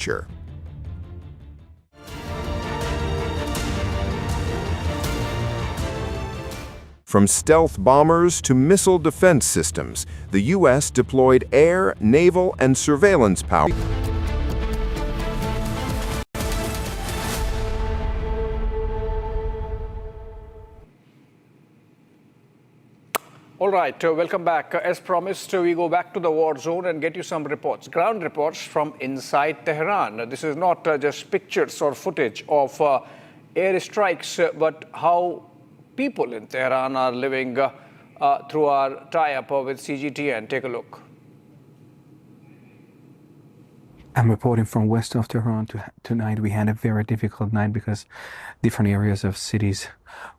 Sure. From stealth bombers to missile defense systems, the U.S. deployed air, naval, and surveillance power. All right, welcome back. As promised, we go back to the war zone and get you some reports, ground reports from inside Tehran. This is not just pictures or footage of airstrikes, but how people in Tehran are living through our tie-up with CGTN. Take a look. I'm reporting from west of Tehran. Tonight we had a very difficult night because different areas of cities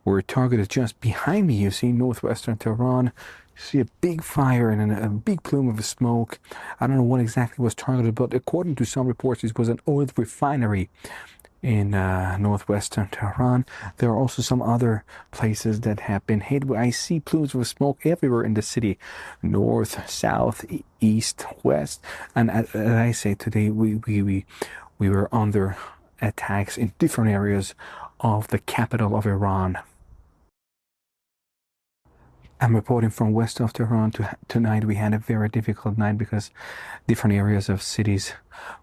were targeted. Just behind me, you see northwestern Tehran. You see a big fire and a big plume of smoke. I don't know what exactly was targeted, but according to some reports, it was an oil refinery in northwestern Tehran. There are also some other places that have been hit. I see plumes of smoke everywhere in the city, north, south, east, west. And as I say, today we were under attacks in different areas of the capital of Iran. I'm reporting from west of Tehran. Tonight we had a very difficult night because different areas of cities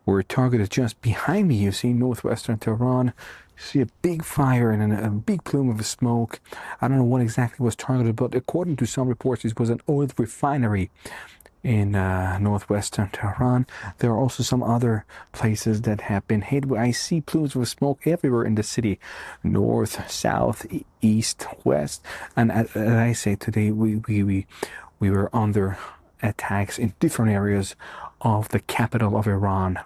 were targeted. Just behind me, you see northwestern Tehran. You see a big fire and a big plume of smoke. I don't know what exactly was targeted, but according to some reports, it was an oil refinery in northwestern Tehran. There are also some other places that have been hit. I see plumes of smoke everywhere in the city, north, south, east, west. And as I say, today we were under attacks in different areas of the capital of Iran.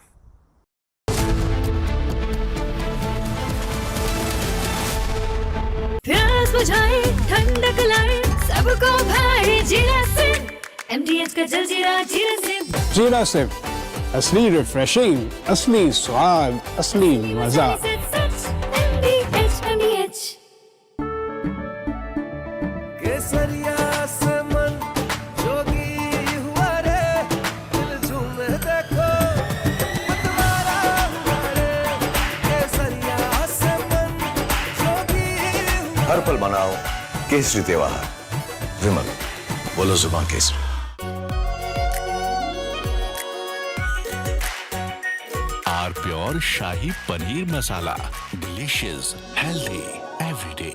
MDH का जलजीरा जीरा से जीरा से असली refreshing, असली स्वाद, असली मजा। MDH केसरिया से मन जोगी हुआ रे, दिल झूमे देखो मतवारा हुआ रे। केसरिया से मन जोगी हुआ। हर पल मनाओ केसरी त्योहार। विमल, बोलो जुबान केसरी। R pure shahi paneer masala, delicious, healthy every day.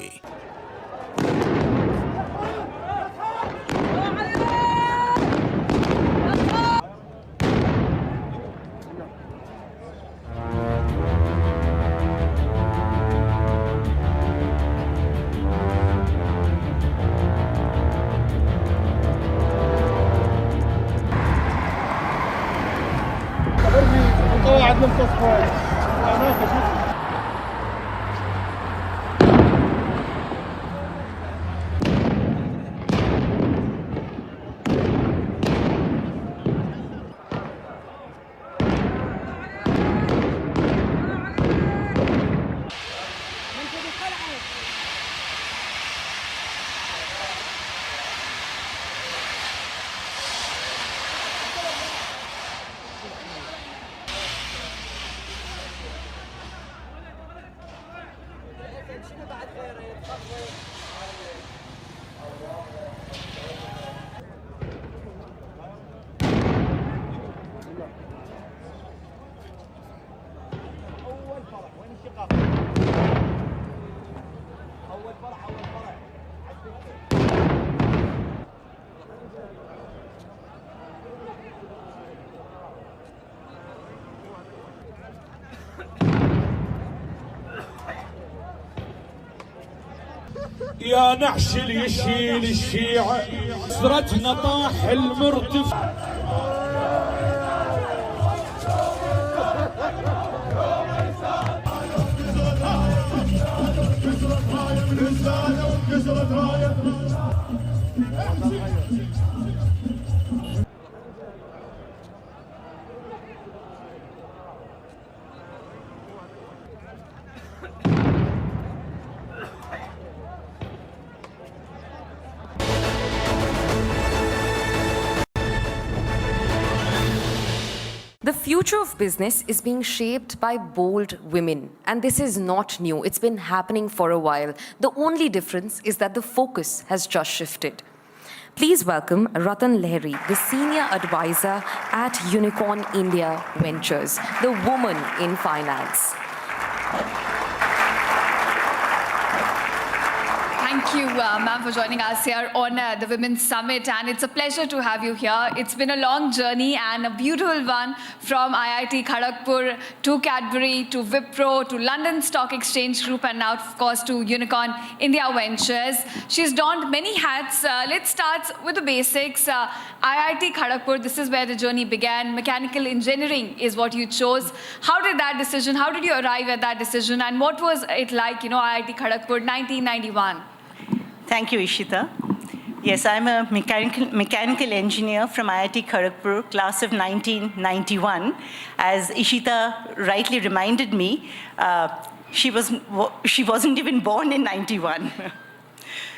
يا نعش اللي يشيل الشيعة سرجنا طاح المرتفع. The future of business is being shaped by bold women, and this is not new. It's been happening for a while. The only difference is that the focus has just shifted. Please welcome Ratun Lahiri, the Senior Advisor at Unicorn India Ventures, the woman in finance. Thank you, ma'am, for joining us here on the Women's Summit, and it's a pleasure to have you here. It's been a long journey and a beautiful one, from IIT Kharagpur to Cadbury to Wipro to London Stock Exchange Group, and now, of course, to Unicorn India Ventures. She's donned many hats. Let's start with the basics. IIT Kharagpur, this is where the journey began. Mechanical engineering is what you chose. How did you arrive at that decision, and what was it like, IIT Kharagpur, 1991? Thank you, Ishita. Yes, I'm a mechanical engineer from IIT Kharagpur, class of 1991. As Ishita rightly reminded me, she wasn't even born in 91.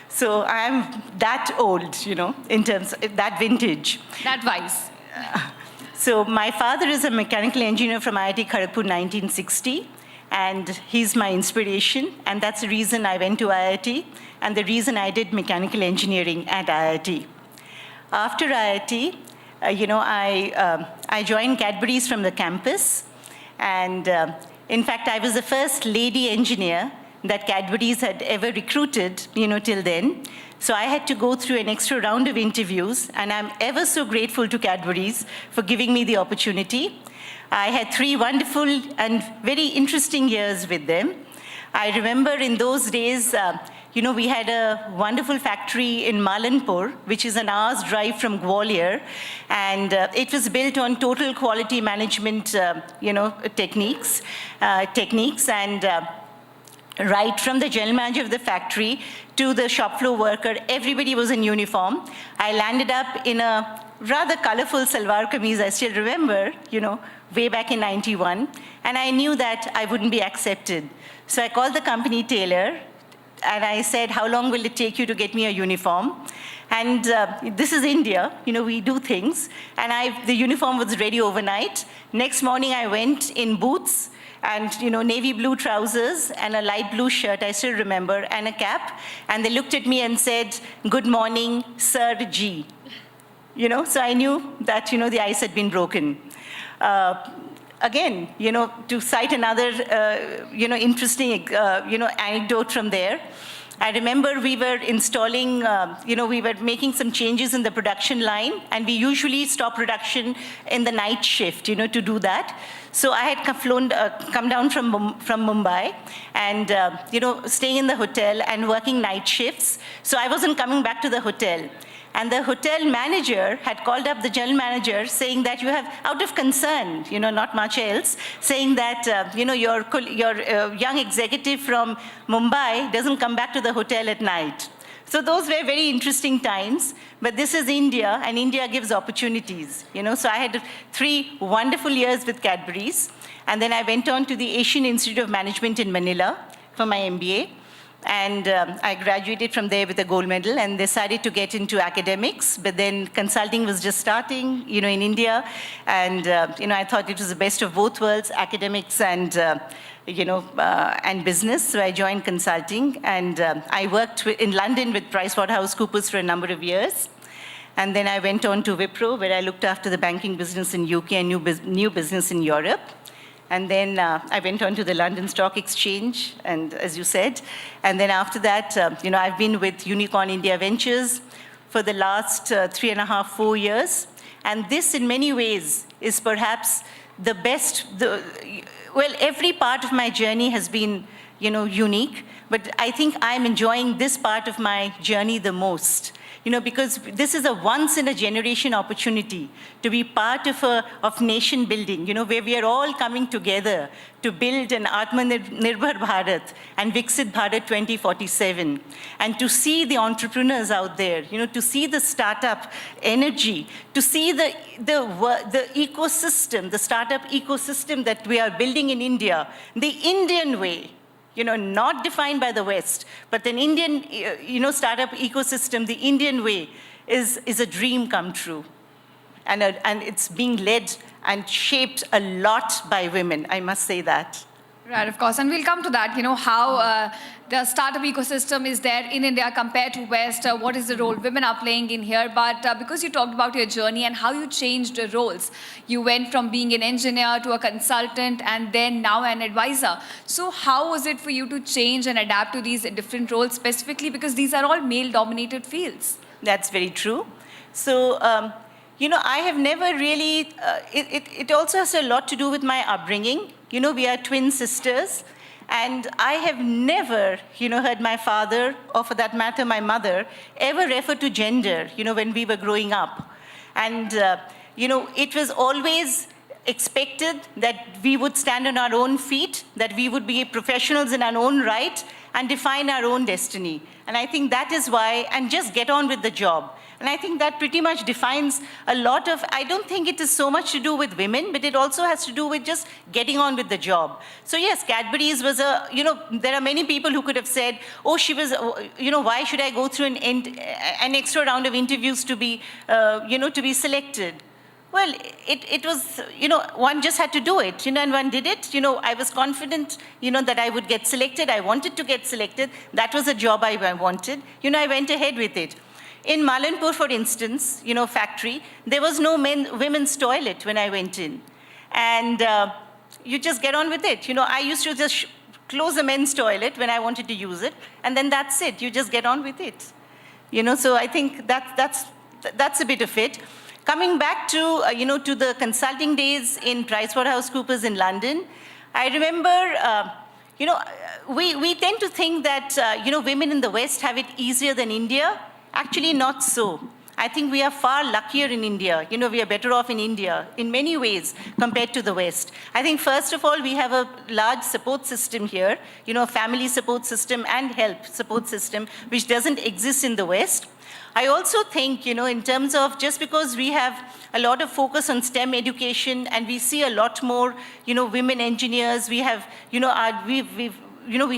So I'm that old, in terms of that vintage. That wise. So my father is a mechanical engineer from IIT Kharagpur, 1960. And he's my inspiration, and that's the reason I went to IIT, and the reason I did mechanical engineering at IIT. After IIT, I joined Cadbury's from the campus, and in fact, I was the first lady engineer that Cadbury's had ever recruited, till then. So I had to go through an extra round of interviews, and I'm ever so grateful to Cadbury's for giving me the opportunity. I had 3 wonderful and very interesting years with them. I remember in those days, we had a wonderful factory in Malanpur, which is an hour's drive from Gwalior, and it was built on total quality management, techniques, and right from the general manager of the factory to the shop floor worker, everybody was in uniform. I landed up in a rather colorful salwar kameez, I still remember, way back in 91, and I knew that I wouldn't be accepted. So I called the company tailor, and I said, how long will it take you to get me a uniform? And this is India, we do things, and the uniform was ready overnight. Next morning I went in boots, and navy blue trousers and a light blue shirt, I still remember, and a cap, and they looked at me and said, good morning, Sir G. So I knew that, the ice had been broken. Again, to cite another, interesting, anecdote from there, I remember we were installing, we were making some changes in the production line, and we usually stop production in the night shift, to do that. So I had come down from Mumbai, and, staying in the hotel and working night shifts. So I wasn't coming back to the hotel. And the hotel manager had called up the general manager saying that you have, out of concern, not much else, saying that, your young executive from Mumbai doesn't come back to the hotel at night. So those were very interesting times, but this is India, and India gives opportunities. So I had 3 wonderful years with Cadbury's, and then I went on to the Asian Institute of Management in Manila for my MBA. And I graduated from there with a gold medal and decided to get into academics. But then consulting was just starting, in India. And, I thought it was the best of both worlds, academics and, and business. So I joined consulting. And I worked in London with PricewaterhouseCoopers for a number of years. And then I went on to Wipro, where I looked after the banking business in UK and new business in Europe. And then I went on to the London Stock Exchange, and as you said. And then after that, I've been with Unicorn India Ventures for the last 3.5, 4 years. And this, in many ways, is perhaps the best, every part of my journey has been, unique. But I think I'm enjoying this part of my journey the most. Because this is a once-in-a-generation opportunity to be part of nation building, where we are all coming together to build an Atmanirbhar Bharat and Viksit Bharat 2047. And to see the entrepreneurs out there, to see the startup energy, to see the ecosystem, the startup ecosystem that we are building in India, the Indian way. Not defined by the West, but an Indian, startup ecosystem, the Indian way, is a dream come true. and it's being led and shaped a lot by women, I must say that. Right, of course, and we'll come to that, how the startup ecosystem is there in India compared to West, what is the role women are playing in here, but because you talked about your journey and how you changed the roles, you went from being an engineer to a consultant and then now an advisor. So how was it for you to change and adapt to these different roles specifically, because these are all male-dominated fields? That's very true. So, I have never really, it also has a lot to do with my upbringing. We are twin sisters, and I have never, heard my father, or for that matter, my mother, ever refer to gender, when we were growing up. And, it was always expected that we would stand on our own feet, that we would be professionals in our own right, and define our own destiny. And I think that is why, and just get on with the job. And I think that pretty much defines a lot of, I don't think it is so much to do with women, but it also has to do with just getting on with the job. So yes, Cadbury's was there are many people who could have said, oh, she was, why should I go through an extra round of interviews to be, to be selected? Well, it was, one just had to do it, and one did it. I was confident, that I would get selected. I wanted to get selected. That was a job I wanted. I went ahead with it. In Malanpur, for instance, factory, there was no women's toilet when I went in. And you just get on with it. I used to just close a men's toilet when I wanted to use it, and then that's it. You just get on with it. So I think that's a bit of it. Coming back to, to the consulting days in PricewaterhouseCoopers in London, I remember, we tend to think that, women in the West have it easier than India. Actually, not so. I think we are far luckier in India. We are better off in India in many ways compared to the West. I think, first of all, we have a large support system here, a family support system and health support system, which doesn't exist in the West. I also think, in terms of just because we have a lot of focus on STEM education and we see a lot more, women engineers, we have, we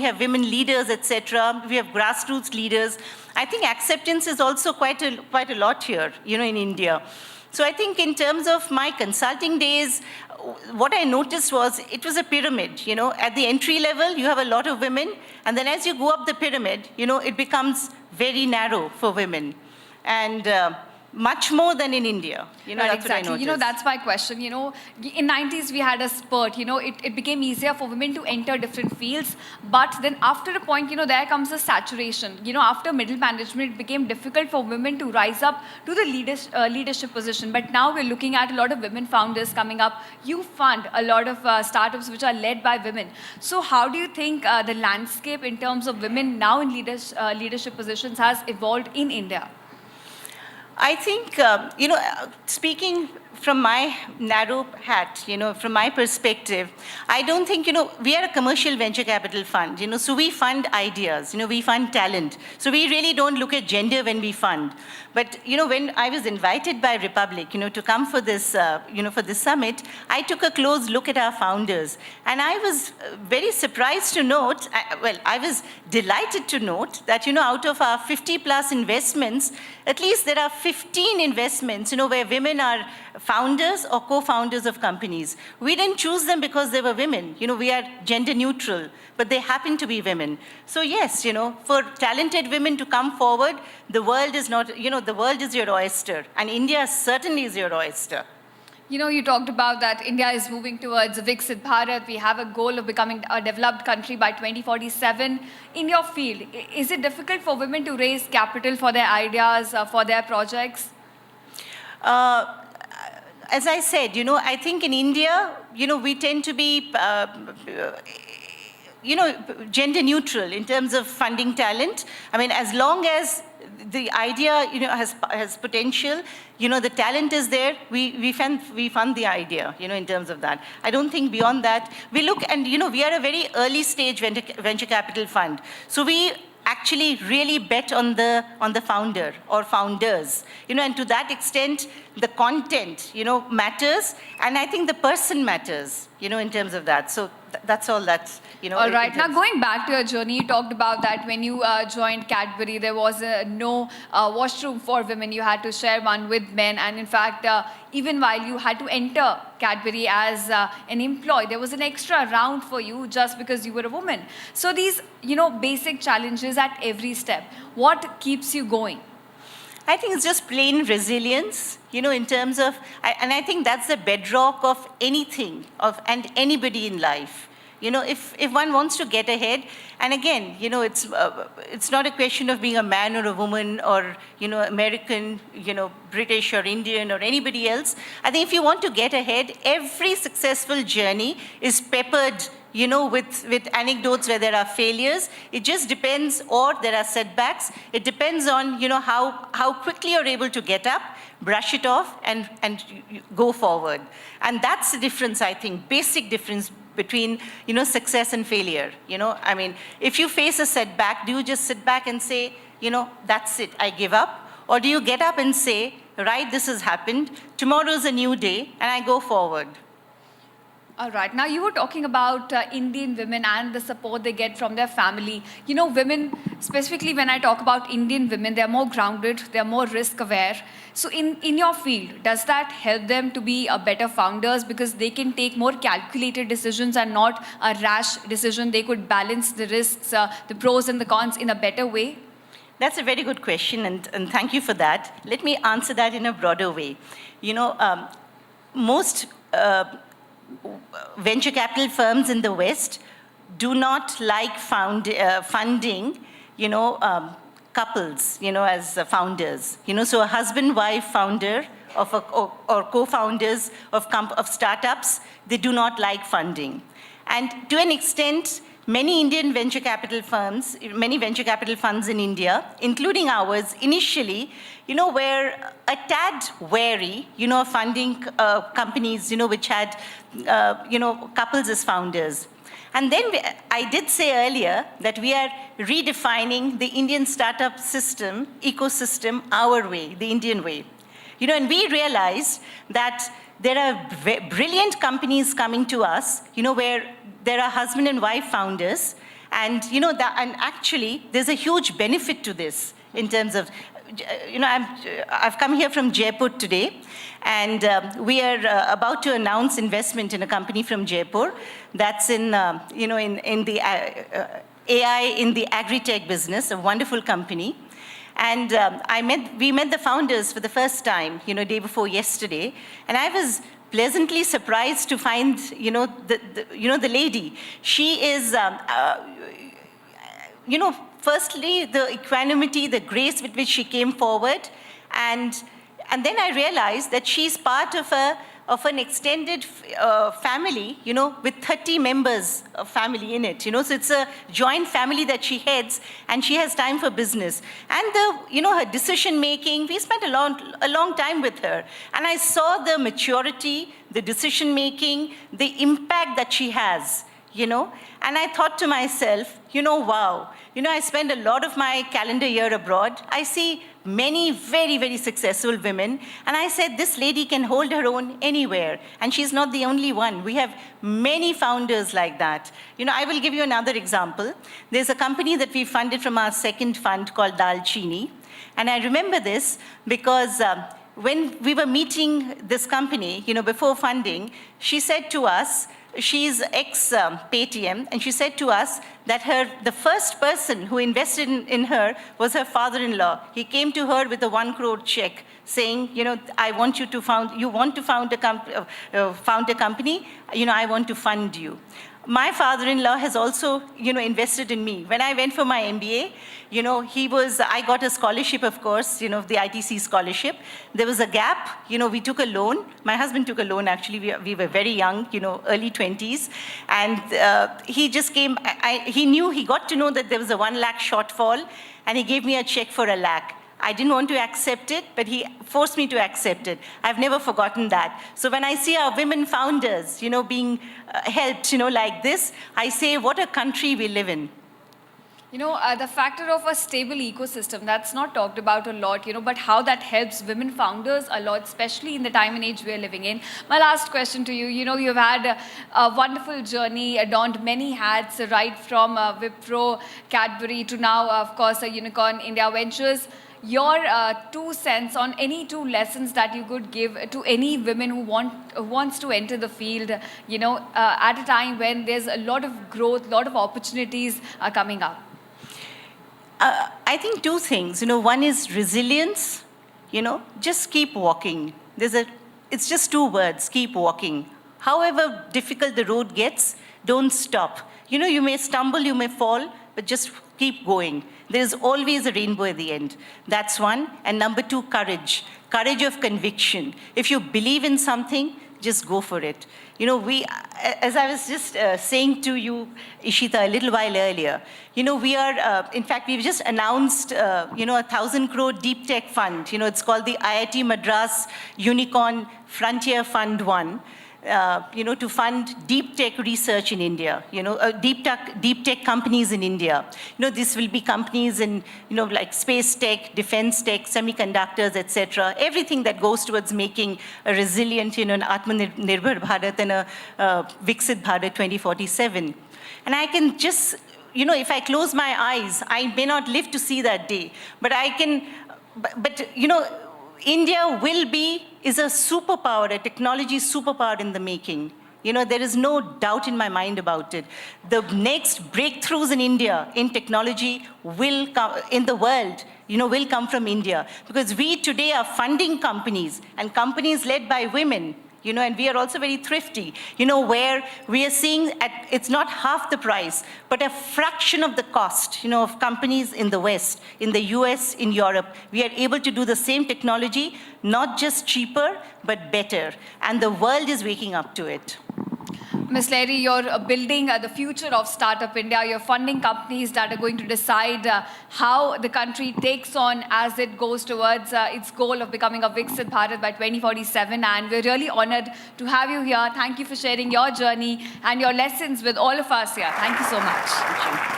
have women leaders, etc. We have grassroots leaders. I think acceptance is also quite a lot here, in India. So I think in terms of my consulting days, what I noticed was it was a pyramid. At the entry level, you have a lot of women, and then as you go up the pyramid, it becomes very narrow for women. And much more than in India. That's exactly. What I noticed. That's my question. In 90s, we had a spurt. It became easier for women to enter different fields. But then after a point, there comes a saturation. After middle management, it became difficult for women to rise up to the leadership position. But now we're looking at a lot of women founders coming up. You fund a lot of startups which are led by women. So how do you think the landscape in terms of women now in leadership positions has evolved in India? I think, speaking from my narrow hat, from my perspective, I don't think, we are a commercial venture capital fund, so we fund ideas, we fund talent. So we really don't look at gender when we fund. But, when I was invited by Republic, to come for this, for this summit, I took a close look at our founders. And I was very surprised to note, I was delighted to note that, out of our 50 plus investments, at least there are 15 investments, where women are founders or co-founders of companies. We didn't choose them because they were women. We are gender neutral, but they happen to be women. So yes, for talented women to come forward, the world is not, the world is your oyster, and India certainly is your oyster. You talked about that India is moving towards Viksit Bharat. We have a goal of becoming a developed country by 2047. In your field, is it difficult for women to raise capital for their ideas, for their projects? As I said, I think in India, we tend to be, gender neutral in terms of funding talent. I mean, as long as the idea, has potential, the talent is there, we fund the idea, in terms of that. I don't think beyond that, we look and, we are a very early stage venture capital fund. So we actually really bet on the founder or founders, and to that extent, the content, matters, and I think the person matters, in terms of that. So that's all that's, All right. Now, going back to your journey, you talked about that when you joined Cadbury, there was no washroom for women. You had to share one with men. And in fact, even while you had to enter Cadbury as an employee, there was an extra round for you just because you were a woman. So these, basic challenges at every step. What keeps you going? I think it's just plain resilience, in terms of, and I think that's the bedrock of anything, and anybody in life. If one wants to get ahead, and again, it's not a question of being a man or a woman or, American, British or Indian or anybody else. I think if you want to get ahead, every successful journey is peppered with anecdotes where there are failures. It just depends, or there are setbacks. It depends on, how quickly you're able to get up, brush it off, and go forward. And that's the difference, I think, basic difference between, success and failure. I mean, if you face a setback, do you just sit back and say, that's it, I give up? Or do you get up and say, right, this has happened, tomorrow's a new day, and I go forward? All right. Now, you were talking about Indian women and the support they get from their family. Women, specifically when I talk about Indian women, they're more grounded, they're more risk aware. So in your field, does that help them to be better founders because they can take more calculated decisions and not a rash decision? They could balance the risks, the pros and the cons in a better way? That's a very good question, and thank you for that. Let me answer that in a broader way. Most venture capital firms in the West do not like funding, couples, as founders. So a husband-wife founder or co-founders of startups, they do not like funding. And to an extent, many venture capital funds in India, including ours, initially, were a tad wary, funding companies, which had, couples as founders. And then I did say earlier that we are redefining the Indian startup ecosystem our way, the Indian way. And we realized that there are brilliant companies coming to us, where there are husband and wife founders, and and actually there's a huge benefit to this in terms of, I've come here from Jaipur today, and we are about to announce investment in a company from Jaipur that's in the AI in the agri-tech business, a wonderful company. And we met the founders for the first time, day before yesterday, and I was pleasantly surprised to find, the lady. She is, firstly, the equanimity, the grace with which she came forward, and then I realized that she's part of an extended family, with 30 members of family in it, so it's a joint family that she heads, and she has time for business. And her decision making, we spent a long time with her, and I saw the maturity, the decision making, the impact that she has, and I thought to myself, wow, I spend a lot of my calendar year abroad. I see many very, very successful women, and I said, this lady can hold her own anywhere, and she's not the only one. We have many founders like that. I will give you another example. There's a company that we funded from our second fund called Dalchini, and I remember this because when we were meeting this company, before funding, she said to us, she's ex-Paytm, and she said to us that the first person who invested in her was her father-in-law. He came to her with a 1 crore check saying, I want you to found a company, I want to fund you. My father-in-law has also, invested in me. When I went for my MBA, I got a scholarship, of course, the ITC scholarship. There was a gap, we took a loan. My husband took a loan, actually. We were very young, early 20s. And he just came, he got to know that there was a 1 lakh shortfall, and he gave me a check for 1 lakh. I didn't want to accept it, but he forced me to accept it. I've never forgotten that. So when I see our women founders, being helped, like this, I say, what a country we live in. The factor of a stable ecosystem, that's not talked about a lot, but how that helps women founders a lot, especially in the time and age we're living in. My last question to you, you've had a wonderful journey, adorned many hats, right from Wipro, Cadbury to now, of course, Unicorn India Ventures. Your 2 cents on any 2 lessons that you could give to any women who wants to enter the field, at a time when there's a lot of growth, a lot of opportunities coming up. I think 2 things. One is resilience. Just keep walking. It's just 2 words, keep walking. However difficult the road gets, don't stop. You may stumble, you may fall, but just keep going. There's always a rainbow at the end. That's one. And number 2, courage. Courage of conviction. If you believe in something, just go for it. As I was just saying to you, Ishita, a little while earlier, we are, in fact, we've just announced, a 1,000 crore deep tech fund. It's called the IIT Madras Unicorn Frontier Fund 1. To fund deep tech research in India, deep tech companies in India. This will be companies in, like space tech, defense tech, semiconductors, etc. Everything that goes towards making a resilient, an Atmanirbhar Bharat and a Viksit Bharat 2047. And I can just, if I close my eyes, I may not live to see that day, but I can, India is a superpower, a technology superpower in the making. There is no doubt in my mind about it. The next breakthroughs in India, in technology, will come, in the world, will come from India. Because we today are funding companies, and companies led by women, and we are also very thrifty, where we are seeing it's not half the price, but a fraction of the cost, of companies in the West, in the US, in Europe. We are able to do the same technology, not just cheaper, but better. And the world is waking up to it. Ms. Lahiri, you're building the future of Startup India. You're funding companies that are going to decide how the country takes on as it goes towards its goal of becoming a Viksit Bharat by 2047. And we're really honored to have you here. Thank you for sharing your journey and your lessons with all of us here. Thank you so much. Thank you.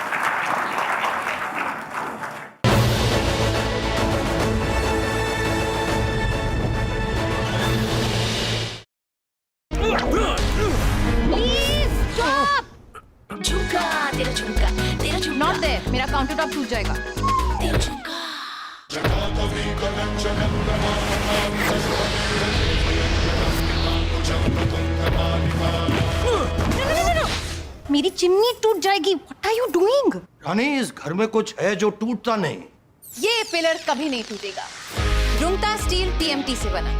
Not there. मेरा counter top टूट जाएगा. No. मेरी chimney टूट जाएगी. What are you doing? रानी, इस घर में कुछ है जो टूटता नहीं. ये पिलर कभी नहीं टूटेगा. रुंगटा स्टील TMT से बना.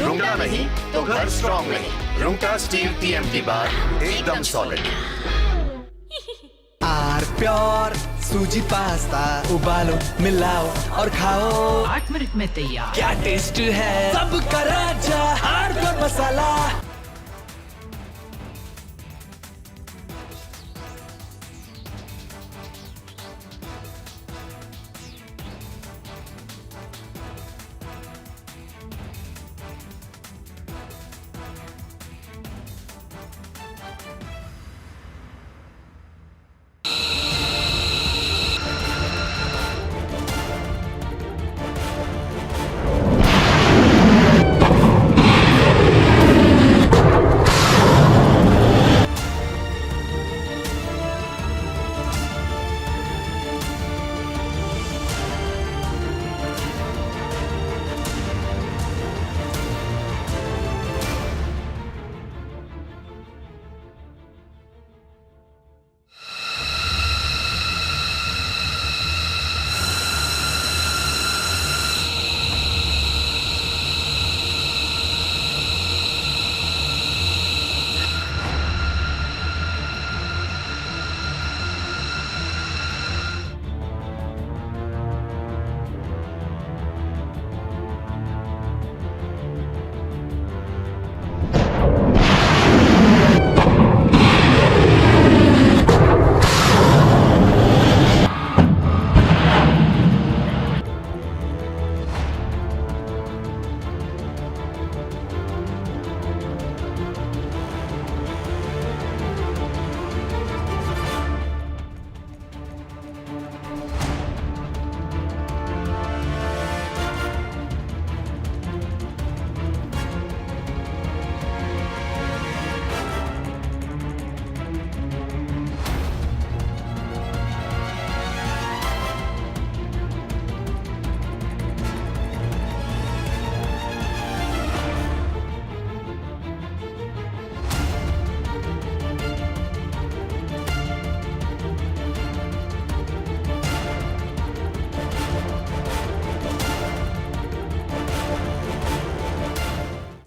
रुंगटा नहीं तो घर स्ट्रॉन्ग नहीं. रुंगटा स्टील TMT बार एकदम सॉलिड. आर प्योर सूजी पास्ता उबालो मिलाओ और खाओ 8 मिनट में तैयार. क्या टेस्ट है सबका राजा R pure masala.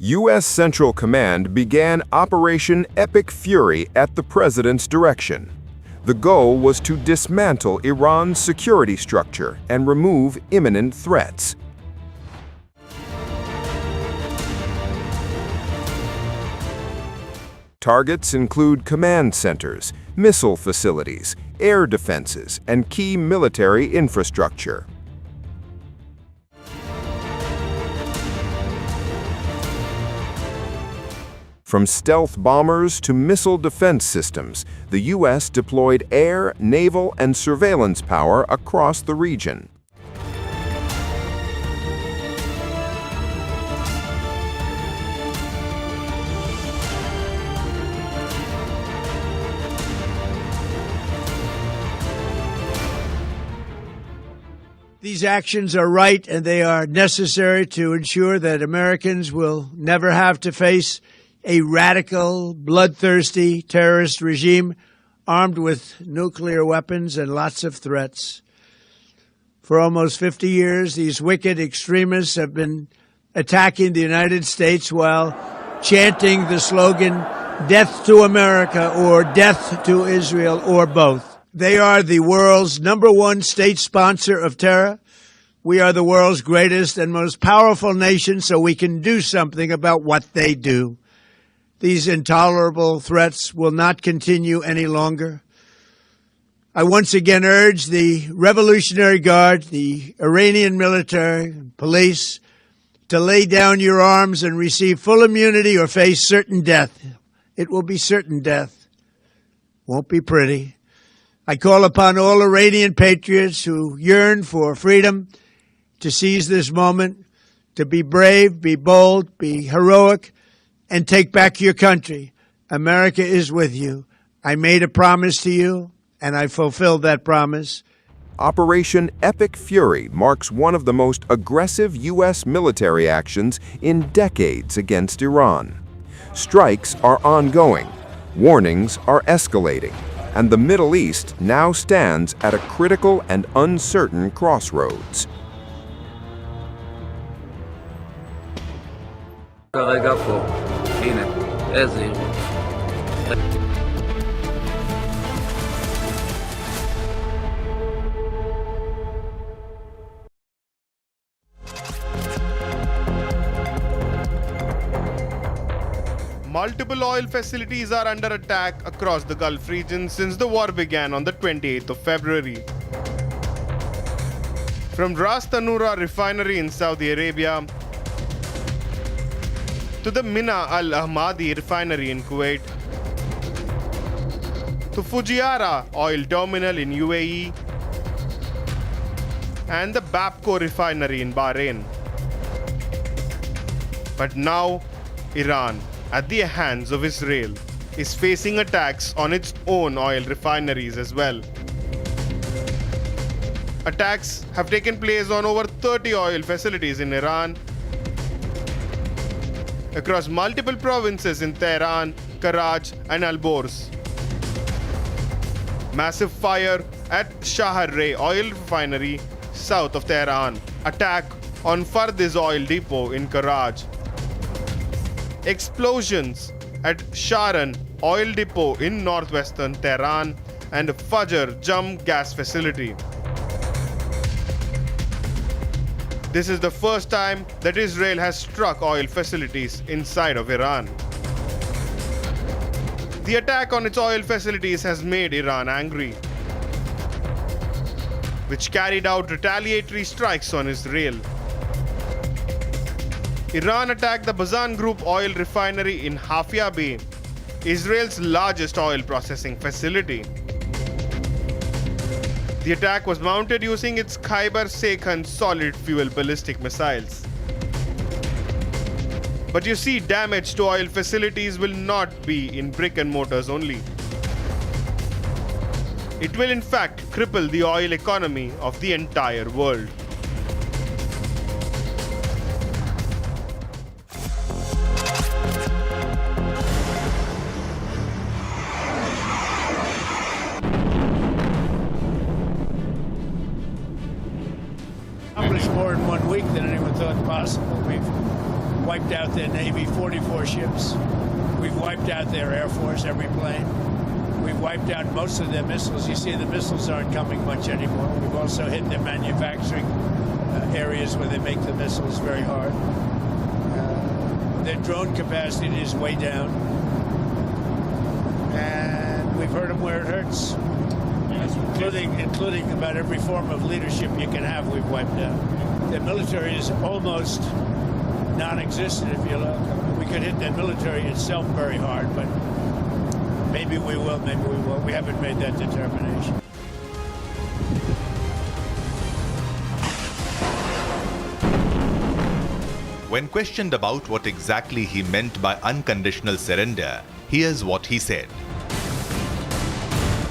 U.S. Central Command began Operation Epic Fury at the president's direction. The goal was to dismantle Iran's security structure and remove imminent threats. Targets include command centers, missile facilities, air defenses, and key military infrastructure. From stealth bombers to missile defense systems, the U.S. deployed air, naval, and surveillance power across the region. These actions are right and they are necessary to ensure that Americans will never have to face a radical, bloodthirsty terrorist regime armed with nuclear weapons and lots of threats. For almost 50 years, these wicked extremists have been attacking the United States while chanting the slogan, "Death to America" or "Death to Israel," or both. They are the world's #1 state sponsor of terror. We are the world's greatest and most powerful nation, so we can do something about what they do. These intolerable threats will not continue any longer. I once again urge the Revolutionary Guard, the Iranian military, police, to lay down your arms and receive full immunity or face certain death. It will be certain death. Won't be pretty. I call upon all Iranian patriots who yearn for freedom to seize this moment, to be brave, be bold, be heroic, and take back your country. America is with you. I made a promise to you, and I fulfilled that promise. Operation Epic Fury marks one of the most aggressive U.S. military actions in decades against Iran. Strikes are ongoing, warnings are escalating, and the Middle East now stands at a critical and uncertain crossroads. Multiple oil facilities are under attack across the Gulf region since the war began on the 28th of February. From Ras Tanura refinery in Saudi Arabia to the Mina Al Ahmadi refinery in Kuwait, to Fujairah oil terminal in UAE, and the Bapco refinery in Bahrain. But now, Iran, at the hands of Israel, is facing attacks on its own oil refineries as well. Attacks have taken place on over 30 oil facilities in Iran, across multiple provinces in Tehran, Karaj, and Alborz. Massive fire at Shahr-e oil refinery south of Tehran. Attack on Fardiz oil depot in Karaj. Explosions at Sharan oil depot in northwestern Tehran and Fajr Jam gas facility. This is the first time that Israel has struck oil facilities inside of Iran. The attack on its oil facilities has made Iran angry, which carried out retaliatory strikes on Israel. Iran attacked the Bazan Group oil refinery in Hafia Bay, Israel's largest oil processing facility. The attack was mounted using its Khyber-Sekhan solid fuel ballistic missiles. But you see, damage to oil facilities will not be in brick and mortars only. It will in fact cripple the oil economy of the entire world. Accomplished more in 1 week than anyone thought possible. We've wiped out their Navy, 44 ships. We've wiped out their Air Force, every plane. We've wiped out most of their missiles. You see, the missiles aren't coming much anymore. We've also hit their manufacturing areas where they make the missiles very hard. Their drone capacity is way down. And we've hurt them where it hurts, including about every form of leadership you can have, we've wiped out. Their military is almost non-existent, if you look. We could hit their military itself very hard, but maybe we will, maybe we won't. We haven't made that determination. When questioned about what exactly he meant by unconditional surrender, here's what he said.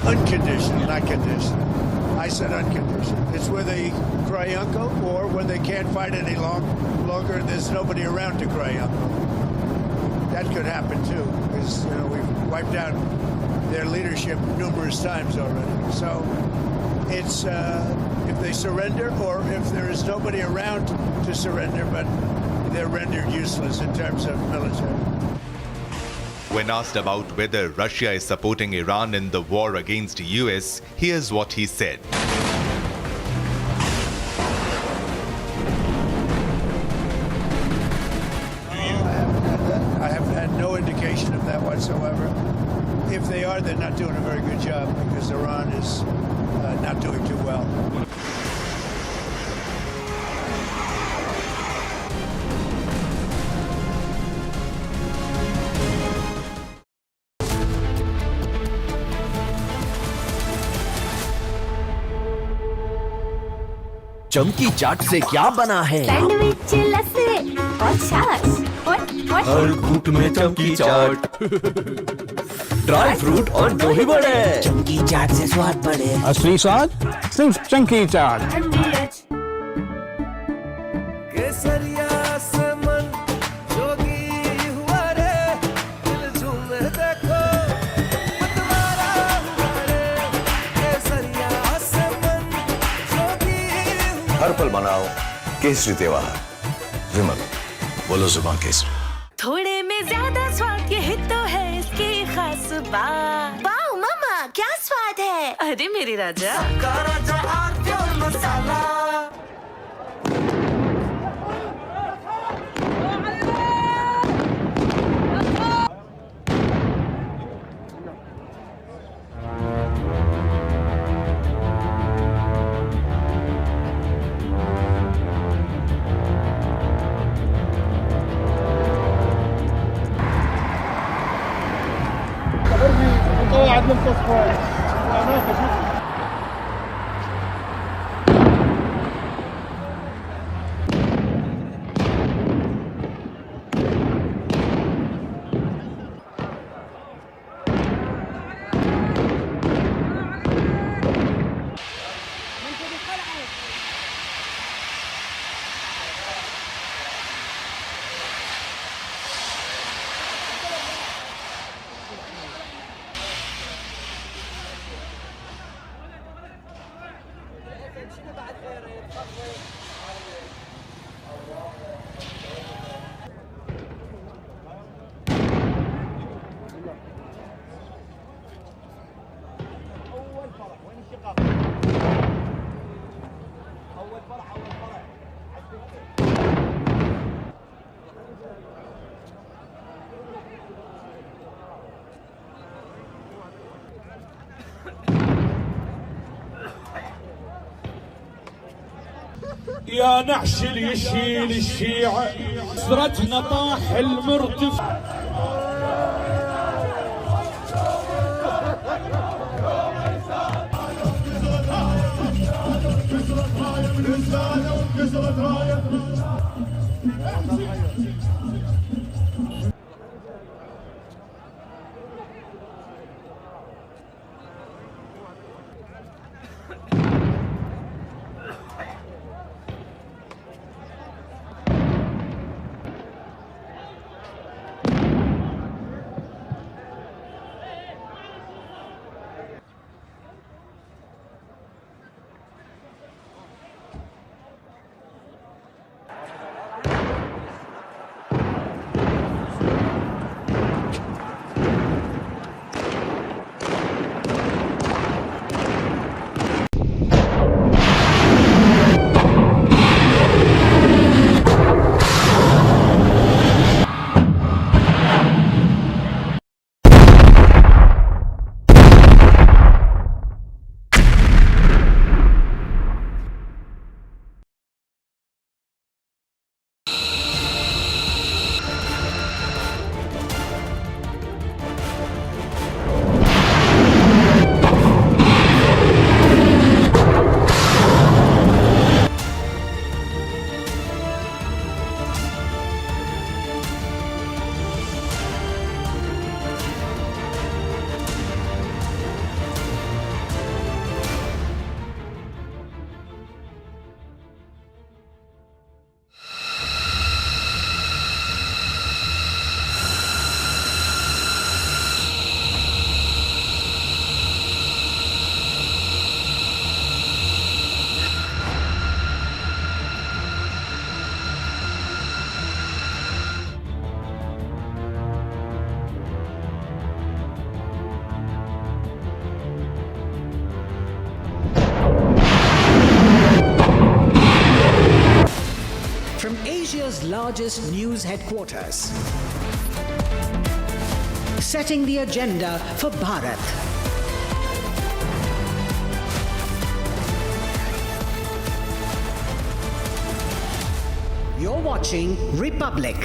Unconditional, not conditional. I said unconditional. It's where they cry uncle, or when they can't fight any longer and there's nobody around to cry uncle. That could happen too, because we've wiped out their leadership numerous times already. So it's if they surrender, or if there is nobody around to surrender, but they're rendered useless in terms of military. When asked about whether Russia is supporting Iran in the war against the US, here's what he said. I have had no indication of that whatsoever. If they are, they're not doing a very good job, because Iran is not doing too well. चमकी चाट से क्या बना है? Sandwich लस्सी और छाछ और हर घूंट में चमकी चाट, ड्राई फ्रूट और दही बड़े। चमकी चाट से स्वाद बढ़े। असली स्वाद सिर्फ चमकी चाट। केसरिया से मन जोगी हुआ रे, दिल झूमे देखो मतवारा हुआ रे। केसरिया से मन जोगी हर पल मनाओ केसरी त्योहार। विमल, बोलो जुबान केसरी। थोड़े में ज्यादा स्वाद, यही तो है इसकी खास बात। वाओ मामा, क्या स्वाद है? अरे मेरे राजा, राजा pure masala. يا نعش اللي يشيل الشيعة، سرتنا طاح المرتفع. Asia's largest news headquarters, setting the agenda for Bharat. You're watching Republic.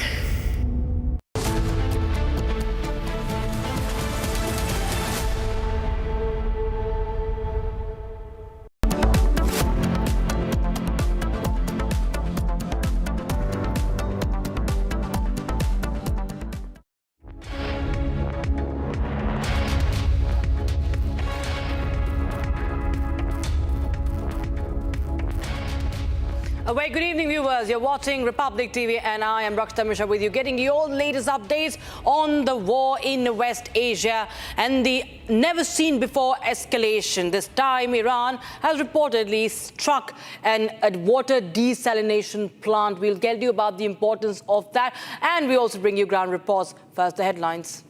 A very good evening, viewers. You're watching Republic TV and I am Rakshita Mishra with you, getting your latest updates on the war in West Asia and the never-seen-before escalation. This time, Iran has reportedly struck a water desalination plant. We'll tell you about the importance of that, and we also bring you ground reports. First, the headlines.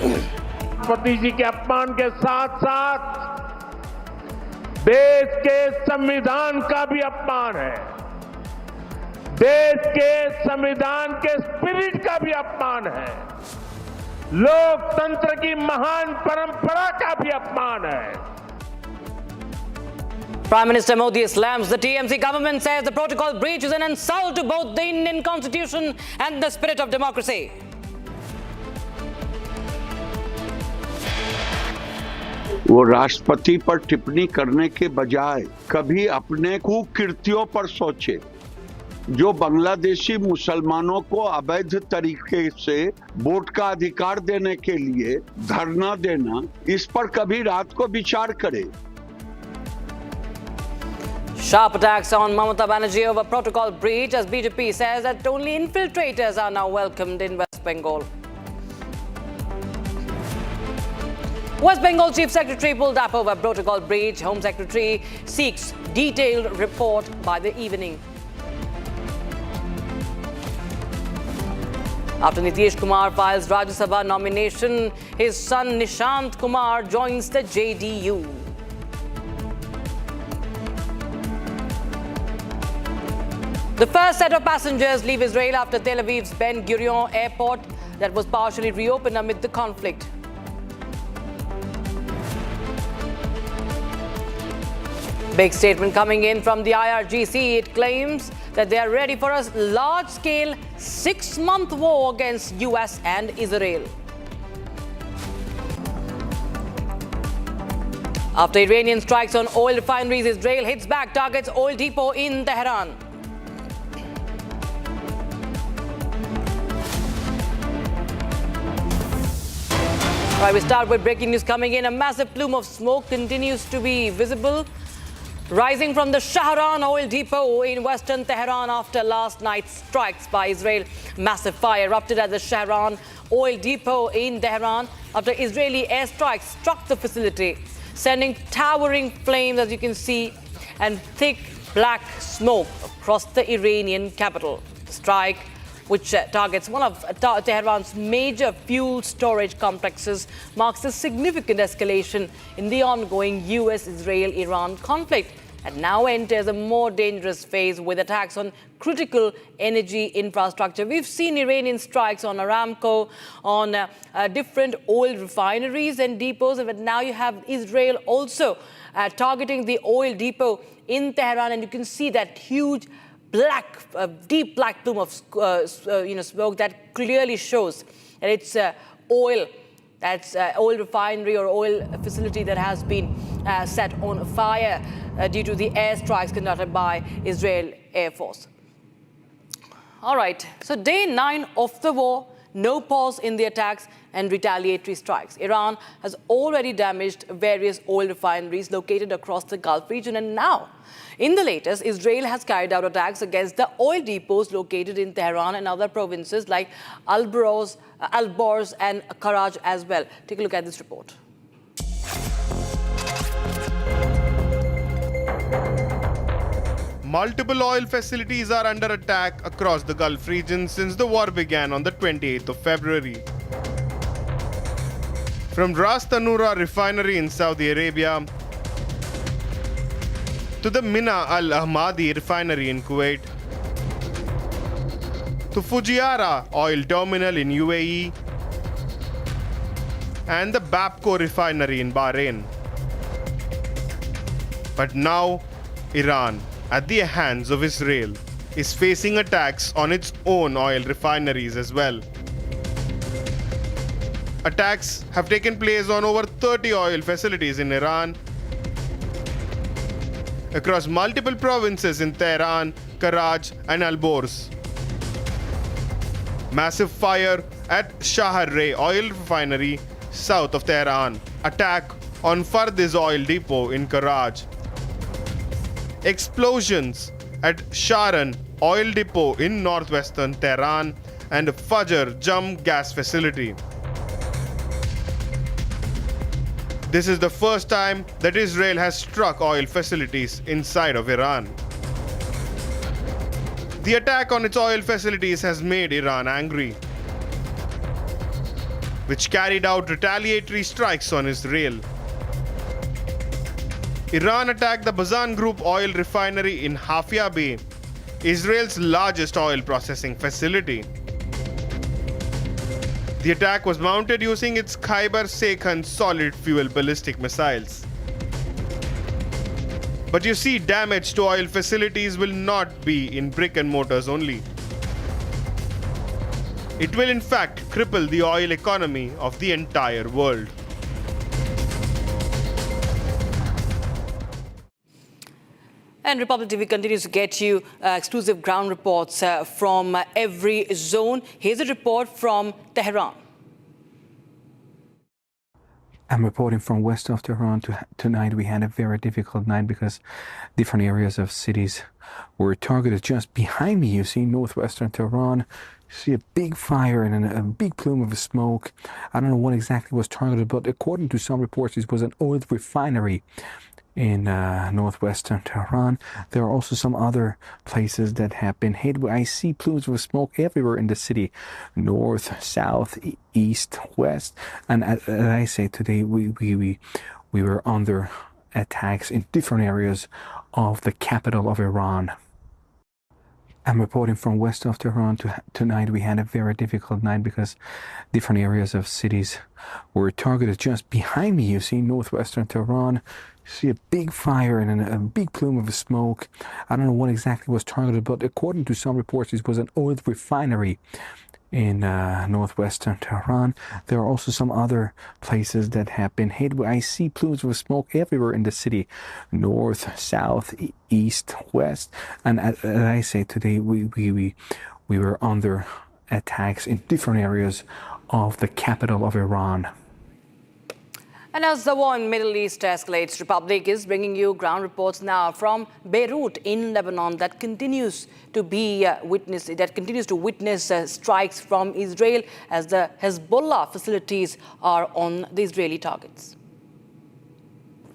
राष्ट्रपति जी के अपमान के साथ-साथ देश के संविधान का भी अपमान है, देश के संविधान के स्पिरिट का भी अपमान है, लोकतंत्र की महान परंपरा का भी अपमान है. Prime Minister Modi slams the TMC government, says the protocol breach is an insult to both the Indian constitution and the spirit of democracy. वो राष्ट्रपति पर टिप्पणी करने के बजाय कभी अपने कुकृत्यों पर सोचे. जो बांग्लादेशी मुसलमानों को अवैध तरीके से वोट का अधिकार देने के लिए धरना देना, इस पर कभी रात को विचार करे. Sharp attacks on Mamata Banerjee over protocol breach as BJP says that only infiltrators are now welcomed in West Bengal. West Bengal Chief Secretary pulled up over protocol breach. Home Secretary seeks detailed report by the evening. After Nitish Kumar files Rajya Sabha nomination, his son Nishant Kumar joins the JDU. The first set of passengers leave Israel after Tel Aviv's Ben Gurion airport that was partially reopened amid the conflict. Big statement coming in from the IRGC. It claims that they are ready for a large-scale 6-month war against US and Israel. After Iranian strikes on oil refineries, Israel hits back, targets oil depot in Tehran. All right, we start with breaking news coming in. A massive plume of smoke continues to be visible, rising from the Shahran oil depot in western Tehran after last night's strikes by Israel. Massive fire erupted at the Shahran oil depot in Tehran after Israeli airstrikes struck the facility, sending towering flames, as you can see, and thick black smoke across the Iranian capital. The strike, which targets one of Tehran's major fuel storage complexes, marks a significant escalation in the ongoing US-Israel-Iran conflict and now enters a more dangerous phase with attacks on critical energy infrastructure. We've seen Iranian strikes on Aramco, on different oil refineries and depots, but now you have Israel also targeting the oil depot in Tehran, and you can see that huge deep black plume of smoke that clearly shows that it's oil, that's oil refinery or oil facility that has been set on fire due to the airstrikes conducted by Israel Air Force. All right, so day 9 of the war, no pause in the attacks and retaliatory strikes. Iran has already damaged various oil refineries located across the Gulf region, and now, in the latest, Israel has carried out attacks against the oil depots located in Tehran and other provinces like Al-Borz and Karaj as well. Take a look at this report. Multiple oil facilities are under attack across the Gulf region since the war began on the 28th of February. From Ras Tanura refinery in Saudi Arabia to the Mina Al Ahmadi refinery in Kuwait, to Fujairah oil terminal in UAE and the Bapco refinery in Bahrain. But now, Iran, at the hands of Israel, is facing attacks on its own oil refineries as well. Attacks have taken place on over 30 oil facilities in Iran, across multiple provinces in Tehran, Karaj, and Alborz. Massive fire at Shahareh oil refinery south of Tehran. Attack on Fardiz oil depot in Karaj. Explosions at Sharan oil depot in northwestern Tehran and Fajr Jam gas facility. This is the first time that Israel has struck oil facilities inside of Iran. The attack on its oil facilities has made Iran angry, which carried out retaliatory strikes on Israel. Iran attacked the Bazan Group oil refinery in Hafia Bay, Israel's largest oil processing facility. The attack was mounted using its Khyber Sekhan solid fuel ballistic missiles. But you see, damage to oil facilities will not be in brick and mortars only. It will in fact cripple the oil economy of the entire world. And Republic TV continues to get you exclusive ground reports from every zone. Here's a report from Tehran. I'm reporting from west of Tehran. Tonight we had a very difficult night because different areas of cities were targeted. Just behind me, you see northwestern Tehran. You see a big fire and a big plume of smoke. I don't know what exactly was targeted, but according to some reports, this was an oil refinery in northwestern Tehran. There are also some other places that have been hit. I see plumes of smoke everywhere in the city, north, south, east, west. And as I say today, we were under attacks in different areas of the capital of Iran. I'm reporting from west of Tehran. Tonight we had a very difficult night because different areas of cities were targeted. Just behind me, you see northwestern Tehran. You see a big fire and a big plume of smoke. I don't know what exactly was targeted, but according to some reports, this was an oil refinery in northwestern Tehran. There are also some other places that have been hit. I see plumes of smoke everywhere in the city, north, south, east, west. And as I say today, we were under attacks in different areas of the capital of Iran. And as the war in the Middle East escalates, Republic is bringing you ground reports now from Beirut in Lebanon that continues to witness strikes from Israel as the Hezbollah facilities are on the Israeli targets.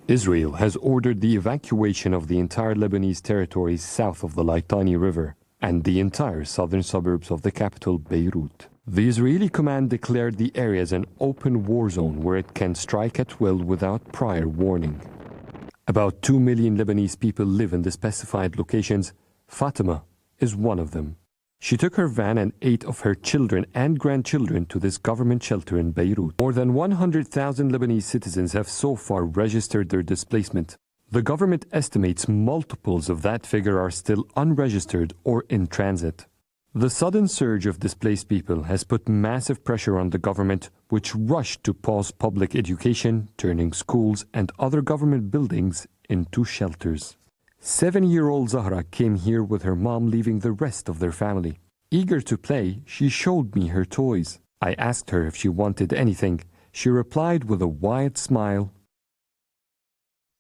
Israel has ordered the evacuation of the entire Lebanese territory south of the Litani River and the entire southern suburbs of the capital, Beirut. The Israeli command declared the area as an open war zone where it can strike at will without prior warning. About 2 million Lebanese people live in the specified locations. Fatima is one of them. She took her van and 8 of her children and grandchildren to this government shelter in Beirut. More than 100,000 Lebanese citizens have so far registered their displacement. The government estimates multiples of that figure are still unregistered or in transit. The sudden surge of displaced people has put massive pressure on the government, which rushed to pause public education, turning schools and other government buildings into shelters. 7-year-old Zahra came here with her mom, leaving the rest of their family. Eager to play, she showed me her toys. I asked her if she wanted anything. She replied with a wide smile,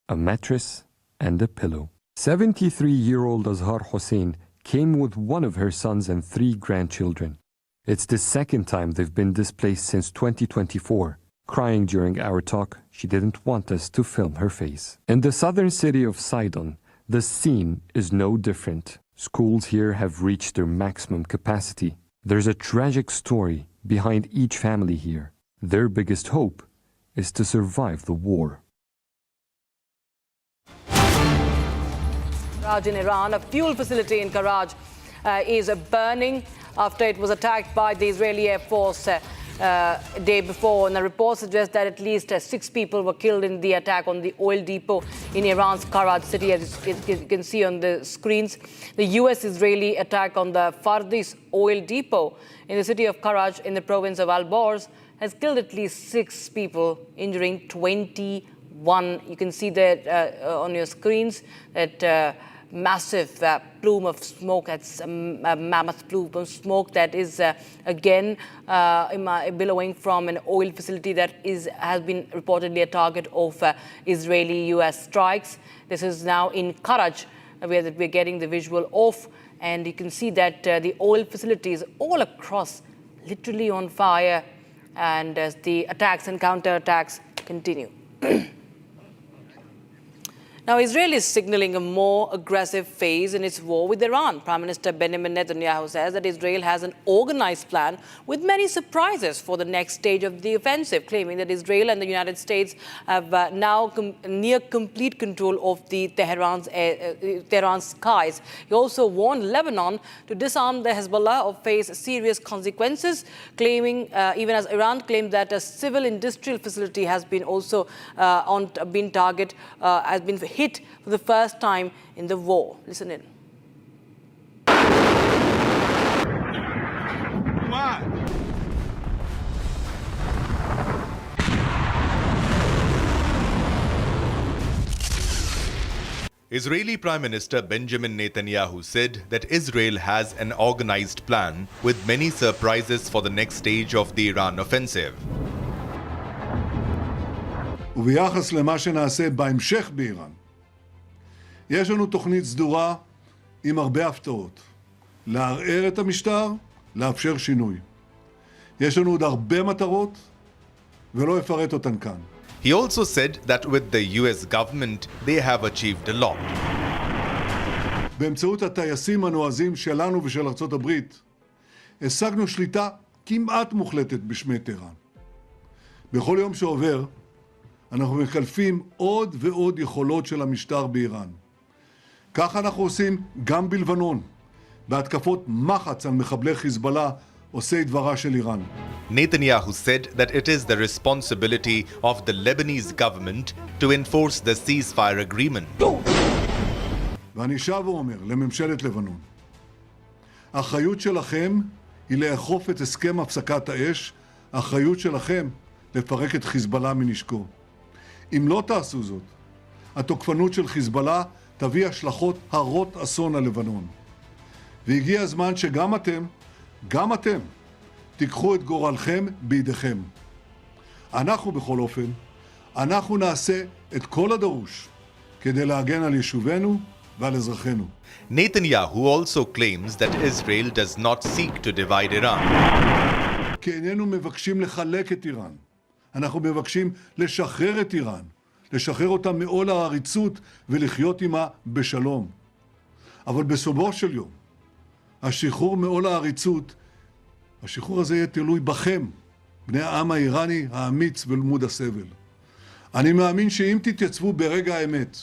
a mattress and a pillow. 73-year-old Azhar Hussein came with one of her sons and 3 grandchildren. It's the second time they've been displaced since 2024. Crying during our talk, she didn't want us to film her face. In the southern city of Sidon, the scene is no different. Schools here have reached their maximum capacity. There's a tragic story behind each family here. Their biggest hope is to survive the war. Karaj in Iran, a fuel facility in Karaj is burning. after it was attacked by the Israeli Air Force day before, and the report suggests that at least 6 people were killed in the attack on the oil depot in Iran's Karaj city, as you can see on the screens. The US-Israeli attack on the Finace oil depot in the city of Karaj in the province of Al-Borz has killed at least 6 people, injuring 21. You can see that on your screens that massive plume of smoke. That's a mammoth plume of smoke that is again billowing from an oil facility that has been reportedly a target of Israeli-US strikes. This is now in Karaj, where we're getting the visual of, and you can see that the oil facility is all across literally on fire, and as the attacks and counterattacks continue. Now, Israel is signaling a more aggressive phase in its war with Iran. Prime Minister Benjamin Netanyahu says that Israel has an organized plan with many surprises for the next stage of the offensive, claiming that Israel and the United States have now near complete control of the Tehran's skies. He also warned Lebanon to disarm the Hezbollah or face serious consequences, claiming, even as Iran claimed that a civil industrial facility has been also has been hit for the first time in the war. Listen in. Israeli Prime Minister Benjamin Netanyahu said that Israel has an organized plan with many surprises for the next stage of the Iran offensive. וביחס למה שנעשה בהמשך באיראן, יש לנו תוכנית סדורה עם הרבה הפתעות. לערער את המשטר, לאפשר שינוי. יש לנו עוד הרבה מטרות, ולא אפרט אותן כאן. He also said that with the US government, they have achieved a lot. באמצעות הטייסים הנועזים שלנו ושל ארצות הברית, השגנו שליטה כמעט מוחלטת בשמי טהרן. בכל יום שעובר, אנחנו מקלפים עוד ועוד יכולות של המשטר באיראן. כך אנחנו עושים גם בלבנון, בהתקפות מחץ על מחבלי חיזבאללה, עושי דברה של איראן. Netanyahu said that it is the responsibility of the Lebanese government to enforce the ceasefire agreement. ואני שב ואומר לממשלת לבנון, האחריות שלכם היא לאכוף את הסכם הפסקת האש, האחריות שלכם לפרק את חיזבאללה מנשקו. אם לא תעשו זאת, התוקפנות של חיזבאללה תביא השלכות הרות אסון על לבנון. והגיע הזמן שגם אתם, תיקחו את גורלכם בידיכם. אנחנו בכל אופן, אנחנו נעשה את כל הדרוש כדי להגן על יישובינו ועל אזרחינו. Netanyahu also claims that Israel does not seek to divide Iran. כי איננו מבקשים לחלק את איראן. אנחנו מבקשים לשחרר את איראן, לשחרר אותה מעול העריצות ולחיות עימה בשלום. אבל בסופו של יום, השחרור מעול העריצות, השחרור הזה יהיה תלוי בכם, בני העם האיראני האמיץ ולמוד הסבל. אני מאמין שאם תתייצבו ברגע האמת,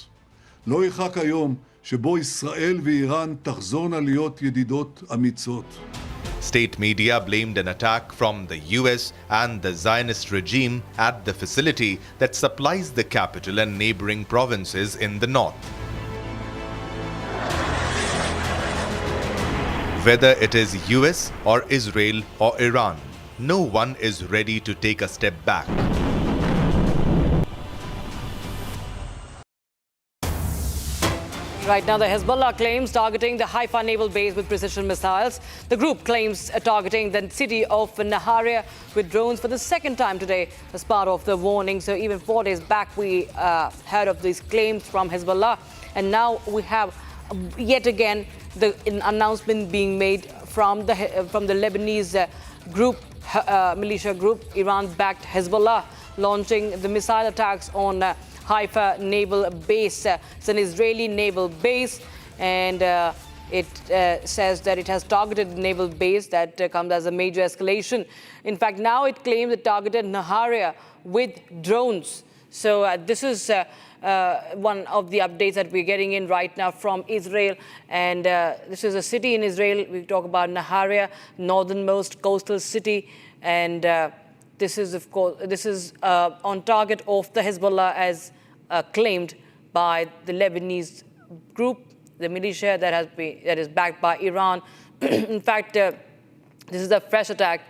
לא ירחק היום שבו ישראל ואיראן תחזורנה להיות ידידות אמיצות. State media blamed an attack from the US and the Zionist regime at the facility that supplies the capital and neighboring provinces in the north. Whether it is US or Israel or Iran, no one is ready to take a step back. Right now, the Hezbollah claims targeting the Haifa naval base with precision missiles. The group claims targeting the city of Nahariya with drones for the second time today as part of the warning. So even 4 days back, we heard of these claims from Hezbollah. And now we have yet again the announcement being made from the Lebanese group, militia group, Iran-backed Hezbollah, launching the missile attacks on Haifa naval base. It's an Israeli naval base, and it says that it has targeted the naval base. That comes as a major escalation. In fact, now it claims it targeted Nahariya with drones. So this is one of the updates that we're getting in right now from Israel. And this is a city in Israel. We talk about Naharia, northernmost coastal city. And this is, of course, on target of the Hezbollah as claimed by the Lebanese group, the militia that is backed by Iran. In fact, this is a fresh attack.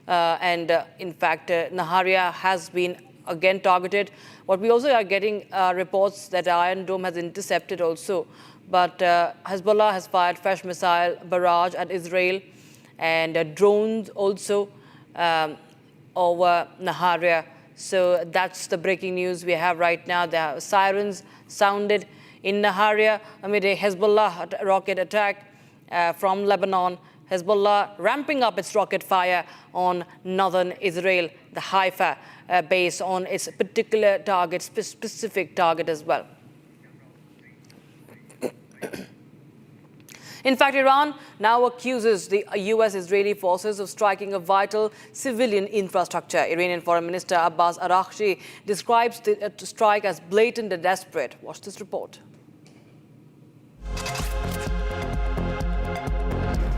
In fact, Naharia has been again targeted. What we also are getting reports that Iron Dome has intercepted also. But Hezbollah has fired fresh missile barrage at Israel and drones also over Naharia. So that's the breaking news we have right now. The sirens sounded in Naharia amid a Hezbollah rocket attack from Lebanon. Hezbollah ramping up its rocket fire on northern Israel, the Haifa base, on its particular target, specific target as well. In fact, Iran now accuses the US-Israeli forces of striking a vital civilian infrastructure. Iranian Foreign Minister Abbas Araghchi describes the strike as blatant and desperate. Watch this report.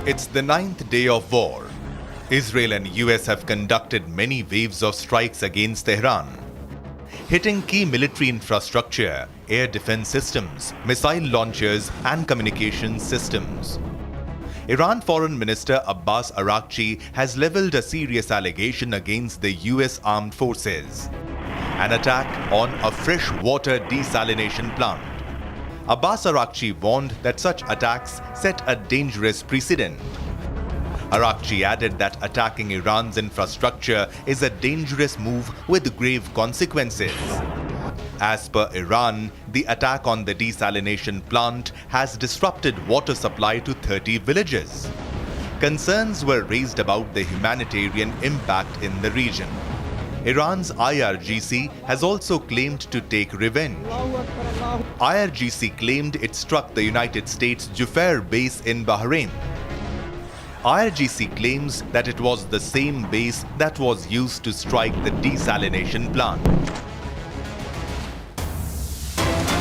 It's the 9th day of war. Israel and US have conducted many waves of strikes against Tehran, hitting key military infrastructure, air defense systems, missile launchers and communications systems. Iran Foreign Minister Abbas Araghchi has leveled a serious allegation against the US armed forces. An attack on a freshwater desalination plant. Abbas Araghchi warned that such attacks set a dangerous precedent. Araghchi added that attacking Iran's infrastructure is a dangerous move with grave consequences. As per Iran, the attack on the desalination plant has disrupted water supply to 30 villages. Concerns were raised about the humanitarian impact in the region. Iran's IRGC has also claimed to take revenge. IRGC claimed it struck the United States Jufair base in Bahrain. IRGC claims that it was the same base that was used to strike the desalination plant.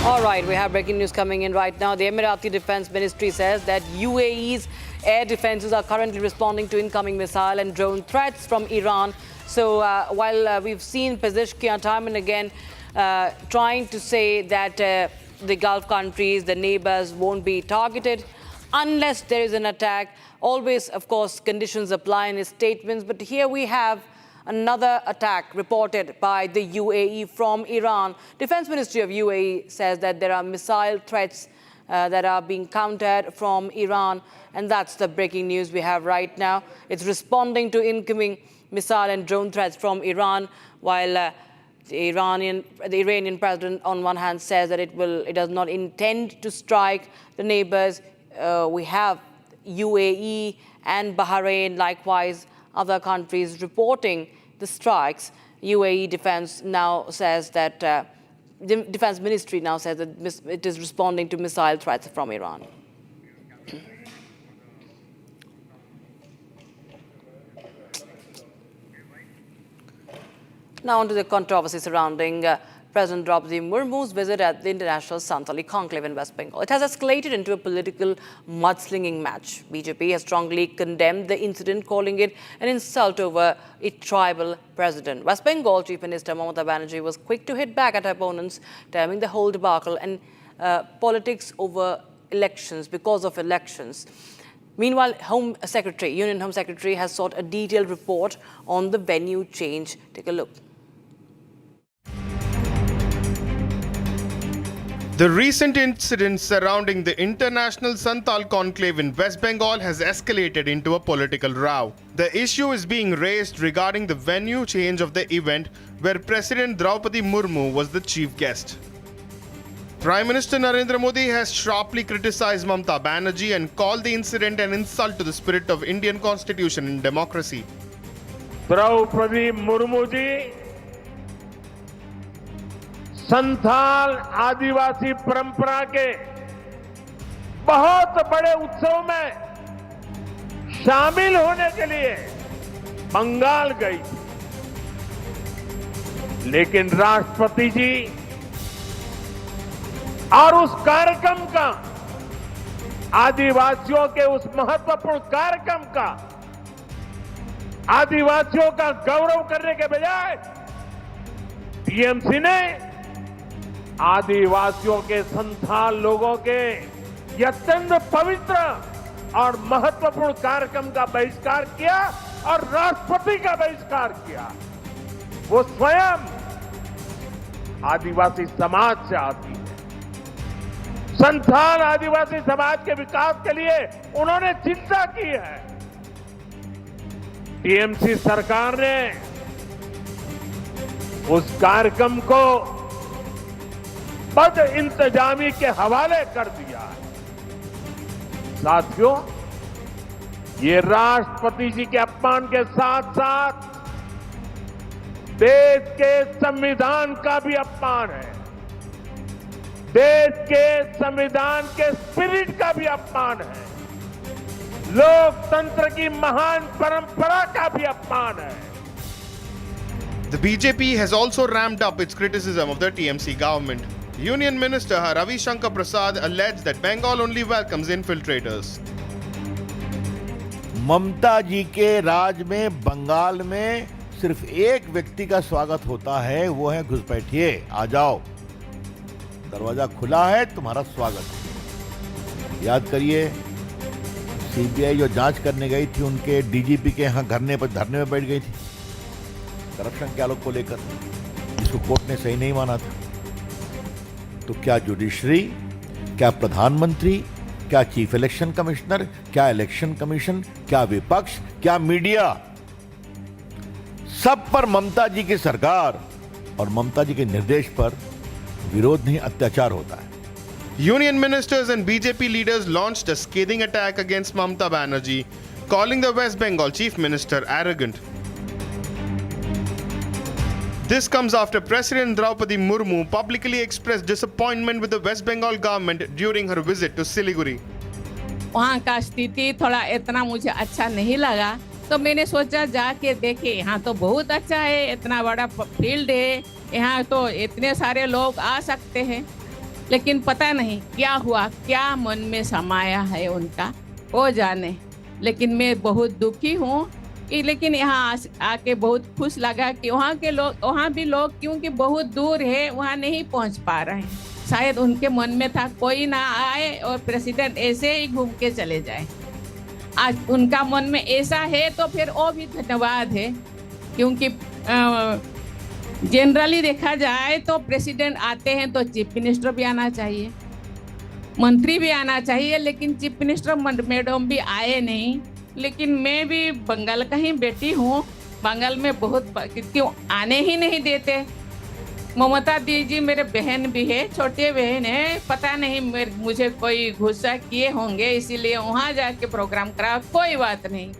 All right, we have breaking news coming in right now. The Emirati Defense Ministry says that UAE's air defenses are currently responding to incoming missile and drone threats from Iran. So while we've seen Pezeshkian time and again trying to say that the Gulf countries, the neighbors, won't be targeted unless there is an attack, always, of course, conditions apply in his statements. But here we have another attack reported by the UAE from Iran. Defense Ministry of UAE says that there are missile threats that are being countered from Iran. And that's the breaking news we have right now. It's responding to incoming missile and drone threats from Iran, while the Iranian president on one hand says that it does not intend to strike the neighbors. We have UAE and Bahrain, likewise other countries reporting the strikes. UAE Defense now says that the Defense Ministry now says that it is responding to missile threats from Iran. Now on to the controversy surrounding President Draupadi Murmu's visit at the International Santali Conclave in West Bengal. It has escalated into a political mudslinging match. BJP has strongly condemned the incident, calling it an insult over a tribal president. West Bengal Chief Minister Mamata Banerjee was quick to hit back at her opponents, terming the whole debacle and politics over elections, because of elections. Meanwhile, Union Home Secretary has sought a detailed report on the venue change. Take a look. The recent incident surrounding the International Santal Conclave in West Bengal has escalated into a political row. The issue is being raised regarding the venue change of the event, where President Draupadi Murmu was the chief guest. Prime Minister Narendra Modi has sharply criticized Mamata Banerjee and called the incident an insult to the spirit of Indian Constitution and democracy. Draupadi Murmu ji Santhal आदिवासी परंपरा के बहुत बड़े उत्सव में शामिल होने के लिए बंगाल गई थी। लेकिन राष्ट्रपति जी और उस कार्यक्रम का, आदिवासियों के उस महत्वपूर्ण कार्यक्रम का, आदिवासियों का गौरव करने के बजाय टीएमसी ने आदिवासियों के संथाल लोगों के ये अत्यंत पवित्र और महत्वपूर्ण कार्यक्रम का बहिष्कार किया और राष्ट्रपति का बहिष्कार किया। वो स्वयं आदिवासी समाज से आती है। संथाल आदिवासी समाज के विकास के लिए उन्होंने चिंता की है। टीएमसी सरकार ने उस कार्यक्रम को बद इंतजामी के हवाले कर दिया है। साथियों, ये राष्ट्रपति जी के अपमान के साथ साथ देश के संविधान का भी अपमान है। देश के संविधान के स्पिरिट का भी अपमान है। लोकतंत्र की महान परंपरा का भी अपमान है। The BJP has also ramped up its criticism of the TMC government. Union Minister Ravi Shankar Prasad alleged that Bengal only welcomes infiltrators. ममता जी के राज में बंगाल में सिर्फ एक व्यक्ति का स्वागत होता है, वो है घुसपैठिए, आ जाओ, दरवाजा खुला है, तुम्हारा स्वागत है। याद करिए, सीबीआई जो जांच करने गई थी उनके डीजीपी के यहाँ धरने में बैठ गई थी करप्शन के आलोक को लेकर, जिसको कोर्ट ने सही नहीं माना था। तो क्या जुडिशरी, क्या प्रधानमंत्री, क्या चीफ इलेक्शन कमिश्नर, क्या इलेक्शन कमीशन, क्या विपक्ष, क्या मीडिया, सब पर ममता जी की सरकार और ममता जी के निर्देश पर विरोध नहीं, अत्याचार होता है। Union ministers and BJP leaders launched a scathing attack against Mamata Banerjee, calling the West Bengal chief minister arrogant. This comes after President Draupadi Murmu publicly expressed disappointment with the West Bengal government during her visit to Siliguri. वहाँ का स्थिति थोड़ा इतना मुझे अच्छा नहीं लगा, तो मैंने सोचा जाके देखे। यहाँ तो बहुत अच्छा है, इतना बड़ा फील्ड है, यहाँ तो इतने सारे लोग आ सकते हैं, लेकिन पता नहीं क्या हुआ, क्या मन में समाया है उनका, वो जाने। लेकिन मैं बहुत दुखी हूँ, लेकिन यहाँ आके बहुत खुश लगा कि वहाँ के लोग, वहाँ भी लोग क्योंकि बहुत दूर है, वहाँ नहीं पहुँच पा रहे हैं। शायद उनके मन में था कोई ना आए और प्रेसिडेंट ऐसे ही घूम के चले जाए। आज उनका मन में ऐसा है तो फिर वो भी धन्यवाद है, क्योंकि जनरली देखा जाए तो प्रेसिडेंट आते हैं तो चीफ मिनिस्टर भी आना चाहिए, मंत्री भी आना चाहिए, लेकिन चीफ मिनिस्टर मैडम भी आए नहीं। लेकिन मैं भी बंगाल का ही बेटी हूँ, बंगाल में बहुत क्यों आने ही नहीं देते। ममता दीदी मेरे बहन भी है, छोटे बहन है, पता नहीं मुझे कोई गुस्सा किए होंगे, इसीलिए वहाँ जाके प्रोग्राम करा, कोई बात नहीं।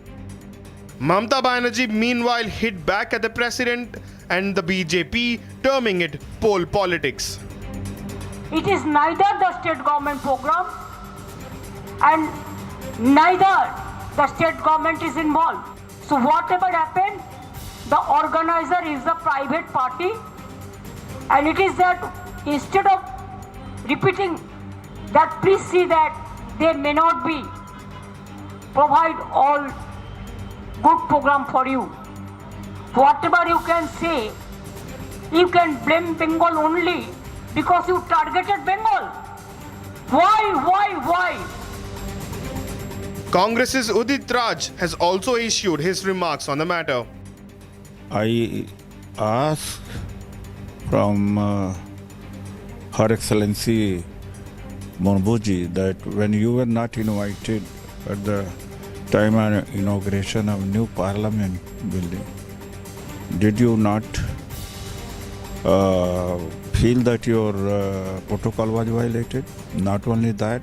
Mamata Banerjee meanwhile hit back at the president and the BJP, terming it poll politics. It is neither the state government program and neither the state government is involved. So whatever happened, the organizer is the private party, and it is that instead of repeating that, please see that they may not be provide all good program for you. Whatever you can say, you can blame Bengal only because you targeted Bengal. Why? Congress's Udit Raj has also issued his remarks on the matter. I ask from Her Excellency Murmuji that when you were not invited at the time of inauguration of new parliament building, did you not feel that your protocol was violated? Not only that,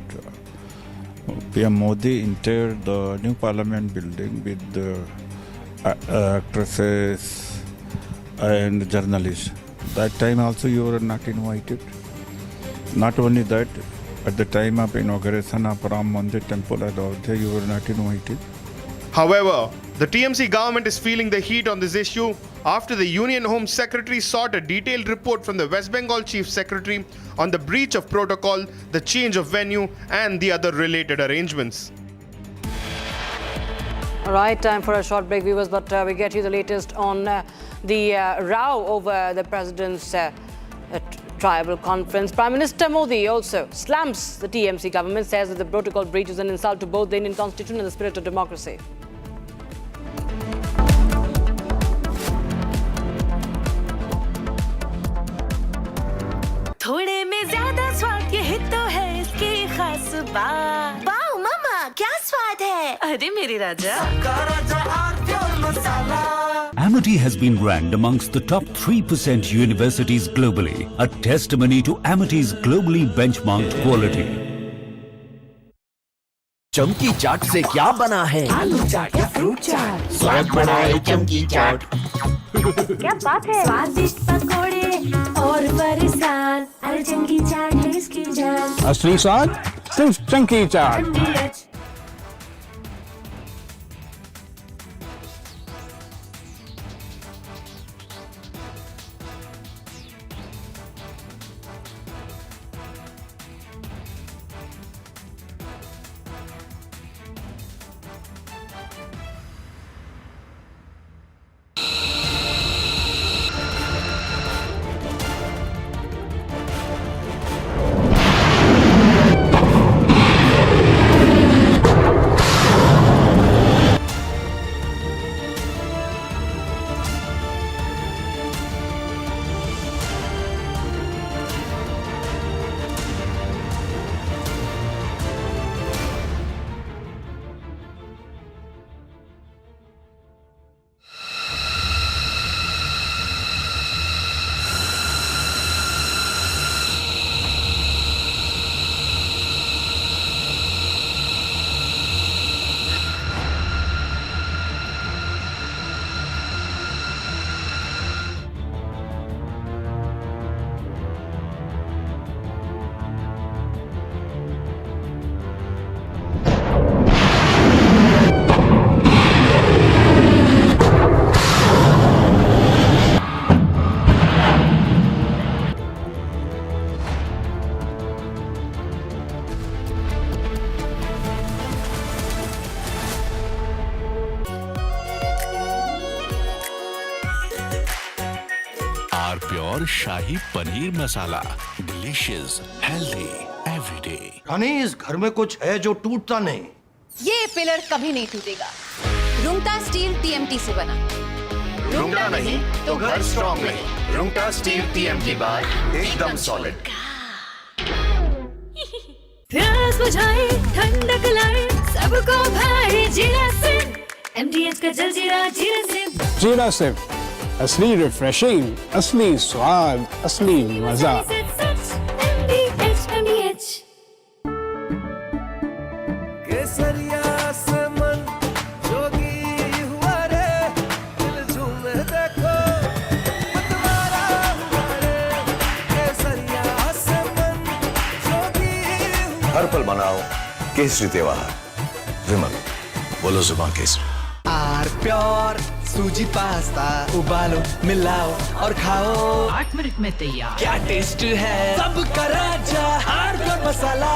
PM Modi entered the new parliament building with the actresses and journalists. That time also you were not invited. Not only that, at the time of inauguration of Ram Mandir temple at Ayodhya, you were not invited. However, The TMC government is feeling the heat on this issue after the Union Home Secretary sought a detailed report from the West Bengal Chief Secretary on the breach of protocol, the change of venue, and the other related arrangements. All right, time for a short break, viewers, but we get you the latest on the row over the president's tribal conference. Prime Minister Modi also slams the TMC government, says that the protocol breach is an insult to both the Indian constitution and the spirit of democracy. थोड़े में ज्यादा स्वाद ये तो है इसकी खास बात। वाओ मामा क्या स्वाद है? अरे मेरे राजा। Amity has been ranked amongst the top 3% universities globally, a testimony to Amity's globally benchmarked quality. चमकी चाट से क्या बना है? आलू चाट या फ्रूट चाट? स्वाद बनाए चमकी चाट। क्या बात है? स्वादिष्ट पकोड़े और बरसान, अरे चमकी चाट है इसकी जान। असली स्वाद सिर्फ चमकी चाट। Pure shahi paneer masala, delicious, healthy, everyday. रानी, इस घर में कुछ है जो टूटता नहीं। ये पिलर कभी नहीं टूटेगा। रुंगटा स्टील टीएमटी से बना। रुंगटा नहीं तो घर स्ट्रॉन्ग नहीं। रुंगटा स्टील टीएमटी बार एकदम सॉलिड। प्यास बुझाए, ठंडक लाए, सबको भाए जीरा से। एमडीएच का जलजीरा जीरा से। जीरा से असली रिफ्रेशिंग, असली स्वाद, असली मजा। केसरिया से मन जोगी हुआ रे, दिल झूमे देखो मतवारा हुआ रे। केसरिया से मन जोगी हुआ। हर पल मनाओ केसरी त्योहार। विमल, बोलो जुबान केसरी। आर प्योर सूजी पास्ता, उबालो, मिलाओ और खाओ। 8 मिनट में तैयार। क्या टेस्ट है सबका राजा, आर प्योर मसाला।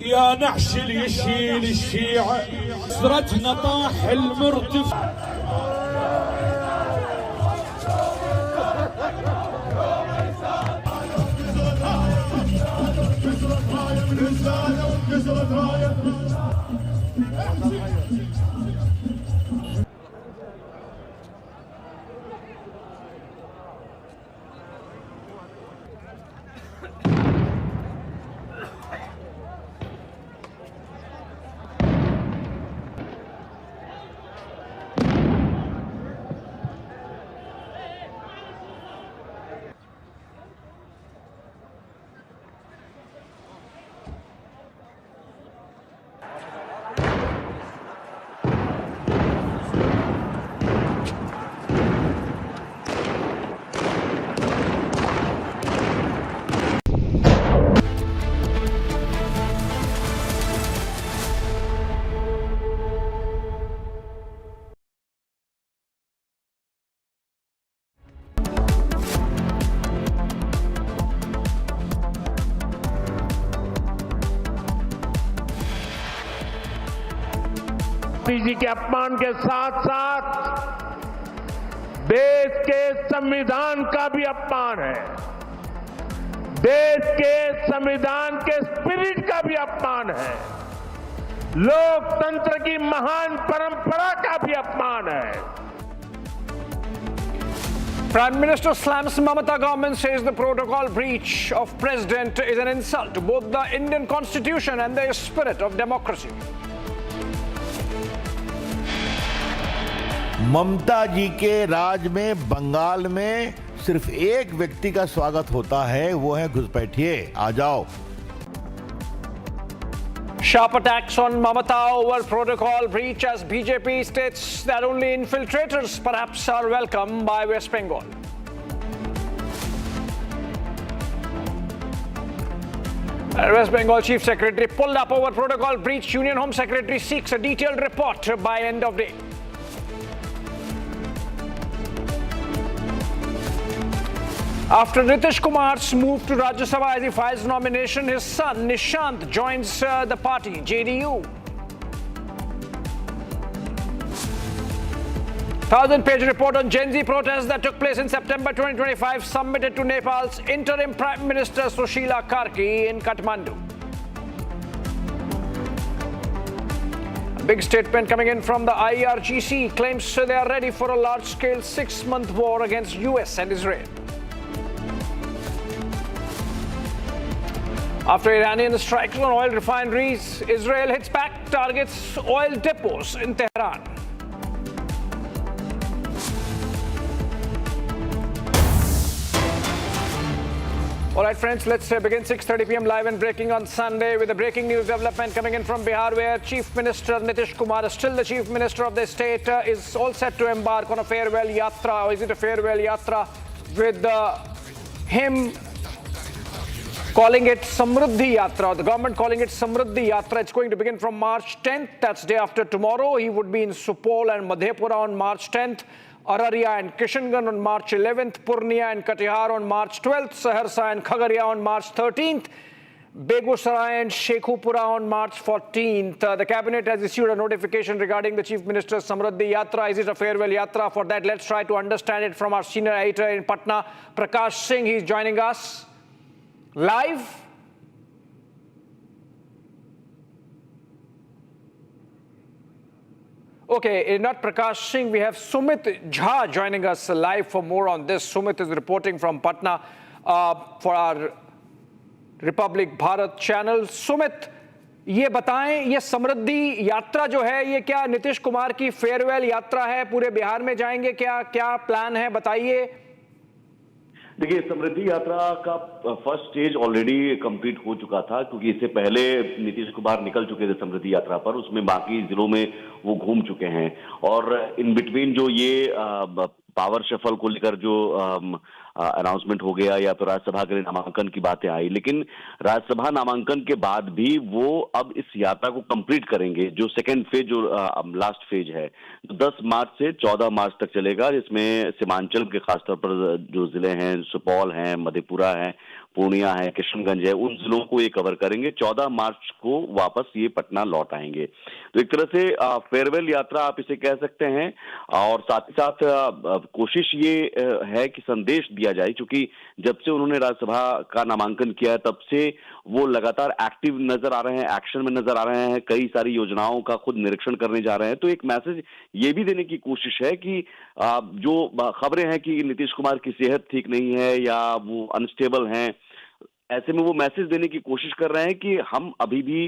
يا نحش اللي يشيل الشيعة سرتنا طاح المرتفع. जी के अपमान के साथ साथ देश के संविधान का भी अपमान है, देश के संविधान के स्पिरिट का भी अपमान है, लोकतंत्र की महान परंपरा का भी अपमान है। Prime Minister slams Mamata government, says the protocol breach of president is an insult to both the Indian constitution and the spirit of democracy. ममता जी के राज में बंगाल में सिर्फ एक व्यक्ति का स्वागत होता है, वो है घुसपैठिए। आ जाओ। Sharp attacks on Mamata over protocol breach as BJP states that only infiltrators perhaps are welcome by West Bengal. West Bengal Chief Secretary pulled up over protocol breach. Union Home Secretary seeks a detailed report by end of day. After Nitish Kumar's move to Rajya Sabha as he files nomination, his son Nishant joins the party, JDU. 1,000-page report on Gen Z protests that took place in September 2025 submitted to Nepal's interim Prime Minister Sushila Karki in Kathmandu. A big statement coming in from the IRGC claims they are ready for a large-scale 6-month war against US and Israel. After Iranian strikes on oil refineries, Israel hits back, targets oil depots in Tehran. All right, friends, let's begin 6:30 p.m. live and breaking on Sunday with a breaking news development coming in from Bihar, where Chief Minister Nitish Kumar, still the Chief Minister of the state, is all set to embark on a farewell yatra. Or is it a farewell yatra? With him calling it Samruddhi Yatra, the government calling it Samruddhi Yatra. It's going to begin from March 10th. That's day after tomorrow. He would be in Supol and Madhepura on March 10th. Araria and Kishanganj on March 11th, Purnia and Katihar on March 12th, Saharsa and Khagaria on March 13th, Begusarai and Shekhupura on March 14th. The cabinet has issued a notification regarding the Chief Minister's Samruddhi Yatra. Is it a farewell yatra? For that, let's try to understand it from our senior editor in Patna, Prakash Singh. He's joining us live. Okay, not Prakash Singh. We have Sumit Jha joining us live for more on this. Sumit is reporting from Patna for our Republic Bharat channel. Sumit, ये बताएं, ये समृद्धि यात्रा जो है, ये क्या नीतीश कुमार की farewell यात्रा है? पूरे बिहार में जाएंगे क्या? क्या प्लान है? बताइए। देखिए, समृद्धि यात्रा का फर्स्ट स्टेज ऑलरेडी कंप्लीट हो चुका था, क्योंकि इससे पहले नीतीश कुमार निकल चुके थे समृद्धि यात्रा पर। उसमें बाकी जिलों में वो घूम चुके हैं और इन बिटवीन जो ये पावर शफल को लेकर जो अनाउंसमेंट हो गया या तो राज्यसभा के लिए नामांकन की बातें आई, लेकिन राज्यसभा नामांकन के बाद भी वो अब इस यात्रा को कंप्लीट करेंगे। जो सेकेंड फेज, जो लास्ट फेज है, 10 मार्च से 14 मार्च तक चलेगा, जिसमें सीमांचल के खासतौर पर जो जिले हैं, सुपौल हैं, मधेपुरा है, पूर्णिया है, किशनगंज है, उन जिलों को ये कवर करेंगे। 14 मार्च को वापस ये पटना लौट आएंगे। तो एक तरह से फेयरवेल यात्रा आप इसे कह सकते हैं। और साथ ही साथ कोशिश ये है कि संदेश दिया जाए, क्योंकि जब से उन्होंने राज्यसभा का नामांकन किया है तब से वो लगातार एक्टिव नजर आ रहे हैं, एक्शन में नजर आ रहे हैं, कई सारी योजनाओं का खुद निरीक्षण करने जा रहे हैं। तो एक मैसेज ये भी देने की कोशिश है कि जो खबरें हैं कि नीतीश कुमार की सेहत ठीक नहीं है या वो अनस्टेबल हैं, ऐसे में वो मैसेज देने की कोशिश कर रहे हैं कि हम अभी भी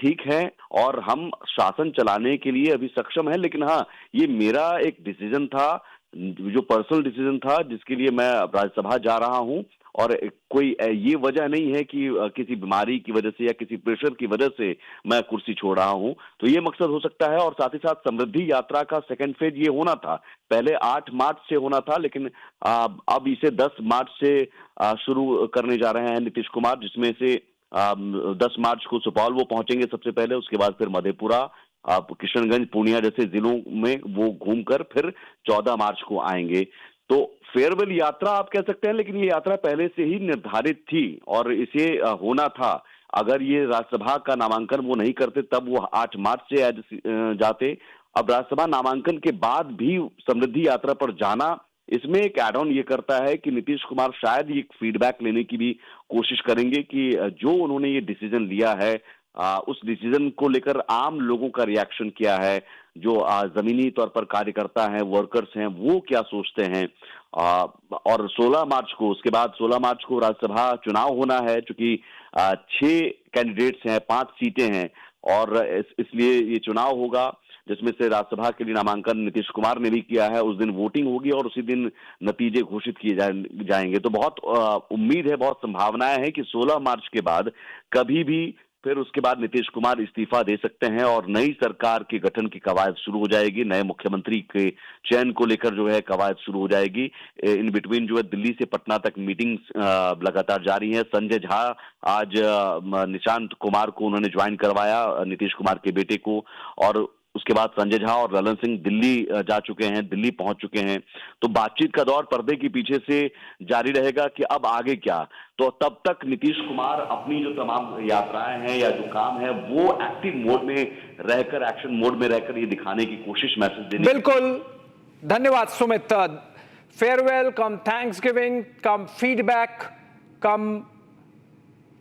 ठीक हैं और हम शासन चलाने के लिए अभी सक्षम हैं। लेकिन हाँ, ये मेरा एक डिसीजन था, जो पर्सनल डिसीजन था, जिसके लिए मैं राज्यसभा जा रहा हूं, और कोई ये वजह नहीं है कि किसी बीमारी की वजह से या किसी प्रेशर की वजह से मैं कुर्सी छोड़ रहा हूं। तो ये मकसद हो सकता है। और साथ ही साथ समृद्धि यात्रा का सेकंड फेज ये होना था, पहले 8 मार्च से होना था, लेकिन अब इसे 10 मार्च से शुरू करने जा रहे हैं नीतीश कुमार, जिसमें से 10 मार्च को सुपौल वो पहुंचेंगे सबसे पहले, उसके बाद फिर मधेपुरा, किशनगंज, पूर्णिया जैसे जिलों में वो घूमकर फिर 14 मार्च को आएंगे। तो फेयरवेल यात्रा आप कह सकते हैं, लेकिन ये यात्रा पहले से ही निर्धारित थी और इसे होना था। अगर ये राज्यसभा का नामांकन वो नहीं करते तब वो 8 मार्च से जाते। अब राज्यसभा नामांकन के बाद भी समृद्धि यात्रा पर जाना, इसमें एक एड ऑन ये करता है कि नीतीश कुमार शायद ये फीडबैक लेने की भी कोशिश करेंगे कि जो उन्होंने ये डिसीजन लिया है, उस डिसीजन को लेकर आम लोगों का रिएक्शन क्या है, जो जमीनी तौर पर कार्यकर्ता हैं, वर्कर्स हैं, वो क्या सोचते हैं। और 16 मार्च को, उसके बाद 16 मार्च को राज्यसभा चुनाव होना है, चूंकि 6 कैंडिडेट्स हैं, 5 सीटें हैं, और इसलिए ये चुनाव होगा, जिसमें से राज्यसभा के लिए नामांकन नीतीश कुमार ने भी किया है। उस दिन वोटिंग होगी और उसी दिन नतीजे घोषित किए जाएंगे। तो बहुत उम्मीद है, बहुत संभावनाएं हैं कि 16 मार्च के बाद कभी भी फिर उसके बाद नीतीश कुमार इस्तीफा दे सकते हैं और नई सरकार के गठन की कवायद शुरू हो जाएगी। नए मुख्यमंत्री के चयन को लेकर जो है कवायद शुरू हो जाएगी। इन बिटवीन जो है दिल्ली से पटना तक मीटिंग्स लगातार जारी है। संजय झा आज निशांत कुमार को उन्होंने ज्वाइन करवाया, नीतीश कुमार के बेटे को, और उसके बाद संजय झा और ललन सिंह दिल्ली जा चुके हैं, दिल्ली पहुंच चुके हैं। तो बातचीत का दौर पर्दे के पीछे से जारी रहेगा कि अब आगे क्या। तो तब तक नीतीश कुमार अपनी जो तमाम यात्राएं हैं या जो काम है वो एक्टिव मोड में रहकर, एक्शन मोड में रहकर ये दिखाने की कोशिश, मैसेज देने। बिल्कुल, धन्यवाद Sumit. Farewell come Thanksgiving come feedback come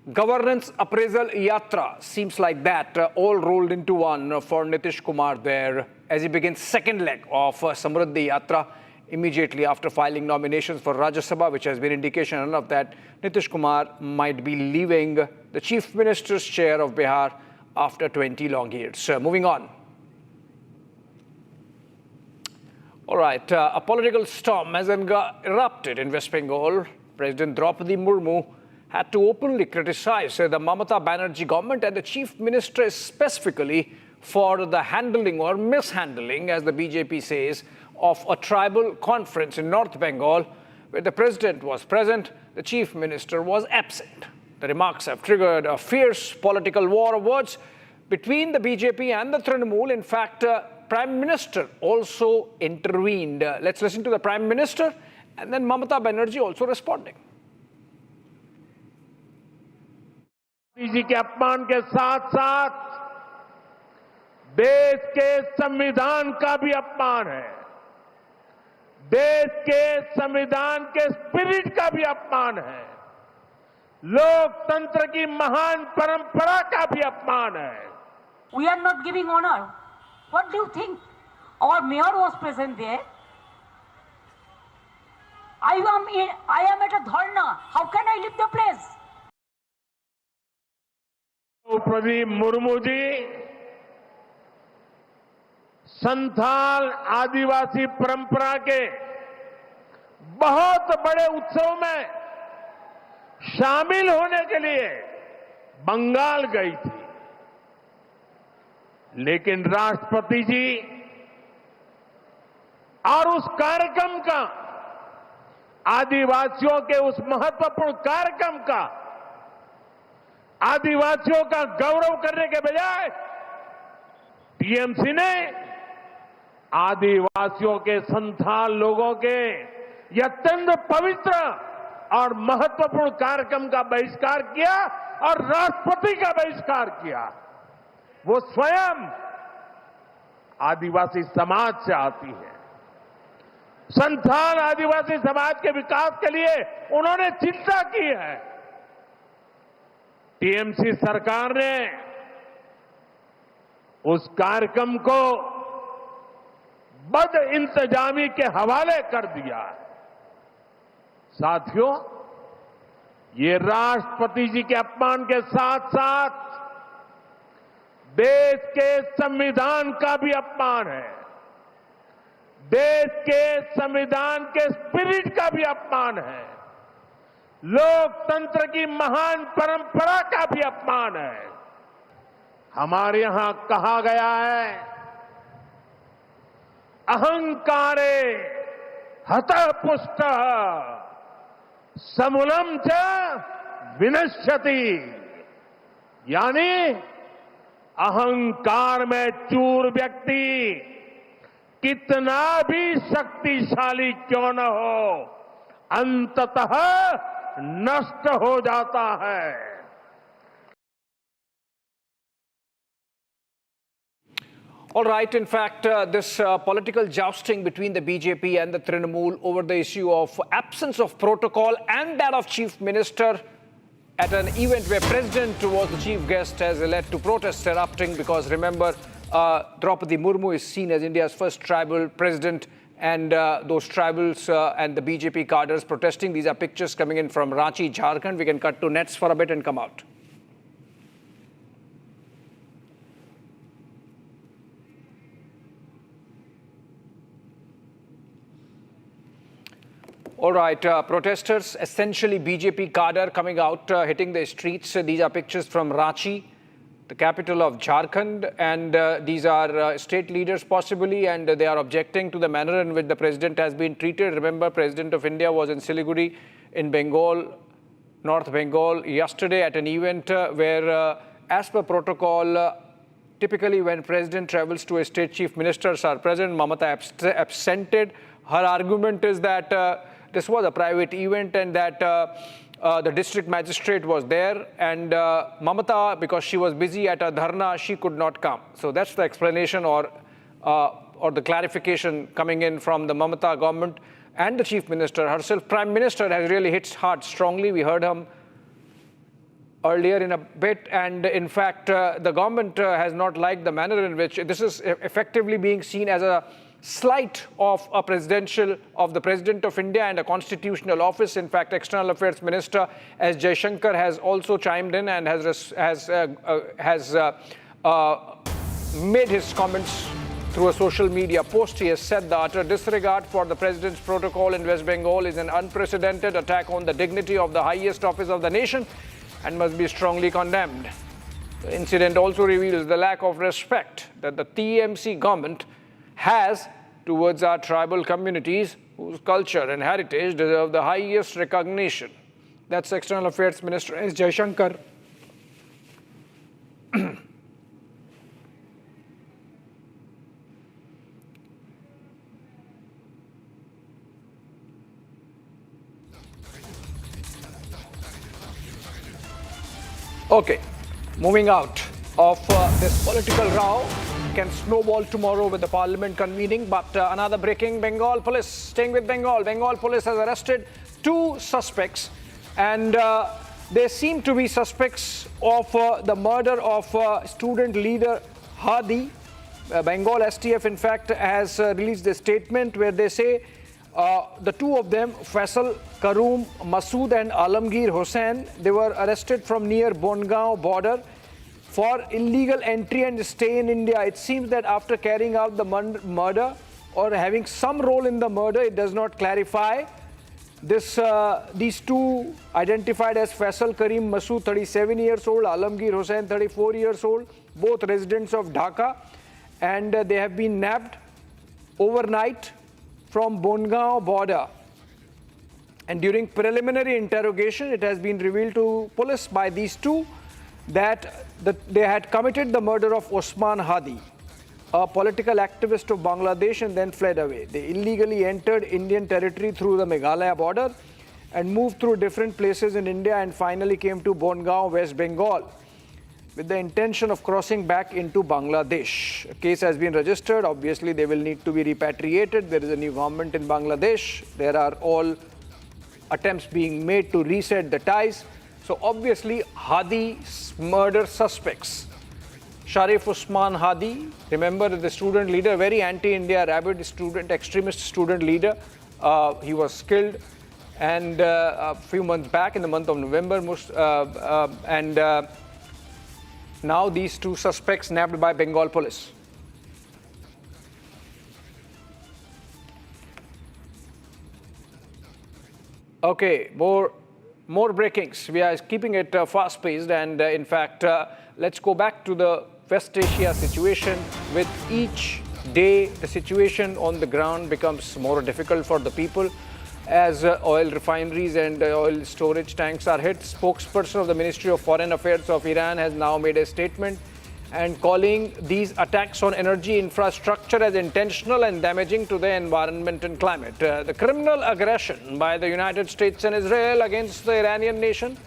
governance appraisal yatra seems like that, all rolled into one for Nitish Kumar there as he begins second leg of Samruddhi Yatra immediately after filing nominations for Rajya Sabha, which has been indication enough that Nitish Kumar might be leaving the Chief Minister's chair of Bihar after 20 long years. Moving on. All right, a political storm has erupted in West Bengal. President Draupadi Murmu had to openly criticize the Mamata Banerjee government and the chief minister specifically for the handling or mishandling, as the BJP says, of a tribal conference in North Bengal where the president was present, the chief minister was absent. The remarks have triggered a fierce political war of words between the BJP and the Trinamool. In fact, Prime Minister also intervened. Let's listen to the Prime Minister and then Mamata Banerjee also responding. जी के अपमान के साथ साथ देश के संविधान का भी अपमान है, देश के संविधान के स्पिरिट का भी अपमान है, लोकतंत्र की महान परंपरा का भी अपमान है। We are not giving honor. What do you think? Our mayor was present there. I am at a dharna. How can I leave the place? Draupadi Murmu ji Santhal आदिवासी परंपरा के बहुत बड़े उत्सव में शामिल होने के लिए बंगाल गई थी, लेकिन राष्ट्रपति जी और उस कार्यक्रम का, आदिवासियों के उस महत्वपूर्ण कार्यक्रम का, आदिवासियों का गौरव करने के बजाय टीएमसी ने आदिवासियों के संथाल लोगों के यह अत्यंत पवित्र और महत्वपूर्ण कार्यक्रम का बहिष्कार किया और राष्ट्रपति का बहिष्कार किया। वो स्वयं आदिवासी समाज से आती है। संथाल आदिवासी समाज के विकास के लिए उन्होंने चिंता की है। टीएमसी सरकार ने उस कार्यक्रम को बद इंतजामी के हवाले कर दिया। साथियों, ये राष्ट्रपति जी के अपमान के साथ साथ देश के संविधान का भी अपमान है, देश के संविधान के स्पिरिट का भी अपमान है, लोकतंत्र की महान परंपरा का भी अपमान है। हमारे यहां कहा गया है, अहंकारे हतः पुष्टः समूलम च विनश्यति, यानी अहंकार में चूर व्यक्ति कितना भी शक्तिशाली क्यों न हो, अंततः नष्ट हो जाता है। All right, in fact, this political jousting between the BJP and the Trinamool over the issue of absence of protocol and that of Chief Minister at an event where President was the chief guest has led to protests erupting because, remember, Draupadi Murmu is seen as India's first tribal president, and those tribals and the BJP cadres protesting. These are pictures coming in from Ranchi, Jharkhand. We can cut to nets for a bit and come out. All right, protesters, essentially BJP cadre coming out, hitting the streets. These are pictures from Ranchi, the capital of Jharkhand, and these are state leaders possibly, and they are objecting to the manner in which the president has been treated. Remember, President of India was in Siliguri in Bengal, North Bengal, yesterday at an event where, as per protocol, typically when president travels to a state, chief ministers are present. Mamata absented. Her argument is that this was a private event and that the district magistrate was there, and Mamata, because she was busy at a dharna, she could not come. So that's the explanation or the clarification coming in from the Mamata government and the chief minister herself. Prime Minister has really hit hard strongly. We heard him earlier in a bit, and in fact the government has not liked the manner in which this is effectively being seen as a slight of the President of India and a constitutional office. In fact, External Affairs Minister S. Jaishankar has also chimed in and has made his comments through a social media post. He has said the utter disregard for the President's protocol in West Bengal is an unprecedented attack on the dignity of the highest office of the nation and must be strongly condemned. The incident also reveals the lack of respect that the TMC government has towards our tribal communities whose culture and heritage deserve the highest recognition. That's External Affairs Minister S. Jaishankar. Okay, moving out of this political row can snowball tomorrow with the parliament convening, but another breaking: Bengal police, staying with Bengal police has arrested 2 suspects, and they seem to be suspects of the murder of student leader Hadi. Bengal STF in fact has released a statement where they say the 2 of them, Faisal Karoom Masood and Alamgir Hussain, they were arrested from near Bongaon border for illegal entry and stay in India. It seems that after carrying out the murder or having some role in the murder, it does not clarify. These 2 identified as Faisal Karim Masood, 37 years old, Alamgir Hussain, 34 years old, both residents of Dhaka, and they have been nabbed overnight from Bongaon border. And during preliminary interrogation, it has been revealed to police by these two that they had committed the murder of Osman Hadi, a political activist of Bangladesh, and then fled away. They illegally entered Indian territory through the Meghalaya border and moved through different places in India and finally came to Bongaon, West Bengal, with the intention of crossing back into Bangladesh. A case has been registered. Obviously, they will need to be repatriated. There is a new government in Bangladesh. There are all attempts being made to reset the ties. So obviously, Hadi's murder suspects, Sharif Usman Hadi, remember the student leader, very anti-India, rabid student, extremist student leader. He was killed and a few months back in the month of November. Now these two suspects nabbed by Bengal police. Okay, more breakings. We are keeping it fast-paced, and in fact, let's go back to the West Asia situation. With each day, the situation on the ground becomes more difficult for the people as oil refineries and oil storage tanks are hit. Spokesperson of the Ministry of Foreign Affairs of Iran has now made a statement and calling these attacks on energy infrastructure as intentional and damaging to the environment and climate. The criminal aggression by the United States and Israel against the Iranian nation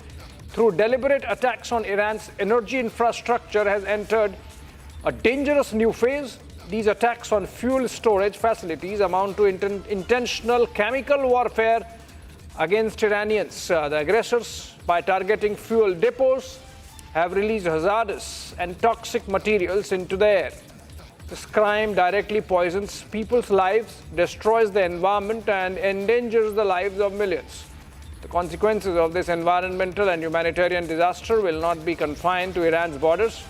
through deliberate attacks on Iran's energy infrastructure has entered a dangerous new phase. These attacks on fuel storage facilities amount to intentional chemical warfare against Iranians. The aggressors, by targeting fuel depots, have released hazardous and toxic materials into the air. This crime directly poisons people's lives, destroys the environment, and endangers the lives of millions. The consequences of this environmental and humanitarian disaster will not be confined to Iran's borders.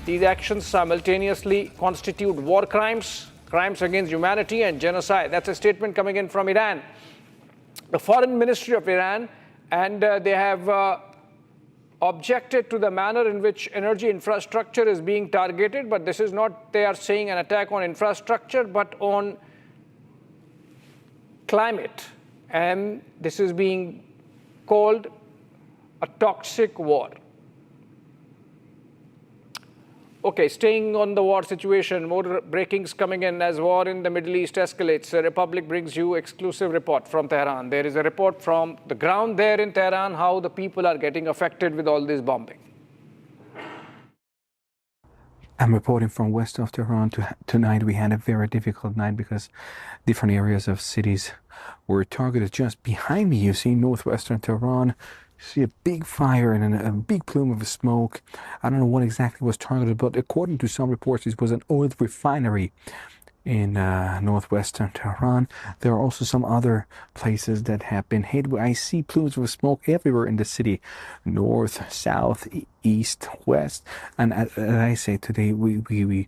These actions simultaneously constitute war crimes, crimes against humanity, and genocide. That's a statement coming in from Iran. The Foreign Ministry of Iran, and they have objected to the manner in which energy infrastructure is being targeted, but this is not, they are saying, an attack on infrastructure, but on climate. And this is being called a toxic war. Okay, staying on the war situation, more breakings coming in as war in the Middle East escalates. Republic brings you exclusive report from Tehran. There is a report from the ground there in Tehran, how the people are getting affected with all this bombing. I'm reporting from west of Tehran. Tonight we had a very difficult night because different areas of cities were targeted. Just behind me, you see northwestern Tehran. See a big fire and a big plume of smoke. I don't know what exactly was targeted, but according to some reports, it was an oil refinery in northwestern Tehran. There are also some other places that have been hit. I see plumes of smoke everywhere in the city, north, south, east, west. And as I say, today we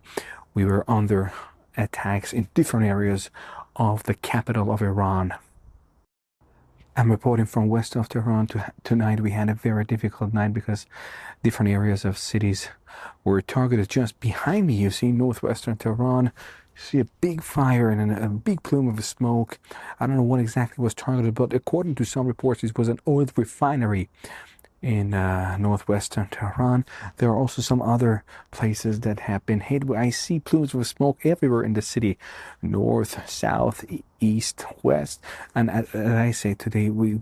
were under attacks in different areas of the capital of Iran. I'm reporting from west of Tehran. Tonight we had a very difficult night because different areas of cities were targeted. Just behind me, you see northwestern Tehran. See a big fire and a big plume of smoke. I don't know what exactly was targeted, but according to some reports, it was an oil refinery in northwestern Tehran. There are also some other places that have been hit. I see plumes of smoke everywhere in the city, north, south, east, west. And as I say, today we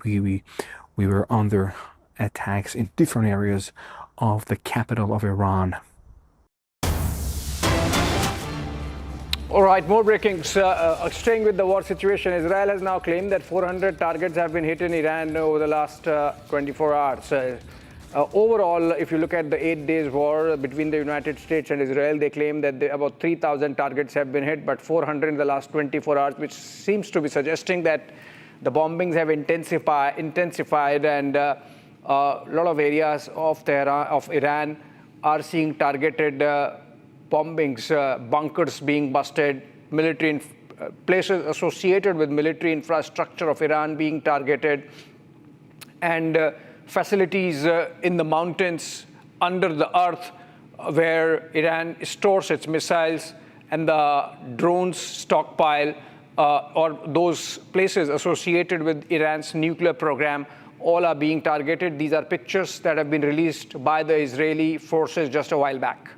were under attacks in different areas of the capital of Iran. All right, more breakings. Staying with the war situation, Israel has now claimed that 400 targets have been hit in Iran over the last 24 hours. Overall, if you look at the 8 days war between the United States and Israel, they claim that about 3,000 targets have been hit, but 400 in the last 24 hours, which seems to be suggesting that the bombings have intensified and a lot of areas of Iran are seeing targeted bombings, bunkers being busted, military places associated with military infrastructure of Iran being targeted, and facilities in the mountains under the earth where Iran stores its missiles, and the drones stockpile or those places associated with Iran's nuclear program all are being targeted. These are pictures that have been released by the Israeli forces just a while back.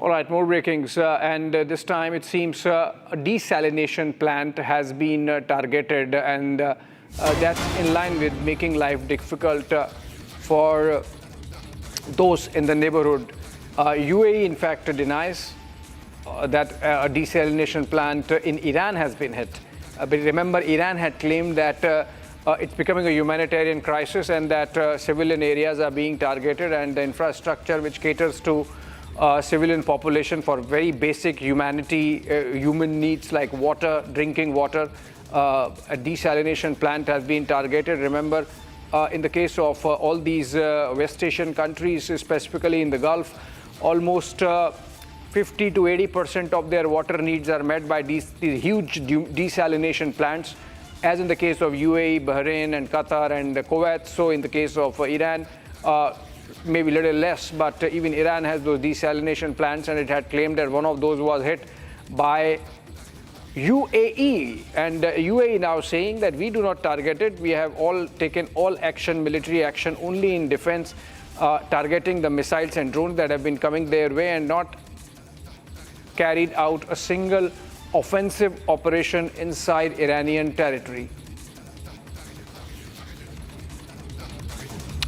All right, more breakings, and this time it seems a desalination plant has been targeted, and that's in line with making life difficult for those in the neighborhood. UAE, in fact, denies that a desalination plant in Iran has been hit. But remember, Iran had claimed that it's becoming a humanitarian crisis and that civilian areas are being targeted, and the infrastructure which caters to civilian population for very basic human needs like water, drinking water, a desalination plant has been targeted. Remember, in the case of all these West Asian countries, specifically in the Gulf, almost 50 to 80% of their water needs are met by these huge desalination plants, as in the case of UAE, Bahrain, and Qatar, and Kuwait. So in the case of Iran, maybe a little less, but even Iran has those desalination plants, and it had claimed that one of those was hit by UAE, and UAE now saying that we do not target it. We have all taken all action, military action, only in defense, targeting the missiles and drones that have been coming their way, and not carried out a single offensive operation inside Iranian territory.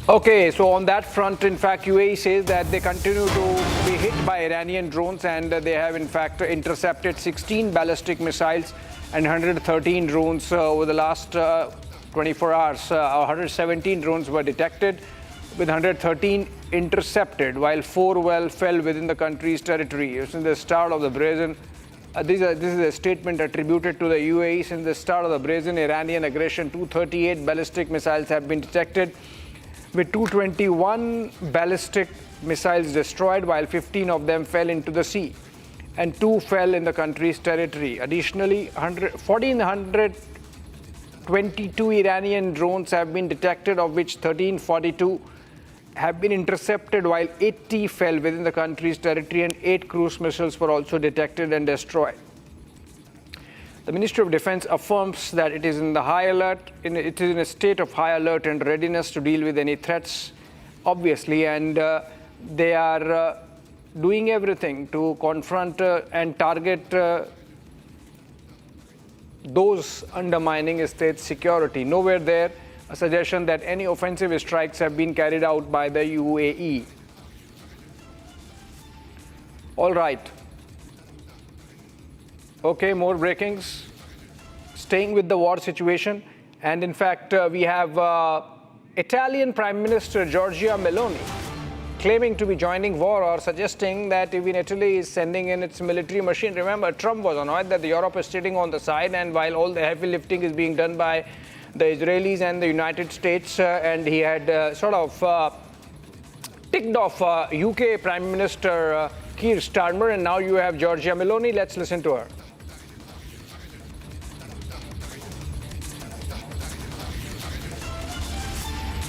Okay, so on that front, in fact, UAE says that they continue to be hit by Iranian drones, and they have in fact intercepted 16 ballistic missiles and 113 drones over the last 24 hours. 117 drones were detected, with 113 intercepted, while 4 fell within the country's territory. Since the start of the brazen, this is a statement attributed to the UAE. Since the start of the brazen Iranian aggression, 238 ballistic missiles have been detected, with 221 ballistic missiles destroyed, while 15 of them fell into the sea, and 2 fell in the country's territory. Additionally, 1,422 Iranian drones have been detected, of which 1,342 have been intercepted, while 80 fell within the country's territory, and 8 cruise missiles were also detected and destroyed. The Ministry of Defense affirms that it is in the high alert. It is in a state of high alert and readiness to deal with any threats, obviously, and they are doing everything to confront and target those undermining state security. Nowhere there a suggestion that any offensive strikes have been carried out by the UAE. All right. Okay, more breakings. Staying with the war situation, and in fact, we have Italian Prime Minister Giorgia Meloni claiming to be joining war, or suggesting that even Italy is sending in its military machine. Remember, Trump was annoyed that Europe is sitting on the side, and while all the heavy lifting is being done by the Israelis and the United States, and he had sort of ticked off UK Prime Minister Keir Starmer, and now you have Giorgia Meloni. Let's listen to her.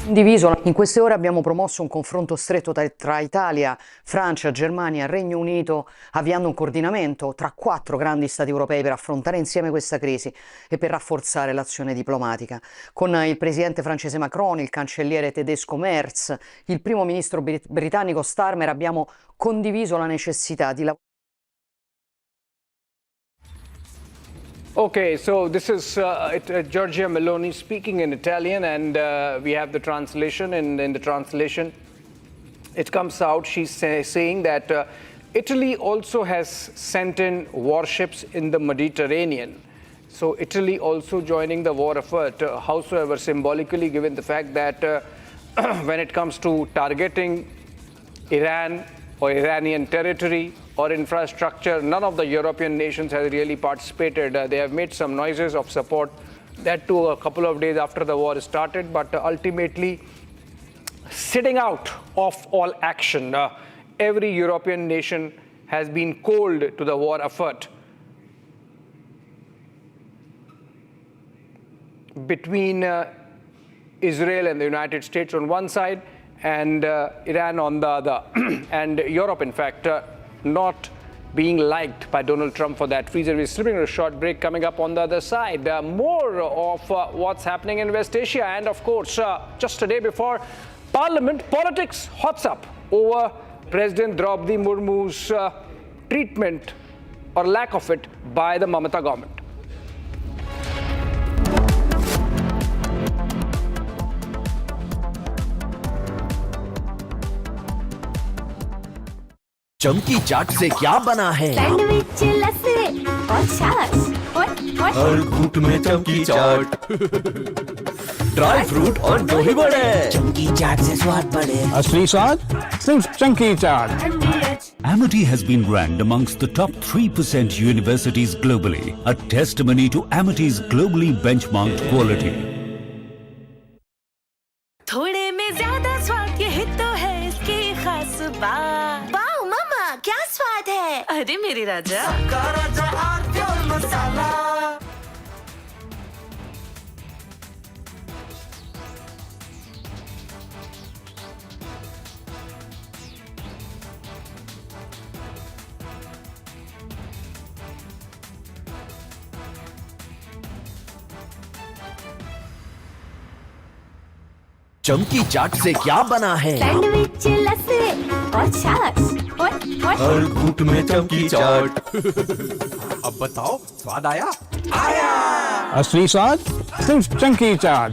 Diviso. In queste ore abbiamo promosso un confronto stretto tra Italia, Francia, Germania e Regno Unito, avviando un coordinamento tra 4 grandi stati europei per affrontare insieme questa crisi e per rafforzare l'azione diplomatica. Con il presidente francese Macron, il cancelliere tedesco Merz, il primo ministro britannico Starmer abbiamo condiviso la necessità di lavorare. Okay, so this is Giorgia Meloni speaking in Italian, and we have the translation. And in the translation, it comes out, she's saying that Italy also has sent in warships in the Mediterranean. So Italy also joining the war effort, howsoever symbolically, given the fact that when it comes to targeting Iran or Iranian territory or infrastructure, none of the European nations has really participated. They have made some noises of support, that too a couple of days after the war started, but ultimately sitting out of all action. Every European nation has been cold to the war effort between Israel and the United States on one side, and Iran on the other, and Europe, in fact, not being liked by Donald Trump for that reason. We're slipping a short break. Coming up on the other side. More of what's happening in West Asia, and of course, just a day before Parliament, politics hots up over President Draupadi Murmu's treatment or lack of it by the Mamata government. चमकी चाट से क्या बना है? Sandwich लस्सी और छाछ और हर घूंट में चमकी चाट। ड्राई फ्रूट और दही बड़े। चमकी चाट से स्वाद बढ़े। असली स्वाद सिर्फ चमकी चाट। Amity has been ranked amongst the top 3% universities globally, a testimony to Amity's globally benchmarked quality. थोड़े में ज्यादा स्वाद यही तो है इसकी खास बात। वाओ मामा क्या स्वाद है? अरे मेरे राजा सबका राजा और प्योर मसाला। चमकी चाट से क्या बना है? सैंडविच लस्सी और छाछ और हर घूंट में चमकी चाट। अब बताओ स्वाद आया? आया। असली स्वाद सिर्फ चमकी चाट।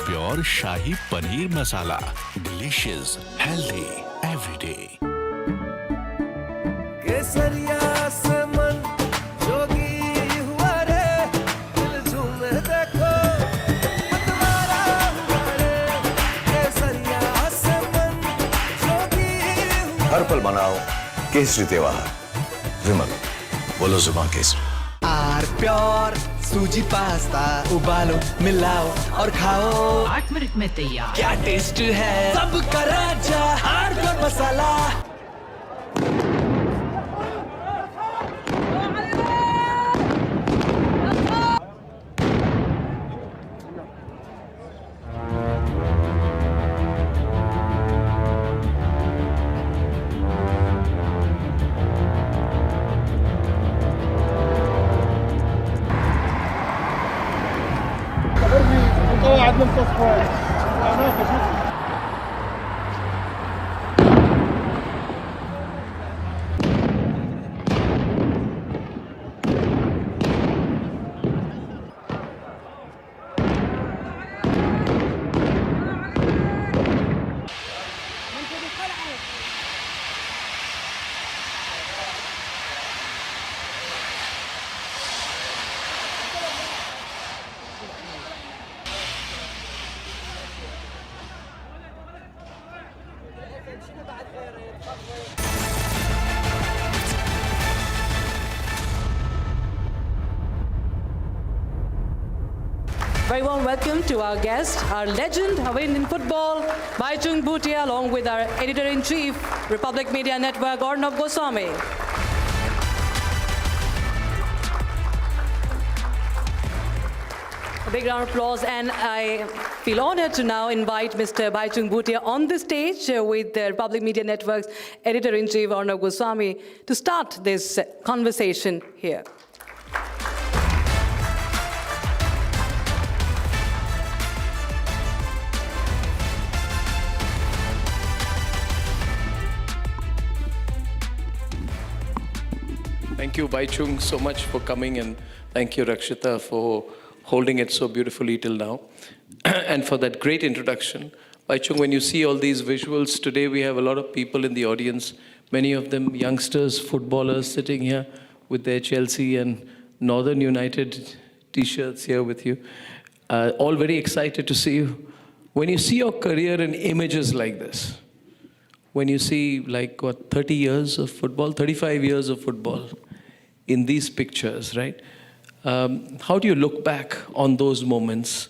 Pure shahi paneer masala, delicious, healthy everyday. केसरिया से मन जोगी हुआ रे, दिल झूमे देखो मतवारा हुआ रे। केसरिया से मन जोगी हुआ। हर पल मनाओ केसरी त्योहार, विमल बोलो जुबान केसरी। आर प्योर सूजी पास्ता उबालो मिलाओ और खाओ, 8 मिनट में तैयार। क्या टेस्ट है सबका राजा R pure masala. Very warm welcome to our guest, our legend of Indian football, Baichung Bhutia, along with our editor-in-chief, Republic Media Network, Arnab Goswami. A big round of applause, and I feel honored to now invite Mr. Baichung Bhutia on the stage with the Republic Media Network's editor-in-chief, Arnab Goswami, to start this conversation here. Thank you, Baichung, so much for coming, and thank you, Rakshita, for holding it so beautifully till now, and for that great introduction. Baichung, when you see all these visuals, today we have a lot of people in the audience, many of them youngsters, footballers sitting here with their Chelsea and Northern United t-shirts here with you, all very excited to see you. When you see your career in images like this, when you see like what, 30 years of football, 35 years of football in these pictures, right? How do you look back on those moments?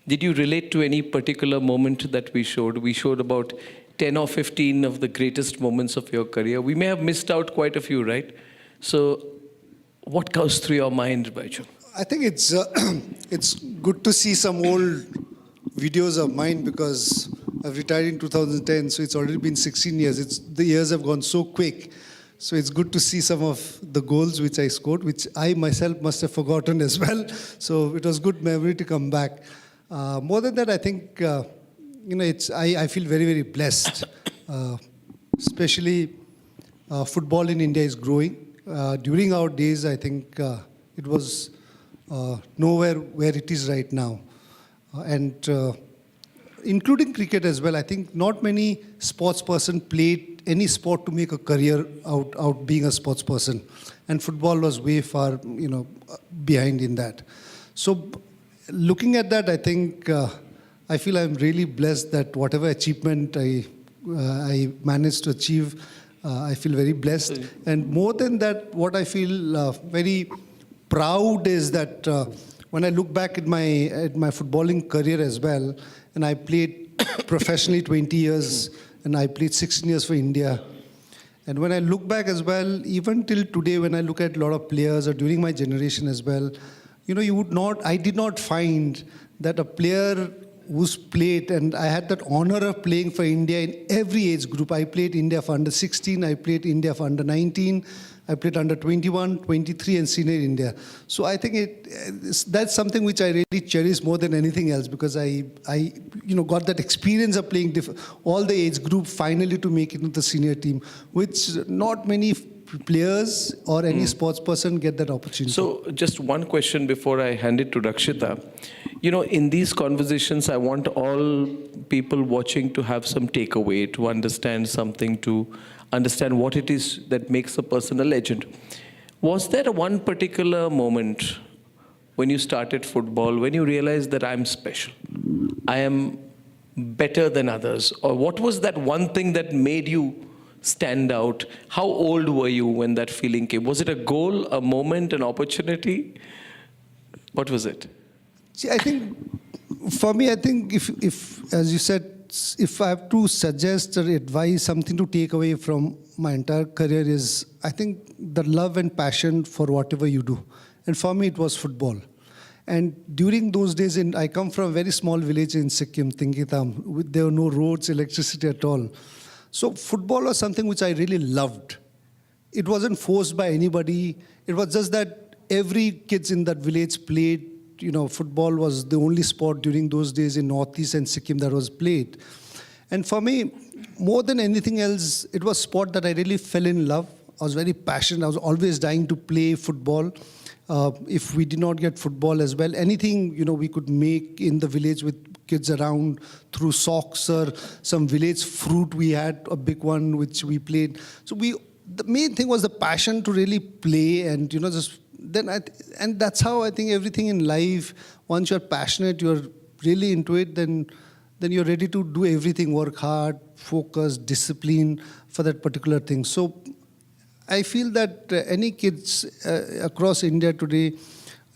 Did you relate to any particular moment that we showed? We showed about 10 or 15 of the greatest moments of your career. We may have missed out quite a few, right? So what goes through your mind, Baichung? I think it's it's good to see some old videos of mine because I've retired in 2010, so it's already been 16 years. The years have gone so quick. So it's good to see some of the goals which I scored, which I myself must have forgotten as well. So it was good memory to come back. More than that, I think, I feel very, very blessed. Especially football in India is growing. During our days, I think it was nowhere where it is right now. Including cricket as well, I think not many sports person played any sport to make a career out being a sports person. And football was way far, behind in that. So looking at that, I think I feel I'm really blessed that whatever achievement I managed to achieve, I feel very blessed. And more than that, what I feel very proud is that when I look back at my footballing career as well, and I played professionally 20 years, and I played 16 years for India. And when I look back as well, even till today, when I look at a lot of players, or during my generation as well, I did not find that a player who's played, and I had that honor of playing for India in every age group. I played India for under 16, I played India for under 19, I played under 21, 23, and senior India. So I think that's something which I really cherish more than anything else, because I got that experience of playing all the age group finally to make it into the senior team, which not many players or any sports person get that opportunity. So just one question before I hand it to Rakshita. In these conversations, I want all people watching to have some takeaway, to understand something, to understand what it is that makes a person a legend. Was there one particular moment when you started football, when you realized that I'm special, I am better than others? Or what was that one thing that made you stand out? How old were you when that feeling came? Was it a goal, a moment, an opportunity? What was it? See, I think, for me, I think if as you said, if I have to suggest or advise something to take away from my entire career is, I think, the love and passion for whatever you do. And for me, it was football. And during those days, I come from a very small village in Sikkim, Tingitam. There were no roads, electricity at all. So football was something which I really loved. It wasn't forced by anybody. It was just that every kids in that village played. Football was the only sport during those days in Northeast and Sikkim that was played. And for me, more than anything else, it was sport that I really fell in love. I was very passionate. I was always dying to play football. If we did not get football as well, anything, we could make in the village with kids around through socks or some village fruit. We had a big one which we played. So the main thing was the passion to really play and, and that's how I think everything in life, once you're passionate, you're really into it, then you're ready to do everything, work hard, focus, discipline for that particular thing. So I feel that any kids across India today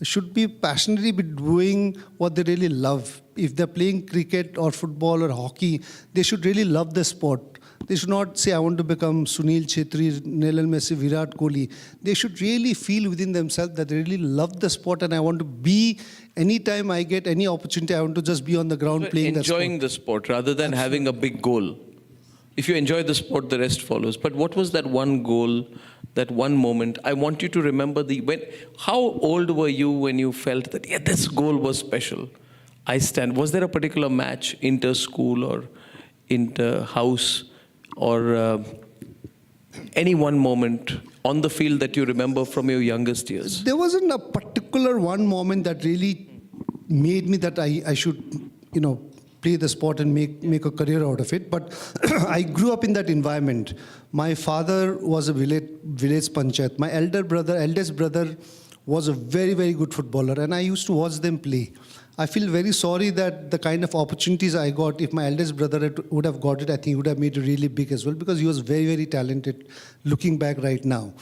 should be passionately be doing what they really love. If they're playing cricket or football or hockey, they should really love the sport. They should not say, I want to become Sunil Chhetri, Lionel Messi, Virat Kohli. They should really feel within themselves that they really love the sport, and I want to be, anytime I get any opportunity, I want to just be on the ground playing the sport. Enjoying the sport rather than having a big goal. If you enjoy the sport, the rest follows. But what was that one goal, that one moment? I want you to remember how old were you when you felt that, this goal was special? Was there a particular match, inter-school or inter-house, or Any one moment on the field that you remember from your youngest years? There wasn't a particular one moment that really made me that I should, play the sport and make a career out of it. But I grew up in that environment. My father was a village panchayat. My eldest brother was a very, very good footballer, and I used to watch them play. I feel very sorry that the kind of opportunities I got, if my eldest brother would have got it, I think he would have made it really big as well, because he was very, very talented, looking back right now.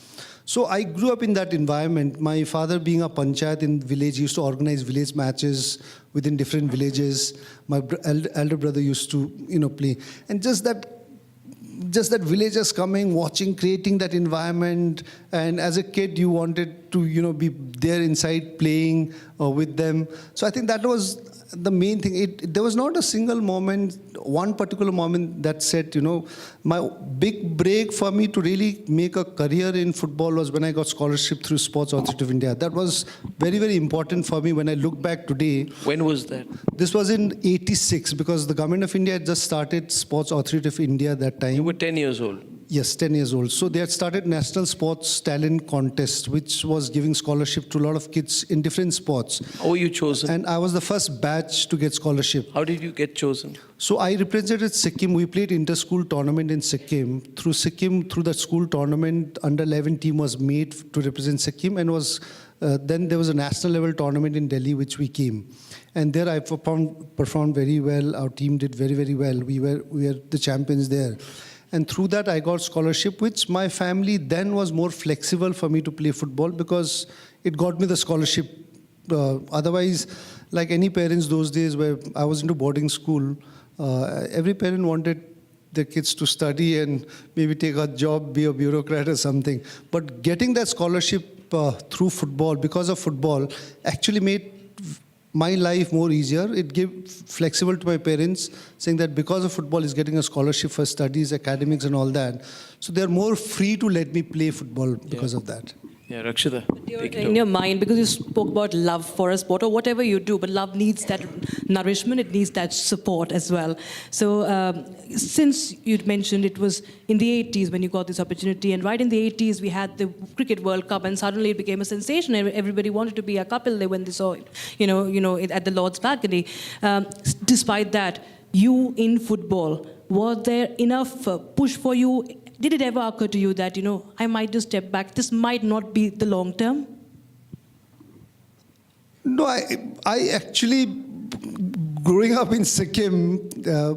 So I grew up in that environment. My father, being a panchayat in village, used to organize village matches within different villages. My elder brother used to, play. And just that villagers coming, watching, creating that environment. And as a kid, you wanted to, be there inside playing with them. So I think that was the main thing. There was not a single moment, one particular moment that said, my big break for me to really make a career in football was when I got scholarship through Sports Authority of India. That was very, very important for me when I look back today. When was that? This was in '86, because the government of India had just started Sports Authority of India that time. You were 10 years old. Yes, 10 years old. So they had started National Sports Talent Contest, which was giving scholarship to a lot of kids in different sports. How were you chosen? And I was the first batch to get scholarship. How did you get chosen? So I represented Sikkim. We played inter-school tournament in Sikkim. Through that school tournament, under 11 team was made to represent Sikkim, and then there was a national level tournament in Delhi, which we came. And there I performed very well. Our team did very, very well. We were the champions there. And through that, I got scholarship, which my family then was more flexible for me to play football, because it got me the scholarship. Otherwise, like any parents those days, where I was into boarding school, every parent wanted their kids to study and maybe take a job, be a bureaucrat or something. But getting that scholarship through football, because of football, actually made my life more easier. It gave flexible to my parents, saying that because of football, he's getting a scholarship for studies, academics and all that. So they're more free to let me play football because of that. Yeah, Rakshita. In your mind, because you spoke about love for a sport or whatever you do, but love needs that nourishment, it needs that support as well. So since you'd mentioned it was in the 80s when you got this opportunity, and right in the 80s we had the Cricket World Cup, and suddenly it became a sensation. Everybody wanted to be a couple there when they saw it, at the Lord's balcony. Despite that, you in football, was there enough push for you? Did it ever occur to you that, I might just step back, this might not be the long term? No, I actually, growing up in Sikkim,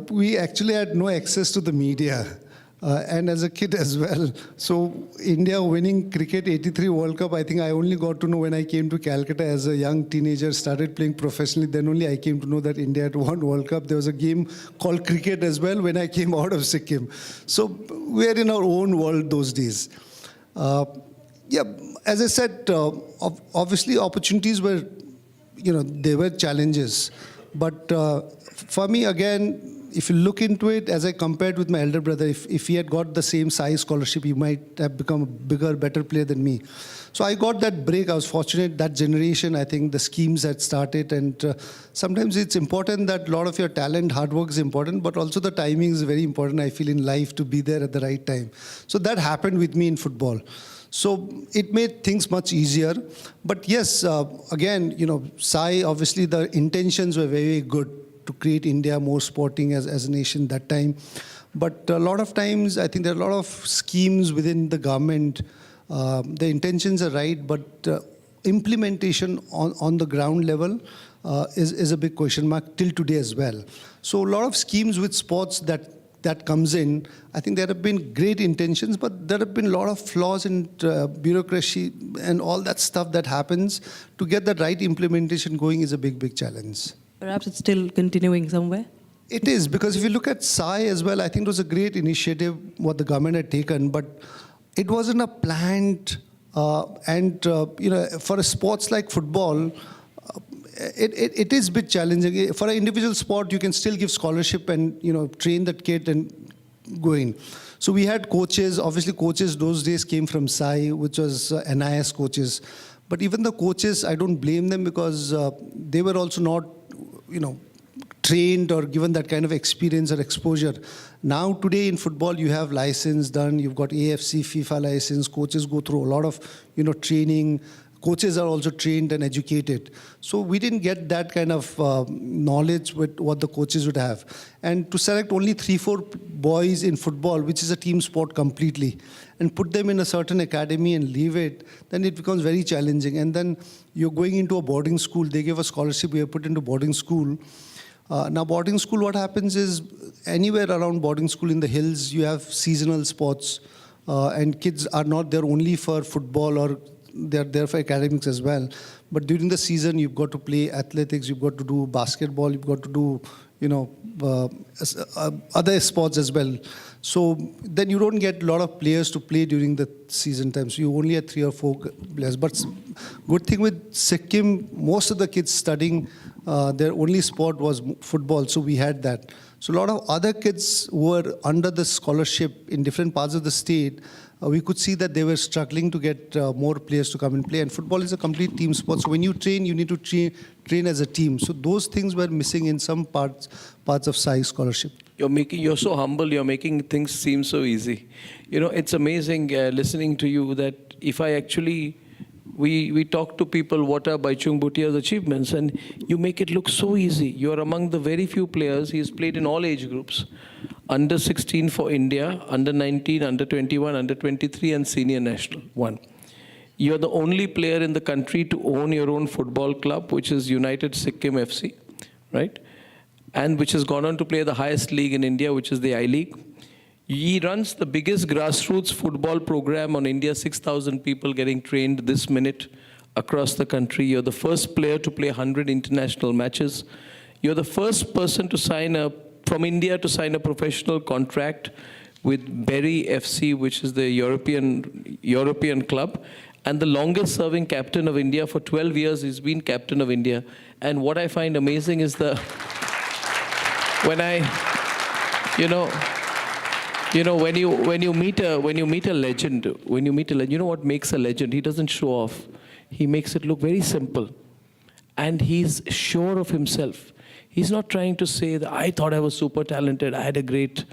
we actually had no access to the media. And as a kid as well. So India winning cricket 83 World Cup, I think I only got to know when I came to Calcutta as a young teenager, started playing professionally. Then only I came to know that India had won World Cup. There was a game called cricket as well when I came out of Sikkim. So we are in our own world those days. As I said, obviously opportunities were, there were challenges. But for me, again, if you look into it, as I compared with my elder brother, if he had got the same size scholarship, he might have become a bigger, better player than me. So I got that break. I was fortunate. That generation, I think the schemes had started. And sometimes it's important that a lot of your talent, hard work is important, but also the timing is very important, I feel, in life, to be there at the right time. So that happened with me in football. So it made things much easier. But yes, again, Sai, obviously the intentions were very, very good to create India more sporting as a nation that time. But a lot of times, I think there are a lot of schemes within the government. The intentions are right, but implementation on the ground level is a big question mark till today as well. So a lot of schemes with sports that comes in, I think there have been great intentions, but there have been a lot of flaws in bureaucracy and all that stuff that happens. To get the right implementation going is a big, big challenge. Perhaps it's still continuing somewhere? It is, because if you look at Sai as well, I think it was a great initiative what the government had taken, but it wasn't a planned, for a sports like football, it is a bit challenging. For an individual sport, you can still give scholarship and, train that kid and go in. So we had coaches. Obviously, coaches those days came from Sai, which was NIS coaches. But even the coaches, I don't blame them, because they were also not, trained or given that kind of experience or exposure. Now today in football you have license done, you've got AFC, FIFA license, coaches go through a lot of training, coaches are also trained and educated. So we didn't get that kind of knowledge with what the coaches would have. And to select only 3-4 boys in football, which is a team sport completely, and put them in a certain academy and leave it, then it becomes very challenging. And then you're going into a boarding school, they give a scholarship, we are put into boarding school. Now boarding school, what happens is anywhere around boarding school in the hills, you have seasonal sports and kids are not there only for football or they're there for academics as well. But during the season, you've got to play athletics, you've got to do basketball, you've got to do, other sports as well. So then you don't get a lot of players to play during the season time. So you only have 3 or 4 players. But good thing with Sikkim, most of the kids studying, their only sport was football. So we had that. So a lot of other kids who were under the scholarship in different parts of the state, we could see that they were struggling to get more players to come and play. And football is a complete team sport. So when you train, you need to train as a team. So those things were missing in some parts of Sai scholarship. You're so humble, you're making things seem so easy. It's amazing listening to you that if I actually, we talk to people what are Baichung Bhutia's achievements and you make it look so easy. You're among the very few players, he's played in all age groups. Under 16 for India, under 19, under 21, under 23 and senior national, 1. You're the only player in the country to own your own football club, which is United Sikkim FC, right? And which has gone on to play the highest league in India, which is the I-League. He runs the biggest grassroots football program on India, 6,000 people getting trained this minute across the country. You're the first player to play 100 international matches. You're the first person to sign from India to sign a professional contract with Bury FC, which is the European club. And the longest serving captain of India for 12 years, he's been captain of India. And what I find amazing is when you meet a legend, you know what makes a legend? He doesn't show off. He makes it look very simple. And he's sure of himself. He's not trying to say that I thought I was super talented, I had a great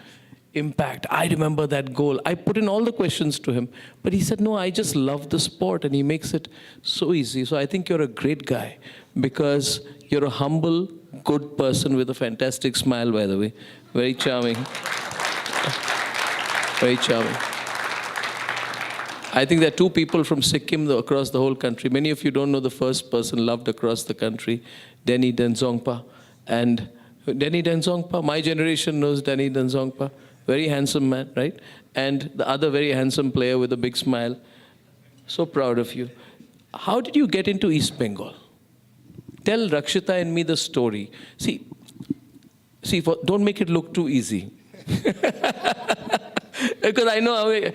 impact, I remember that goal. I put in all the questions to him. But he said, no, I just love the sport, and he makes it so easy. So I think you're a great guy because you're a humble, good person with a fantastic smile, by the way. Very charming. Very charming. I think there are 2 people from Sikkim across the whole country. Many of you don't know the first person loved across the country, Denny Denzongpa. And Denny Denzongpa, my generation knows Denny Denzongpa. Very handsome man, right? And the other very handsome player with a big smile. So proud of you. How did you get into East Bengal? Tell Rakshita and me the story. See, don't make it look too easy. Because I know I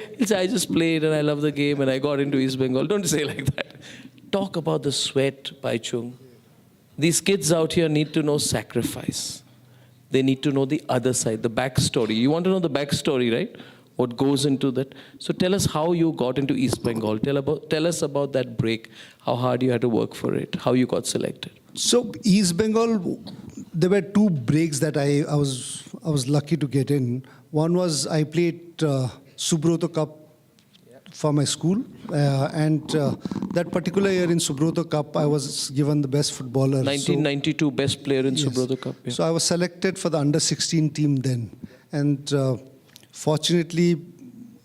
just played and I love the game and I got into East Bengal. Don't say like that. Talk about the sweat, Baichung. These kids out here need to know sacrifice. They need to know the other side, the backstory. You want to know the backstory, right? What goes into that? So tell us how you got into East Bengal. Tell us about that break, how hard you had to work for it, how you got selected. So East Bengal, there were 2 breaks that I was lucky to get in. One was I played Subroto Cup for my school, and that particular year in Subroto Cup, I was given the best footballer. 1992 best player in Subroto Cup. Yeah. So I was selected for the under-16 team then, and fortunately,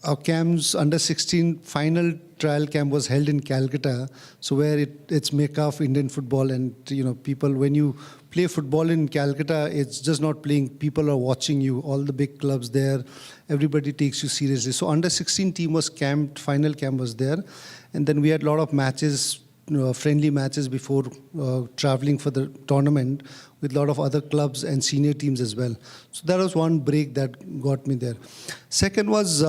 our camp's under-16 final trial camp was held in Calcutta, so where it's mecca of Indian football, and people, when you play football in Calcutta, it's just not playing. People are watching you. All the big clubs there, everybody takes you seriously. So under-16 team was camped. Final camp was there, and then we had a lot of matches, friendly matches before traveling for the tournament with a lot of other clubs and senior teams as well. So that was one break that got me there. Second was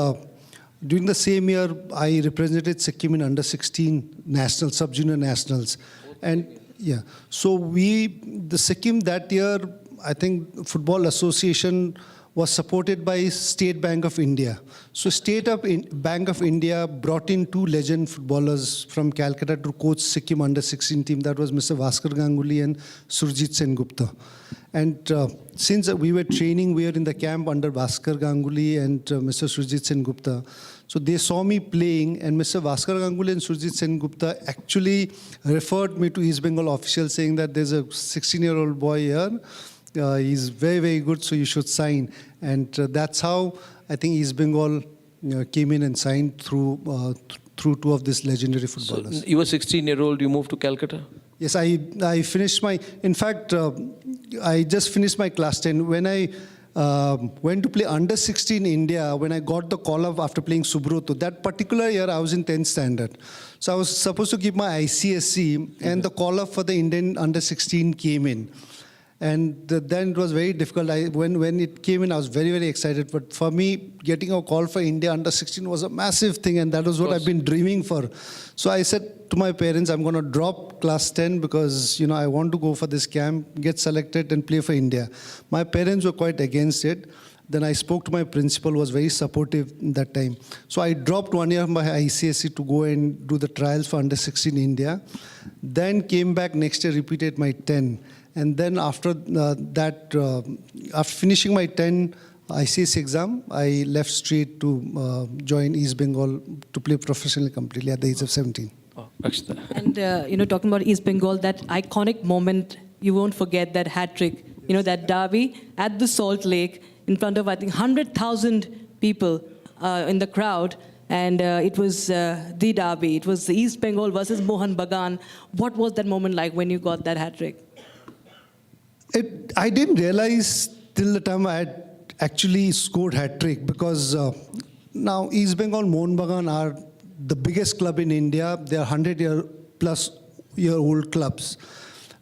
during the same year, I represented Sikkim in under-16 national, sub-junior nationals, and yeah. So the Sikkim that year, I think Football Association was supported by State Bank of India. So Bank of India brought in 2 legend footballers from Calcutta to coach Sikkim under-16 team. That was Mr. Bhaskar Ganguly and Surjit Sen Gupta. And since we were training, we were in the camp under Bhaskar Ganguly and Mr. Surjit Sen Gupta. So they saw me playing, and Mr. Bhaskar Ganguly and Surjit Sen Gupta actually referred me to East Bengal officials saying that there's a 16-year-old boy here. He's very, very good, so you should sign. And that's how I think East Bengal came in and signed through two of these legendary footballers. So you were 16-year-old, you moved to Calcutta? Yes, I finished my, in fact, I just finished my class 10. When I went to play under 16 India, when I got the call up after playing Subroto, that particular year I was in 10th standard. So I was supposed to give my ICSE, and the call up for the Indian under 16 came in. And then it was very difficult. When it came in, I was very, very excited. But for me, getting a call for India under 16 was a massive thing, and that was what I've been dreaming for. So I said to my parents, I'm going to drop class 10 because, you know, I want to go for this camp, get selected, and play for India. My parents were quite against it. Then I spoke to my principal, was very supportive in that time. So I dropped 1 year of my ICSE to go and do the trials for under 16 India. Then came back next year, repeated my 10. And then after after finishing my 10 ICS exam, I left straight to join East Bengal to play professionally completely at the age of 17. Oh, and, you know, talking about East Bengal, that iconic moment, you won't forget that hat-trick, you know, that derby at the Salt Lake in front of, I think, 100,000 people in the crowd. And it was the derby. It was East Bengal versus Mohan Bagan. What was that moment like when you got that hat-trick? I didn't realize till the time I had actually scored hat-trick, because now East Bengal, Mohun Bagan are the biggest club in India. They are 100-plus-year-old clubs.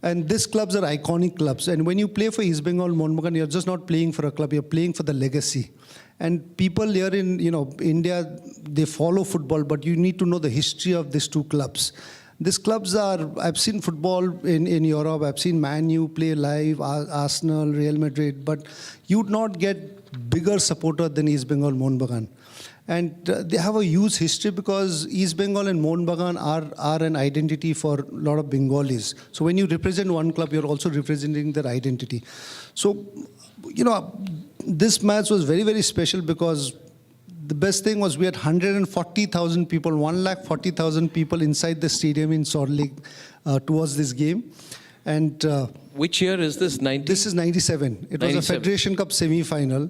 And these clubs are iconic clubs. And when you play for East Bengal, Mohun Bagan, you're just not playing for a club, you're playing for the legacy. And people here in India, they follow football, but you need to know the history of these two clubs. These clubs are, I've seen football in Europe, I've seen Man U play live, Arsenal, Real Madrid, but you would not get bigger supporter than East Bengal, Mohun Bagan. And they have a huge history because East Bengal and Mohun Bagan are an identity for a lot of Bengalis. So when you represent one club, you're also representing their identity. So, you know, this match was very, very special because the best thing was we had 140,000 people, 140,000 people inside the stadium in Salt Lake towards this game. And which year is this? 90? This is 97. It was a Federation Cup semi-final.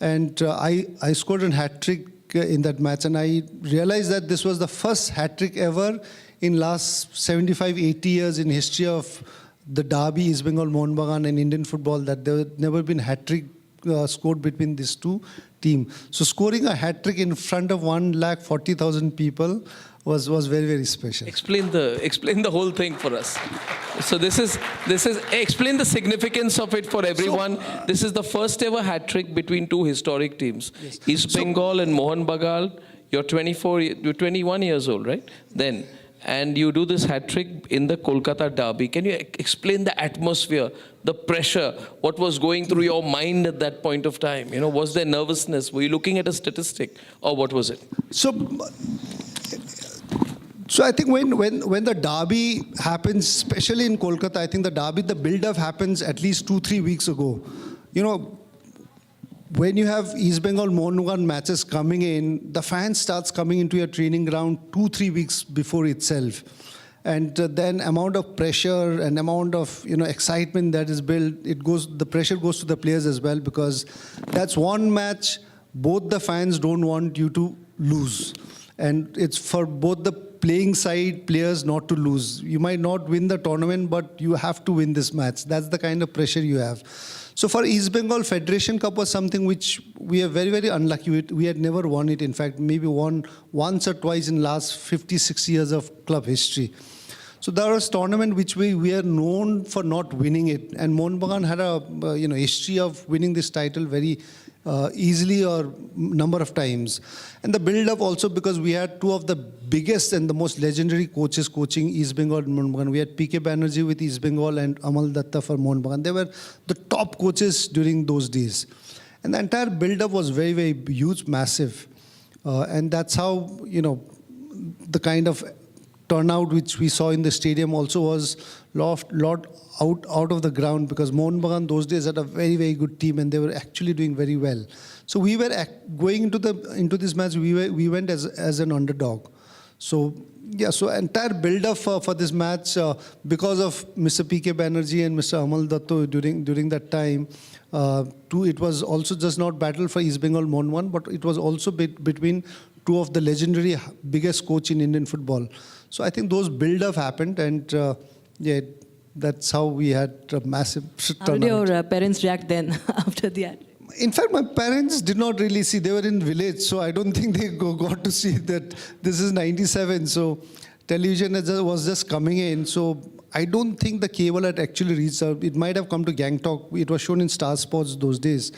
And I scored a hat-trick in that match. And I realized that this was the first hat-trick ever in last 75, 80 years in history of the derby, East Bengal, Mohun Bagan, and Indian football, that there had never been hat-trick scored between these two teams. So scoring a hat-trick in front of 140,000 people was very, very special. Explain the whole thing for us. So this is explain the significance of it for everyone. So, this is the first ever hat-trick between two historic teams. Yes. East Bengal and Mohun Bagan. You're 21 years old, right? Then. And you do this hat-trick in the Kolkata derby. Can you explain the atmosphere, the pressure, what was going through your mind at that point of time? You know, was there nervousness? Were you looking at a statistic, or what was it? So I think when the derby happens, especially in Kolkata, I think the derby, the build-up happens at least 2-3 weeks ago. You know, when you have East Bengal, Mohun Bagan matches coming in, the fans starts coming into your training ground 2-3 weeks before itself. And then amount of pressure and amount of excitement that is built, the pressure goes to the players as well, because that's one match both the fans don't want you to lose. And it's for both the playing side players not to lose. You might not win the tournament, but you have to win this match. That's the kind of pressure you have. So for East Bengal, Federation Cup was something which we are very, very unlucky with. We had never won it. In fact, maybe won once or twice in last 56 years of club history. So there was a tournament which we are known for not winning it. And Mohun Bagan had a history of winning this title very easily or number of times. And the build-up also, because we had two of the biggest and the most legendary coaches coaching East Bengal and Mohun Bagan. We had P.K. Banerjee with East Bengal and Amal Datta for Mohun Bagan. They were the top coaches during those days. And the entire build-up was very, very huge, massive. And that's how, the kind of turnout which we saw in the stadium also was lot out of the ground, because Mohun Bagan those days had a very, very good team and they were actually doing very well. So we were going into this match, we went as an underdog. So yeah, so entire build-up for this match, because of Mr. P.K. Banerjee and Mr. Amal Datto during that time, it was also just not battle for East Bengal Mohun 1, but it was also between two of the legendary biggest coach in Indian football. So I think those build-up happened, and yeah, that's how we had a massive turnout. How did your parents react then after the? In fact, my parents did not really see. They were in village, so I don't think they got to see that this is 97. So television was just coming in. So I don't think the cable had actually reached out. It might have come to Gangtok. It was shown in Star Sports those days.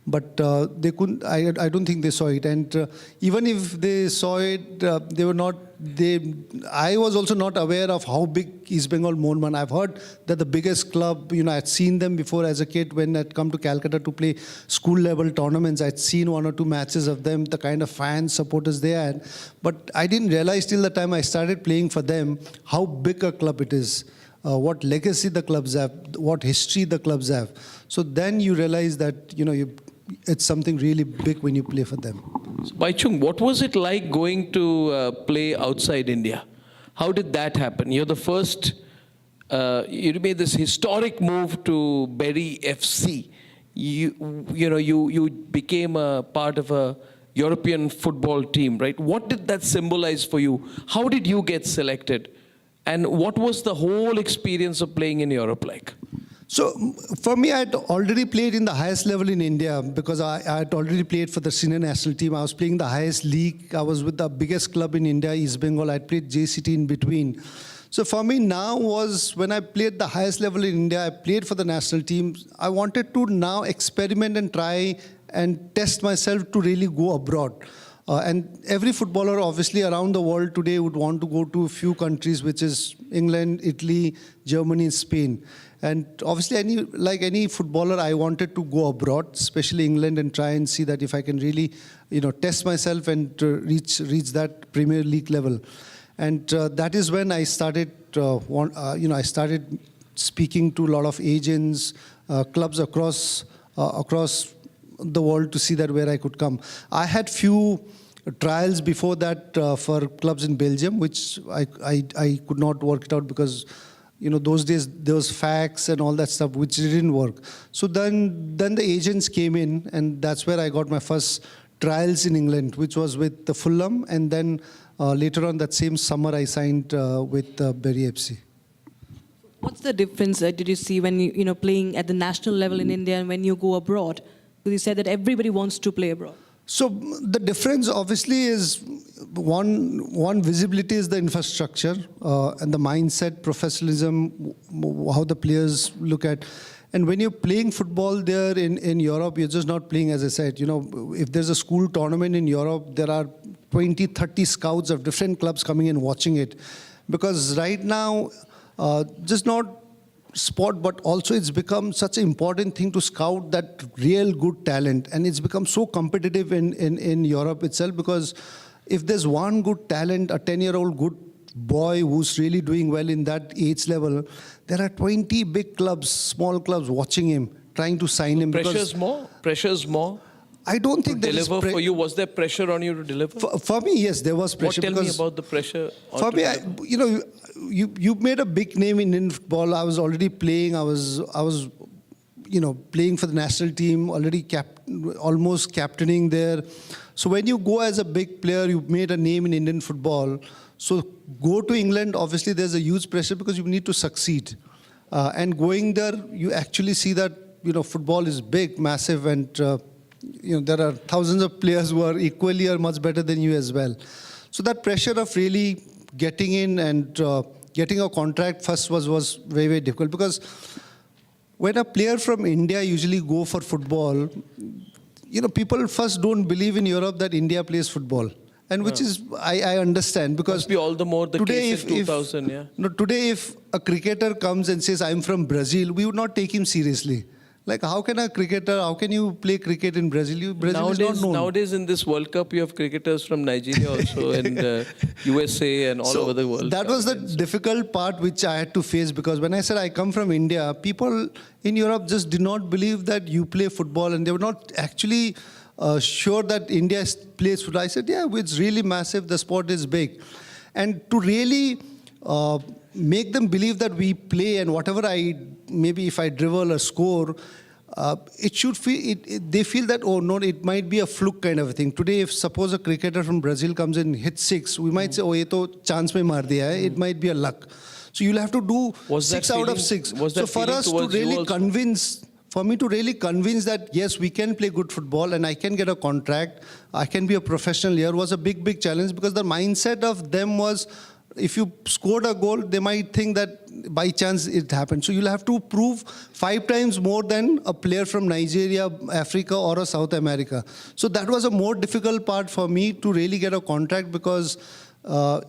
But they couldn't. I don't think they saw it. And even if they saw it, they were not. I was also not aware of how big East Bengal Mohun Bagan. I've heard that the biggest club. I'd seen them before as a kid when I'd come to Calcutta to play school level tournaments. I'd seen 1 or 2 matches of them. The kind of fans, supporters they had. But I didn't realize till the time I started playing for them how big a club it is. What legacy the clubs have, what history the clubs have. So then you realize that it's something really big when you play for them. So, Baichung, what was it like going to play outside India? How did that happen? You're the first, you made this historic move to Bury FC. You became a part of a European football team, right? What did that symbolize for you? How did you get selected? And what was the whole experience of playing in Europe like? So for me, I had already played in the highest level in India, because I had already played for the senior national team. I was playing the highest league. I was with the biggest club in India, East Bengal. I played JCT in between. So for me now was, when I played the highest level in India, I played for the national team. I wanted to now experiment and try and test myself to really go abroad. And every footballer, obviously, around the world today would want to go to a few countries, which is England, Italy, Germany, Spain. And obviously, like any footballer, I wanted to go abroad, especially England, and try and see that if I can really, test myself and reach that Premier League level. And that is when I started, I started speaking to a lot of agents, clubs across the world to see that where I could come. I had few trials before that for clubs in Belgium, which I could not work it out because those days there was fax and all that stuff, which didn't work. So then the agents came in, and that's where I got my first trials in England, which was with the Fulham, and then later on that same summer I signed with Bury FC. What's the difference did you see when you playing at the national level in India and when you go abroad? Because you said that everybody wants to play abroad. So the difference obviously is one visibility is the infrastructure and the mindset, professionalism, how the players look at. And when you're playing football there in Europe, you're just not playing, as I said, if there's a school tournament in Europe, there are 20, 30 scouts of different clubs coming in watching it. Because right now, just not sport, but also it's become such an important thing to scout that real good talent. And it's become so competitive in Europe itself, because if there's one good talent, a 10-year-old good boy who's really doing well in that age level, there are 20 big clubs, small clubs watching him, trying to sign him. Pressure's more? I don't think there is deliver for you. Was there pressure on you to deliver? For me, yes, there was pressure. Tell me about the pressure. For me, you made a big name in Indian football. I was already playing. I was playing for the national team, already almost captaining there. So when you go as a big player, you've made a name in Indian football. So go to England, obviously there's a huge pressure because you need to succeed. And going there, you actually see that, football is big, massive, and there are thousands of players who are equally or much better than you as well. So that pressure of really getting in and getting a contract first was very, very difficult, because when a player from India usually go for football, people first don't believe in Europe that India plays football. And which is, I understand, because must be all the more the today case in 2000, today if a cricketer comes and says, I'm from Brazil, we would not take him seriously. Like, how can you play cricket in Brazil? Brazil is not known. Nowadays in this World Cup, you have cricketers from Nigeria also and USA and all over the world. That was the difficult part which I had to face, because when I said I come from India, people in Europe just did not believe that you play football, and they were not actually sure that India plays football. I said, yeah, it's really massive, the sport is big. And to really make them believe that we play, and whatever maybe if I dribble or score, it should feel, they feel that, oh no, it might be a fluke kind of a thing. Today, if suppose a cricketer from Brazil comes in, hits 6, we might say, oh, ye to chance mein maar diya hai. It might be a luck. So you'll have to do 6 out of 6. So for us to really convince, for me to really convince that, yes, we can play good football and I can get a contract, I can be a professional here, was a big, big challenge, because the mindset of them was, if you scored a goal, they might think that by chance it happened. So you'll have to prove 5 times more than a player from Nigeria, Africa, or a South America. So that was a more difficult part for me to really get a contract, because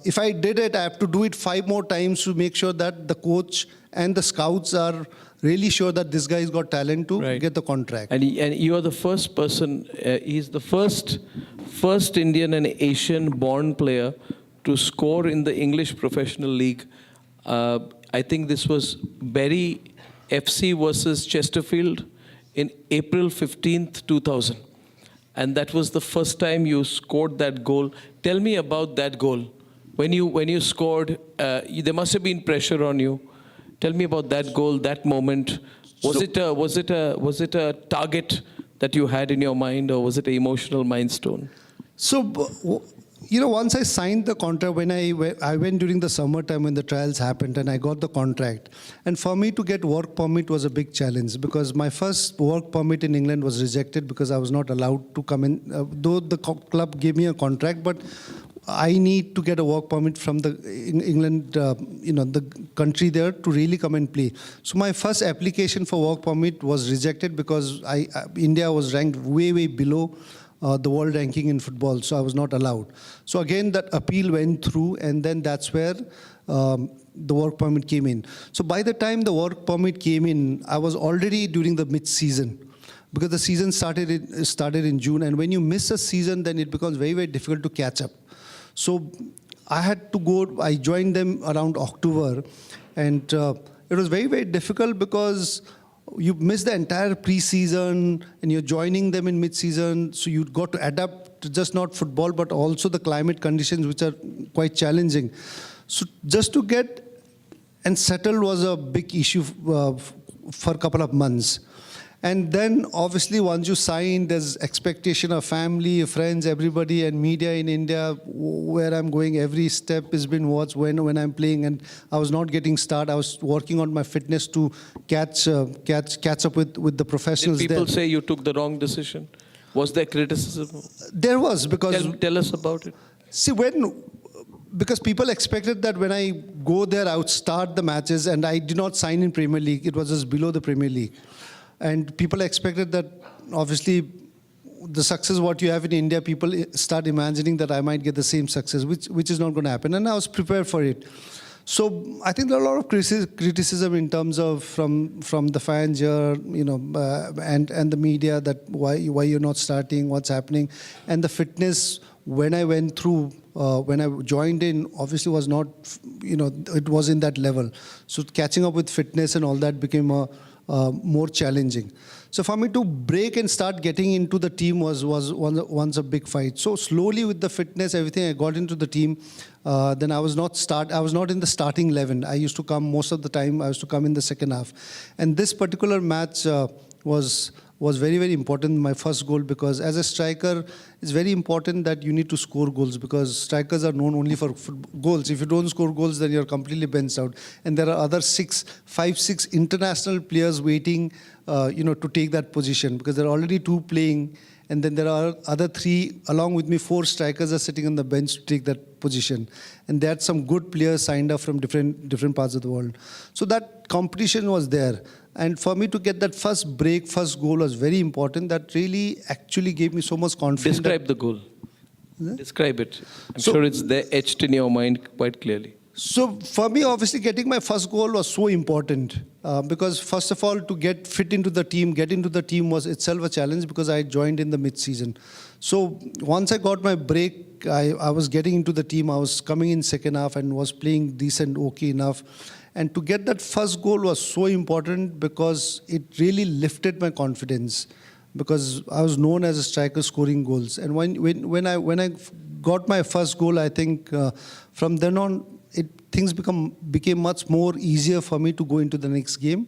if I did it, I have to do it 5 more times to make sure that the coach and the scouts are really sure that this guy's got talent to get the contract. And you are the first person, he's the first Indian and Asian-born player to score in the English Professional League. I think this was Bury FC versus Chesterfield in April 15th, 2000. And that was the first time you scored that goal. Tell me about that goal. When you scored, there must have been pressure on you. Tell me about that goal, that moment. Was it a target that you had in your mind, or was it an emotional milestone? So, once I signed the contract, when I went during the summertime when the trials happened, and I got the contract. And for me to get work permit was a big challenge, because my first work permit in England was rejected because I was not allowed to come in. Though the club gave me a contract, but I need to get a work permit from the England, the country there, to really come and play. So my first application for work permit was rejected because India was ranked way, way below the world ranking in football, so I was not allowed. So again, that appeal went through, and then that's where the work permit came in. So by the time the work permit came in, I was already during the mid-season, because the season started in June, and when you miss a season, then it becomes very, very difficult to catch up. So I had to go, I joined them around October, and it was very, very difficult because you miss the entire pre-season and you're joining them in mid-season, so you've got to adapt to just not football, but also the climate conditions, which are quite challenging. So just to get and settle was a big issue for a couple of months. And then obviously once you sign, there's expectation of family, friends, everybody, and media in India. Where I'm going, every step has been watched when I'm playing, and I was not getting start. I was working on my fitness to catch up with the professionals. Did people say you took the wrong decision? Was there criticism? There was, because tell us about it. See, because people expected that when I go there, I would start the matches, and I did not sign in Premier League. It was just below the Premier League. And people expected that, obviously, the success what you have in India, people start imagining that I might get the same success, which is not going to happen. And I was prepared for it. So I think there are a lot of criticism in terms of from the fans here, and the media, that why you're not starting, what's happening, and the fitness. When I went through, when I joined in, obviously was not, it was in that level. So catching up with fitness and all that became more challenging. So for me to break and start getting into the team was once a big fight. So slowly with the fitness, everything, I got into the team. Then I was not in the starting 11. I used to come most of the time. I used to come in the second half. And this particular match was very, very important, my first goal, because as a striker, it's very important that you need to score goals, because strikers are known only for goals. If you don't score goals, then you're completely benched out. And there are other 5-6 international players waiting, to take that position, because there are already 2 playing, and then there are other 3, along with me, 4 strikers are sitting on the bench to take that position. And there are some good players signed up from different parts of the world. So that competition was there. And for me to get that first break, first goal was very important. That really actually gave me so much confidence. Describe the goal. Describe it. I'm sure it's there etched in your mind quite clearly. So for me, obviously, getting my first goal was so important because, first of all, to get fit into the team, get into the team was itself a challenge because I joined in the mid-season. So once I got my break, I was getting into the team. I was coming in second half and was playing decent, okay enough. And to get that first goal was so important because it really lifted my confidence because I was known as a striker scoring goals. And when I got my first goal, I think from then on, things became much more easier for me to go into the next game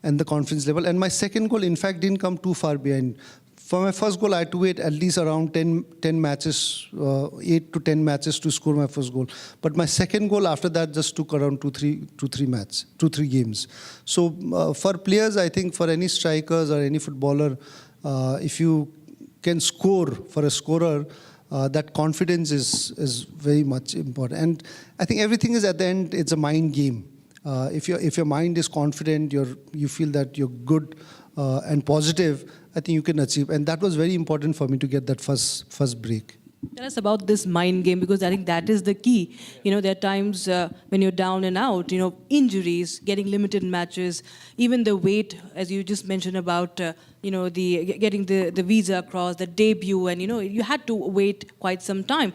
and the confidence level. And my second goal, in fact, didn't come too far behind. For my first goal, I had to wait at least around 10 matches, 8 to 10 matches to score my first goal. But my second goal after that just took around 2-3 games. So for players, I think for any strikers or any footballer, if you can score for a scorer, that confidence is very much important. And I think everything is at the end, it's a mind game. If your mind is confident, you feel that you're good and positive, I think you can achieve. And that was very important for me to get that first break. Tell us about this mind game, because I think that is the key. There are times when you're down and out, injuries, getting limited matches, even the wait, as you just mentioned about, getting the visa across, the debut, and, you had to wait quite some time.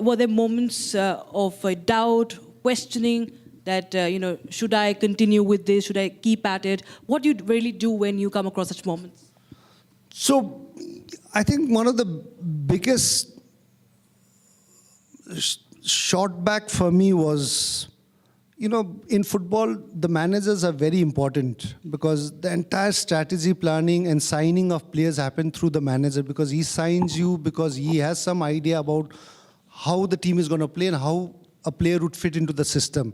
Were there moments of doubt, questioning that, should I continue with this? Should I keep at it? What do you really do when you come across such moments? So I think one of the biggest shot back for me was, in football, the managers are very important because the entire strategy planning and signing of players happen through the manager because he signs you because he has some idea about how the team is going to play and how a player would fit into the system.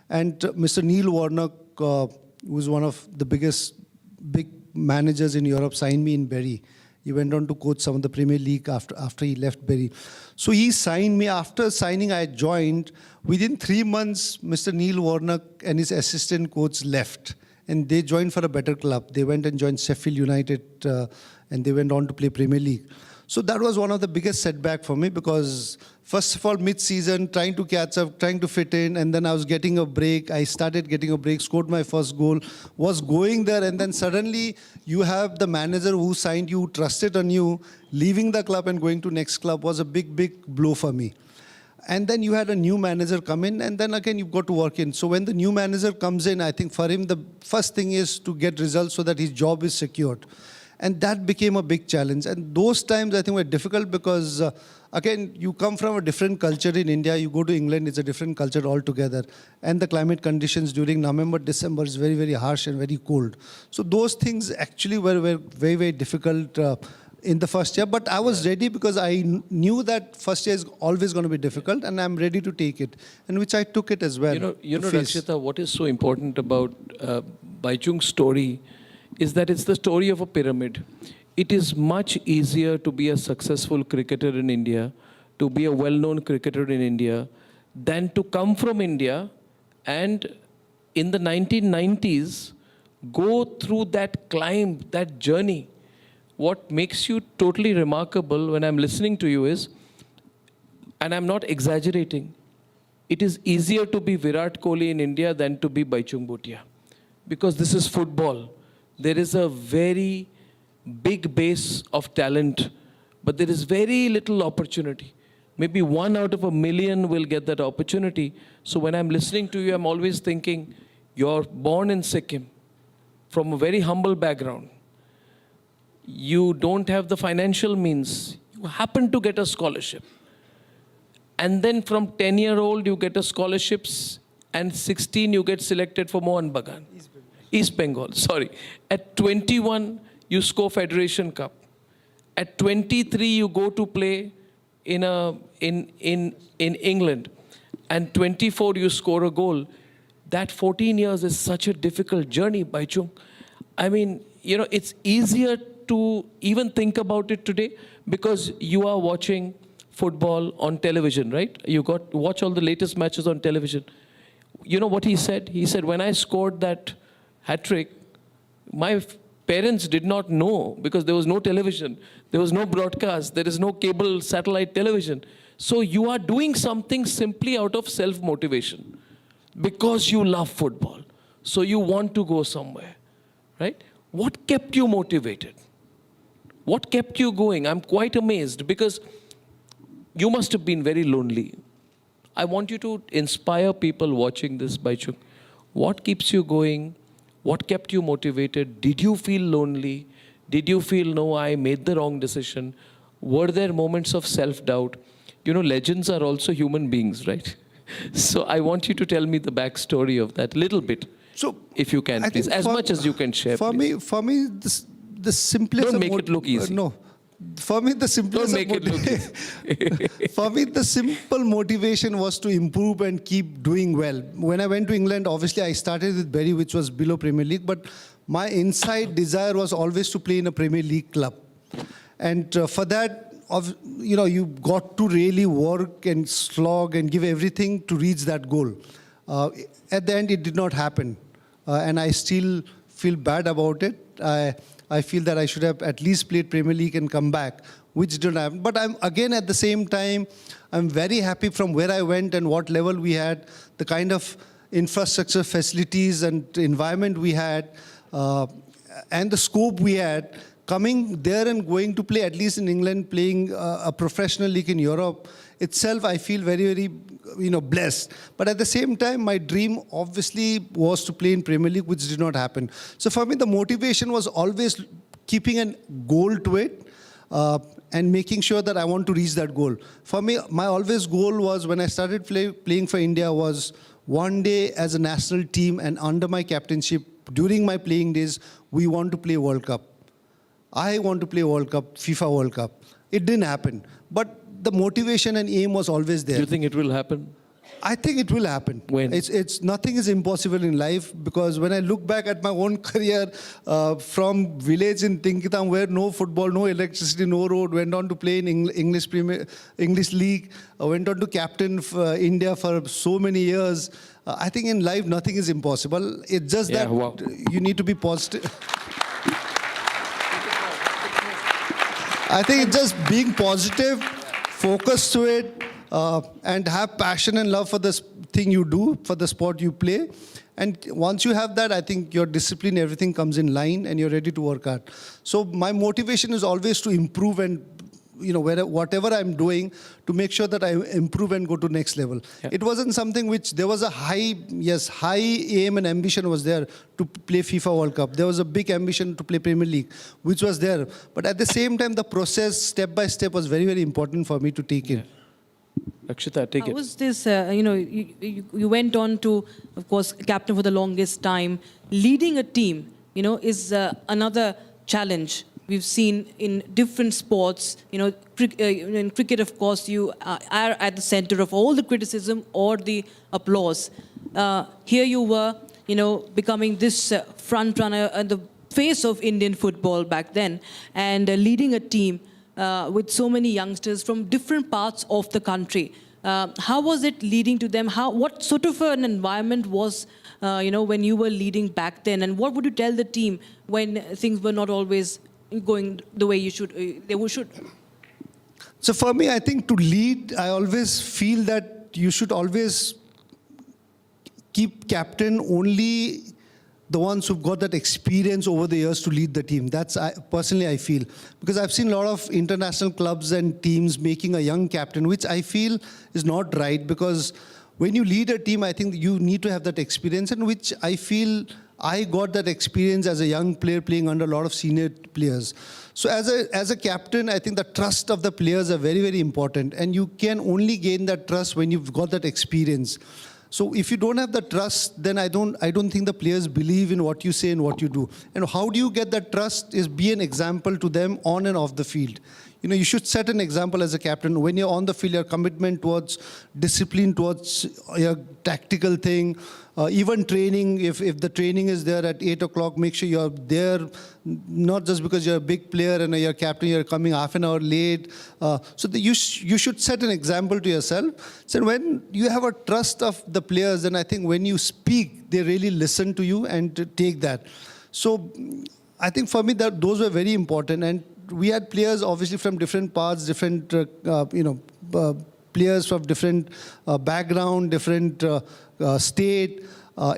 And Mr. Neil Warnock, who is one of the big managers in Europe, signed me in Bury. He went on to coach some of the Premier League after he left Bury. So he signed me. After signing, I joined. Within 3 months, Mr. Neil Warnock and his assistant coach left. And they joined for a better club. They went and joined Sheffield United, and they went on to play Premier League. So that was one of the biggest setback for me because, first of all, mid-season, trying to catch up, trying to fit in, and then I was getting a break. I started getting a break, scored my first goal, was going there, and then suddenly you have the manager who signed you, trusted on you, leaving the club and going to next club was a big, big blow for me. And then you had a new manager come in, and then again you've got to work in. So when the new manager comes in, I think for him the first thing is to get results so that his job is secured. And that became a big challenge. And those times, I think, were difficult because, again, you come from a different culture in India. You go to England, it's a different culture altogether. And the climate conditions during November, December is very, very harsh and very cold. So those things actually were very, very difficult in the first year. But I was ready because I knew that first year is always going to be difficult, and I'm ready to take it, and which I took it as well. Rakshita, what is so important about Baichung's story is that it's the story of a pyramid. It is much easier to be a successful cricketer in India, to be a well-known cricketer in India, than to come from India and in the 1990s go through that climb, that journey. What makes you totally remarkable when I'm listening to you is, and I'm not exaggerating, it is easier to be Virat Kohli in India than to be Baichung Bhutia. Because this is football. There is a very big base of talent, but there is very little opportunity. Maybe 1 out of 1 million will get that opportunity. So when I'm listening to you, I'm always thinking, you're born in Sikkim, from a very humble background. You don't have the financial means. You happen to get a scholarship. And then from 10-year-old, you get a scholarships, and 16, you get selected for Mohan Bagan. East Bengal, sorry. At 21, you score Federation Cup. At 23, you go to play in England. And 24, you score a goal. That 14 years is such a difficult journey, Baichung. I mean, it's easier to even think about it today because you are watching football on television, right? You watch all the latest matches on television. You know what he said? He said, when I scored that hat-trick, my parents did not know because there was no television. There was no broadcast. There is no cable satellite television. So you are doing something simply out of self-motivation because you love football. So you want to go somewhere, right? What kept you motivated? What kept you going? I'm quite amazed because you must have been very lonely. I want you to inspire people watching this, Baichung. What keeps you going? What kept you motivated? Did you feel lonely? Did you feel, no, I made the wrong decision? Were there moments of self-doubt? You know, legends are also human beings, right? So I want you to tell me the backstory of that little bit. So, if you can, please, as much as you can share. For me, the simplest. Don't make it look easy. No, for me the simplest. Don't make it look easy. For me, the simple motivation was to improve and keep doing well. When I went to England, obviously I started with Bury, which was below Premier League, but my inside desire was always to play in a Premier League club, and for that, you got to really work and slog and give everything to reach that goal. At the end, it did not happen. And I still feel bad about it. I feel that I should have at least played Premier League and come back, which didn't happen. But I'm again, at the same time, I'm very happy from where I went and what level we had, the kind of infrastructure, facilities and environment we had, and the scope we had. Coming there and going to play, at least in England, playing a professional league in Europe itself, I feel very, very, blessed. But at the same time, my dream obviously was to play in Premier League, which did not happen. So for me, the motivation was always keeping a goal to it and making sure that I want to reach that goal. For me, my always goal was, when I started playing for India, was one day as a national team and under my captainship, during my playing days, we want to play World Cup. I want to play World Cup, FIFA World Cup. It didn't happen. But the motivation and aim was always there. Do you think it will happen? I think it will happen. When? It's nothing is impossible in life, because when I look back at my own career from village in Tinkitam, where no football, no electricity, no road, went on to play in English League, went on to captain India for so many years. I think in life nothing is impossible. It's just that you need to be positive. I think it's just being positive, focus to it, and have passion and love for this thing you do, for the sport you play. And once you have that, I think your discipline, everything comes in line and you're ready to work hard. So my motivation is always to improve and, whatever I'm doing, to make sure that I improve and go to next level. Yeah. It wasn't something which, there was a high aim and ambition was there to play FIFA World Cup. There was a big ambition to play Premier League, which was there. But at the same time, the process, step by step, was very, very important for me to take in. Akshita, take it. How was this, you went on to, of course, captain for the longest time. Leading a team, is another challenge. We've seen in different sports, in cricket, of course, you are at the center of all the criticism or the applause. Here you were, becoming this front runner and the face of Indian football back then, and leading a team with so many youngsters from different parts of the country. How was it leading to them? What sort of an environment was, when you were leading back then? And what would you tell the team when things were not always going the way they should? So for me, I think to lead, I always feel that you should always keep captain only the ones who've got that experience over the years to lead the team. That's personally I feel. Because I've seen a lot of international clubs and teams making a young captain, which I feel is not right, because when you lead a team, I think you need to have that experience, and which I feel I got that experience as a young player playing under a lot of senior players. So as a captain, I think the trust of the players are very, very important. And you can only gain that trust when you've got that experience. So if you don't have the trust, then I don't think the players believe in what you say and what you do. And how do you get that trust is be an example to them on and off the field. You should set an example as a captain. When you're on the field, your commitment towards discipline, towards your tactical thing, even training. If the training is there at 8 o'clock, make sure you're there, not just because you're a big player and you're captain, you're coming half an hour late. So you should set an example to yourself. So when you have a trust of the players, then I think when you speak, they really listen to you and take that. So I think for me, those were very important. And we had players obviously from different parts, different players from different background, different state.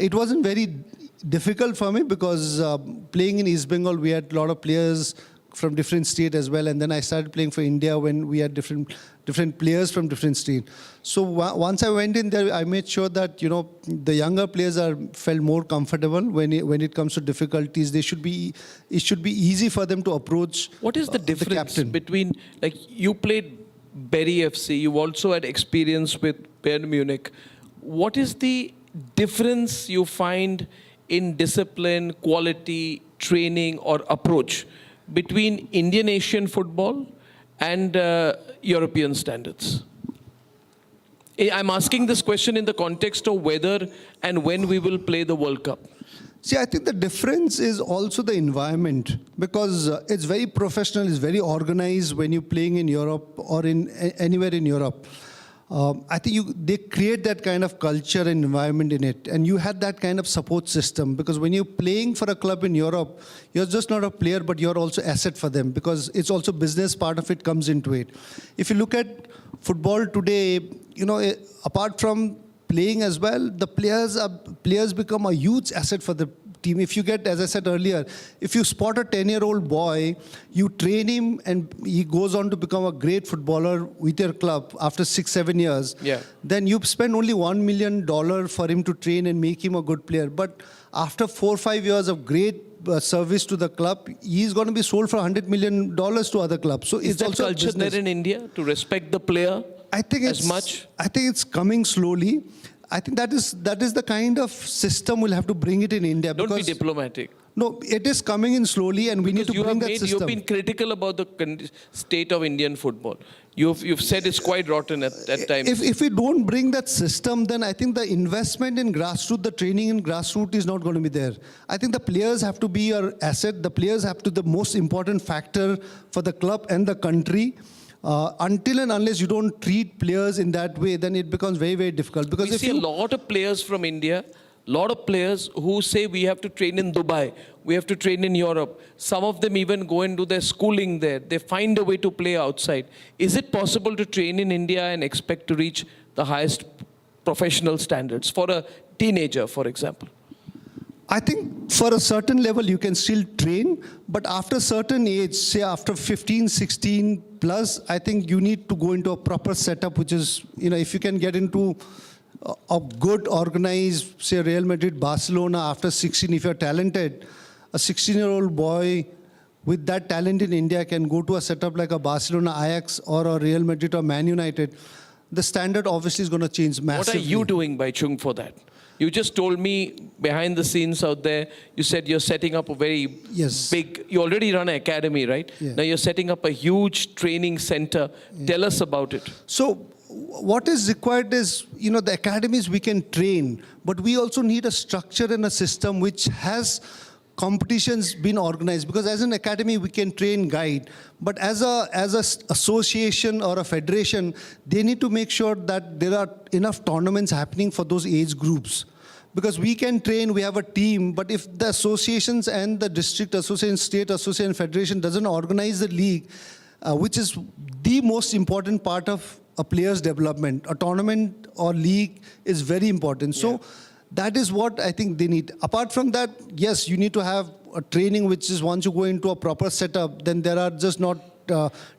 It wasn't very difficult for me because playing in East Bengal, we had a lot of players from different state as well. And then I started playing for India when we had different players from different state. So once I went in there, I made sure that, you know, the younger players felt more comfortable when it comes to difficulties. It should be easy for them to approach. What is the difference between, like, you played Bury FC, you also had experience with Bayern Munich. What is the difference you find in discipline, quality, training, or approach between Indian Asian football and European standards? I'm asking this question in the context of whether and when we will play the World Cup. See, I think the difference is also the environment, because it's very professional, it's very organized when you're playing in Europe or in anywhere in Europe. I think they create that kind of culture and environment in it. And you had that kind of support system, because when you're playing for a club in Europe, you're just not a player, but you're also asset for them, because it's also business part of it comes into it. If you look at football today, you know, apart from playing as well, the players become a huge asset for the team. If you get, as I said earlier, if you spot a 10-year-old boy, you train him and he goes on to become a great footballer with your club after 6-7 years, then you spend only $1 million for him to train and make him a good player. But after 4 or 5 years of great service to the club, he's going to be sold for $100 million to other clubs. So is it's also culture there in India to respect the player as much? I think it's coming slowly. I think that is the kind of system we'll have to bring it in India. Don't be diplomatic. No, it is coming in slowly, and we need to bring that system. You've been critical about the state of Indian football. You've said it's quite rotten at times. If we don't bring that system, then I think the investment in grassroots, the training in grassroots is not going to be there. I think the players have to be our asset. The players have to be the most important factor for the club and the country. Until and unless you don't treat players in that way, then it becomes very, very difficult. Because we see a lot of players from India, a lot of players who say we have to train in Dubai, we have to train in Europe. Some of them even go and do their schooling there. They find a way to play outside. Is it possible to train in India and expect to reach the highest professional standards for a teenager, for example? I think for a certain level you can still train, but after a certain age, say after 15, 16 plus, I think you need to go into a proper setup, which is, you know, if you can get into a good organized, say Real Madrid, Barcelona after 16, if you're talented, a 16-year-old boy with that talent in India can go to a setup like a Barcelona, Ajax, or a Real Madrid or Man United. The standard obviously is going to change massively. What are you doing, Bhai Chung, for that? You just told me behind the scenes out there, you said you're setting up a very big, you already run an academy, right? Yeah. Now you're setting up a huge training center. Tell us about it. So what is required is, you know, the academies we can train, but we also need a structure and a system which has competitions been organized, because as an academy we can train, guide, but as a association or a federation, they need to make sure that there are enough tournaments happening for those age groups. Because we can train, we have a team, but if the associations and the district association, state association, federation doesn't organize the league, which is the most important part of a player's development, a tournament or league is very important. So that is what I think they need. Apart from that, yes, you need to have a training, which is once you go into a proper setup, then there are just not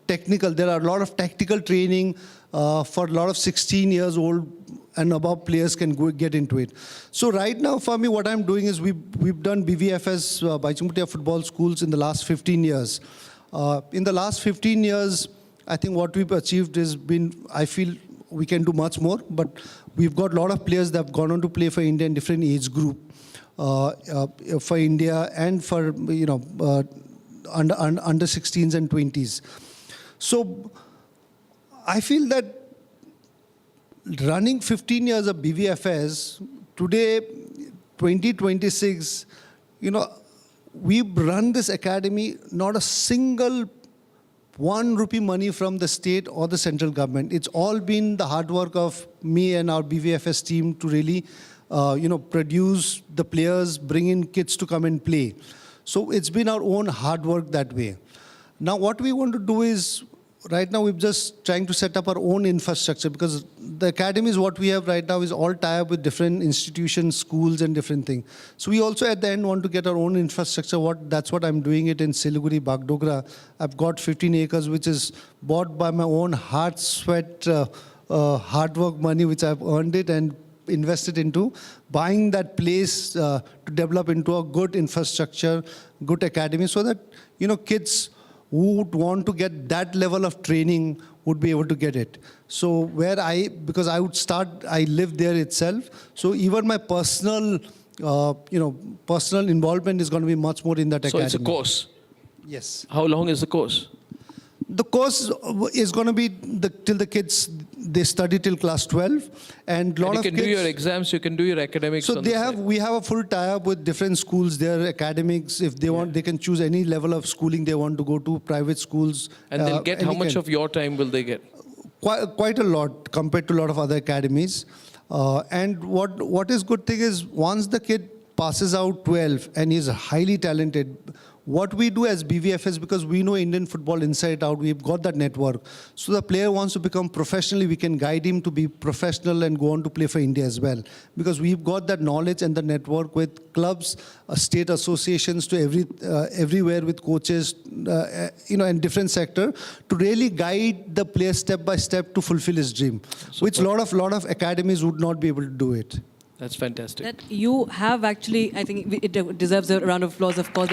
technical. There are a lot of tactical training for a lot of 16 years old and above players can get into it. So right now, for me, what I'm doing is we've done BVFS, Baichung Bhutia Football Schools, in the last 15 years. In the last 15 years, I think what we've achieved has been, I feel we can do much more, but we've got a lot of players that have gone on to play for India in different age group, for India and for, you know, under 16s and 20s. So I feel that running 15 years of BVFS, today, 2026, you know, we've run this academy, not a single ₹1 money from the state or the central government. It's all been the hard work of me and our BVFS team to really, you know, produce the players, bring in kids to come and play. So it's been our own hard work that way. Now what we want to do is, right now we're just trying to set up our own infrastructure, because the academies what we have right now is all tie up with different institutions, schools and different things. So we also at the end want to get our own infrastructure. That's what I'm doing it in Siliguri, Bagdogra. I've got 15 acres which is bought by my own heart, sweat, hard work money which I've earned it and invested into buying that place to develop into a good infrastructure, good academy, so that kids who would want to get that level of training would be able to get it. So because I live there itself, so even my personal personal involvement is going to be much more in that academy. So it's a course? Yes. How long is the course? The course is going to be till the kids, they study till class 12, and You can do your exams, you can do your academics. So we have a full tie-up with different schools. Their academics, if they want, they can choose any level of schooling they want to go to, private schools. And they'll get how much of your time will they get? Quite a lot compared to a lot of other academies. And what is good thing is once the kid passes out 12 and is highly talented, what we do as BVFS, because we know Indian football inside out, we've got that network. So the player wants to become professionally, we can guide him to be professional and go on to play for India as well. Because we've got that knowledge and the network with clubs, state associations to everywhere with coaches, in different sector to really guide the player step by step to fulfill his dream, which a lot of academies would not be able to do it. That's fantastic. That you have actually, I think it deserves a round of applause, of course,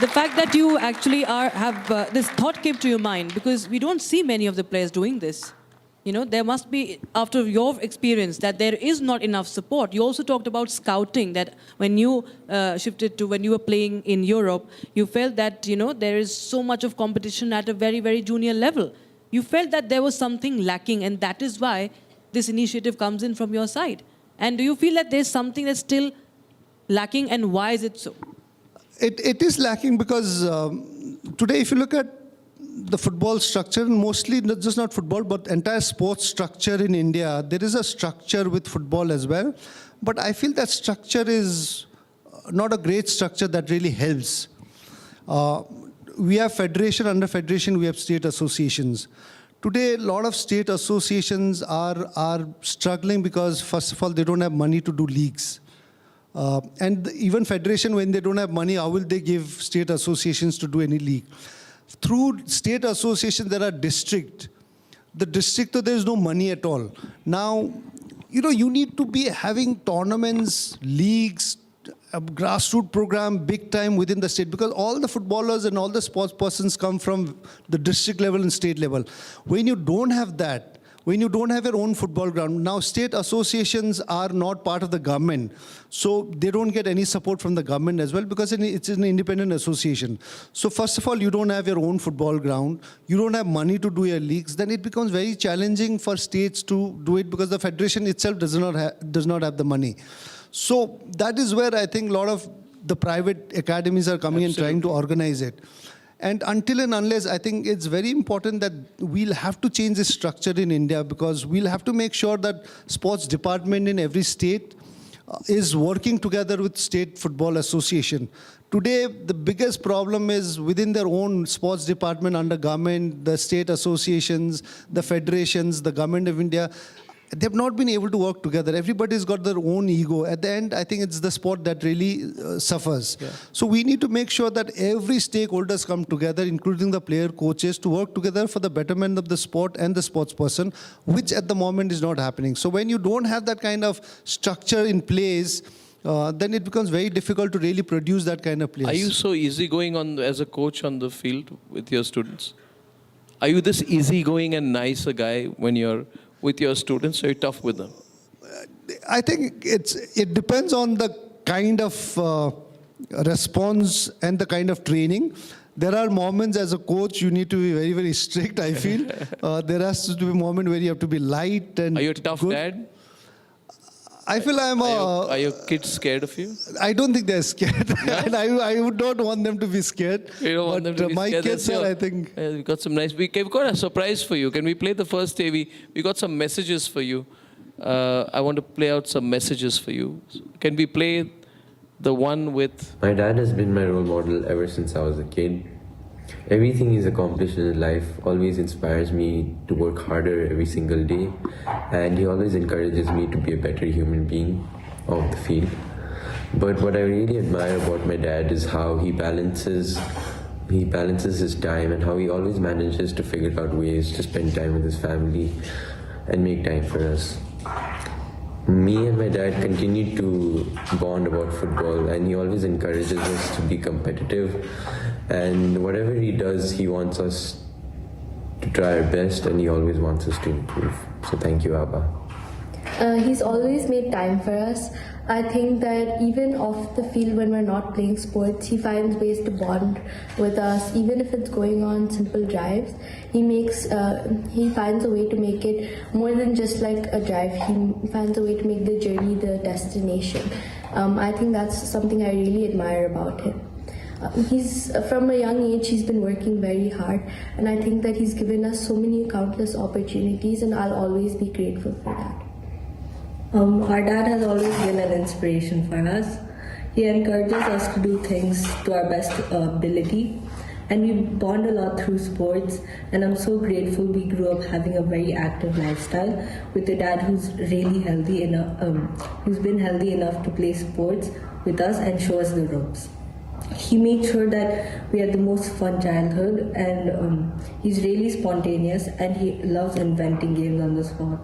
the fact that you actually have this thought came to your mind, because we don't see many of the players doing this. There must be, after your experience, that there is not enough support. You also talked about scouting, that when you shifted to when you were playing in Europe, you felt that, there is so much of competition at a very, very junior level. You felt that there was something lacking, and that is why this initiative comes in from your side. And do you feel that there's something that's still lacking, and why is it so? It is lacking because today, if you look at the football structure, and mostly just not football, but entire sports structure in India, there is a structure with football as well. But I feel that structure is not a great structure that really helps. We have federation, under federation we have state associations. Today, a lot of state associations are struggling because, first of all, they don't have money to do leagues. And even federation, when they don't have money, how will they give state associations to do any league? Through state associations, there are district. The district, there is no money at all. Now, you need to be having tournaments, leagues, a grassroots program, big time within the state, because all the footballers and all the sports persons come from the district level and state level. When you don't have that, when you don't have your own football ground, now state associations are not part of the government, so they don't get any support from the government as well, because it's an independent association. So first of all, you don't have your own football ground, you don't have money to do your leagues, then it becomes very challenging for states to do it, because the federation itself does not have the money. So that is where I think a lot of the private academies are coming and trying to organize it. And until and unless, I think it's very important that we'll have to change the structure in India, because we'll have to make sure that sports department in every state is working together with state football association. Today, the biggest problem is within their own sports department under government, the state associations, the federations, the government of India. They've not been able to work together. Everybody's got their own ego. At the end, I think it's the sport that really suffers. Yeah. So we need to make sure that every stakeholders come together, including the player, coaches, to work together for the betterment of the sport and the sports person, which at the moment is not happening. So when you don't have that kind of structure in place, then it becomes very difficult to really produce that kind of players. Are you so easygoing as a coach on the field with your students? Are you this easygoing and nice a guy when you're with your students? Are you tough with them? I think it depends on the kind of response and the kind of training. There are moments as a coach you need to be very, very strict, I feel. There has to be a moment where you have to be light and Are you a tough dad? I feel Are your kids scared of you? I don't think they're scared. And I would not want them to be scared. You don't want them to be my scared. kids are, I think. We got some nice. We've got a surprise for you. Can we play the first AV? We got some messages for you. I want to play out some messages for you. Can we play the one with... My dad has been my role model ever since I was a kid. Everything he's accomplished in his life always inspires me to work harder every single day, and he always encourages me to be a better human being off the field. But what I really admire about my dad is how he balances his time and how he always manages to figure out ways to spend time with his family and make time for us. Me and my dad continue to bond about football, and he always encourages us to be competitive, and whatever he does, he wants us to try our best, and he always wants us to improve. So thank you, Abba. He's always made time for us. I think that even off the field when we're not playing sports, he finds ways to bond with us, even if it's going on simple drives. He finds a way to make it more than just like a drive. He finds a way to make the journey the destination. I think that's something I really admire about him. He's from a young age, he's been working very hard, and I think that he's given us so many countless opportunities, and I'll always be grateful for that. Our dad has always been an inspiration for us. He encourages us to do things to our best ability, and we bond a lot through sports, and I'm so grateful we grew up having a very active lifestyle with a dad who's really healthy enough, who's been healthy enough to play sports with us and show us the ropes. He made sure that we had the most fun childhood, and he's really spontaneous, and he loves inventing games on the spot.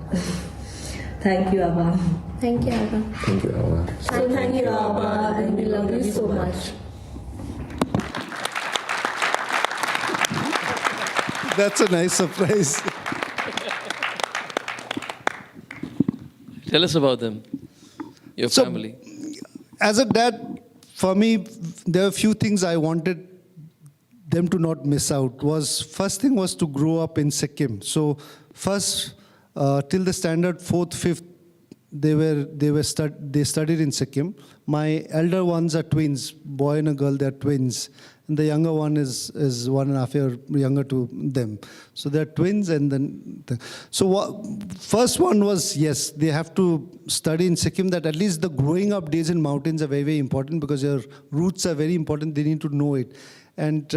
Thank you, Abba. Thank you, Abba. Thank you, Abba. So thank you, Abba, and we love you so much. That's a nice surprise. Tell us about them, your family. As a dad, for me, there are a few things I wanted them to not miss out. First thing was to grow up in Sikkim. So first, till the standard 4th, 5th, they studied in Sikkim. My elder ones are twins, boy and a girl. They're twins, and the younger one is 1.5 years younger to them. So they're twins, and then first one was, yes, they have to study in Sikkim. That at least the growing up days in mountains are very, very important, because your roots are very important. They need to know it. And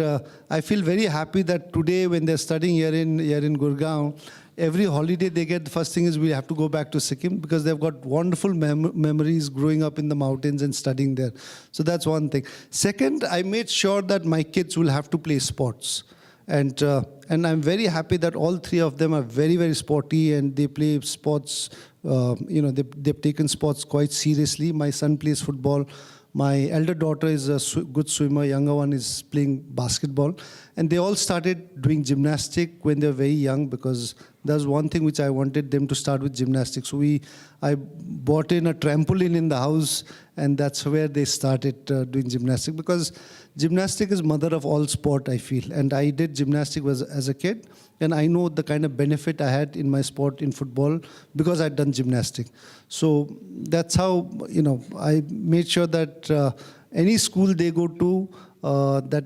I feel very happy that today, when they're studying here in Gurgaon, every holiday they get, the first thing is we have to go back to Sikkim, because they've got wonderful memories growing up in the mountains and studying there. So that's one thing. Second, I made sure that my kids will have to play sports. And I'm very happy that all three of them are very, very sporty, and they play sports. They've taken sports quite seriously. My son plays football. My elder daughter is a good swimmer. Younger one is playing basketball. And they all started doing gymnastics when they were very young, because that's one thing which I wanted them to start with, gymnastics. So I bought in a trampoline in the house, and that's where they started doing gymnastics, because gymnastics is mother of all sport, I feel. And I did gymnastics as a kid, and I know the kind of benefit I had in my sport in football because I'd done gymnastics. So that's how, I made sure that any school they go to, that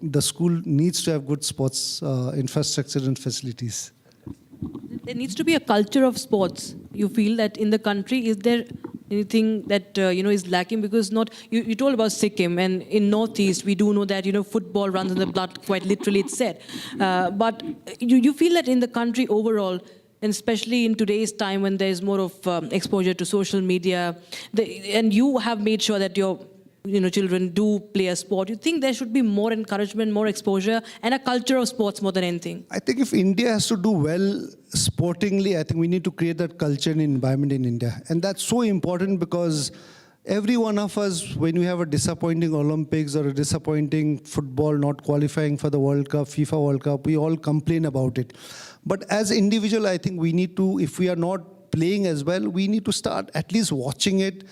the school needs to have good sports infrastructure and facilities. There needs to be a culture of sports. You feel that in the country, is there anything that is lacking? Because you told about Sikkim, and in Northeast we do know that football runs in the blood, quite literally it's said. But you feel that in the country overall, and especially in today's time when there is more of exposure to social media, and you have made sure that your children do play a sport, you think there should be more encouragement, more exposure, and a culture of sports more than anything? I think if India has to do well sportingly, I think we need to create that culture and environment in India. And that's so important, because every one of us, when we have a disappointing Olympics or a disappointing football not qualifying for the World Cup, FIFA World Cup, we all complain about it. But as individual, I think we need to, if we are not playing as well, we need to start at least watching it,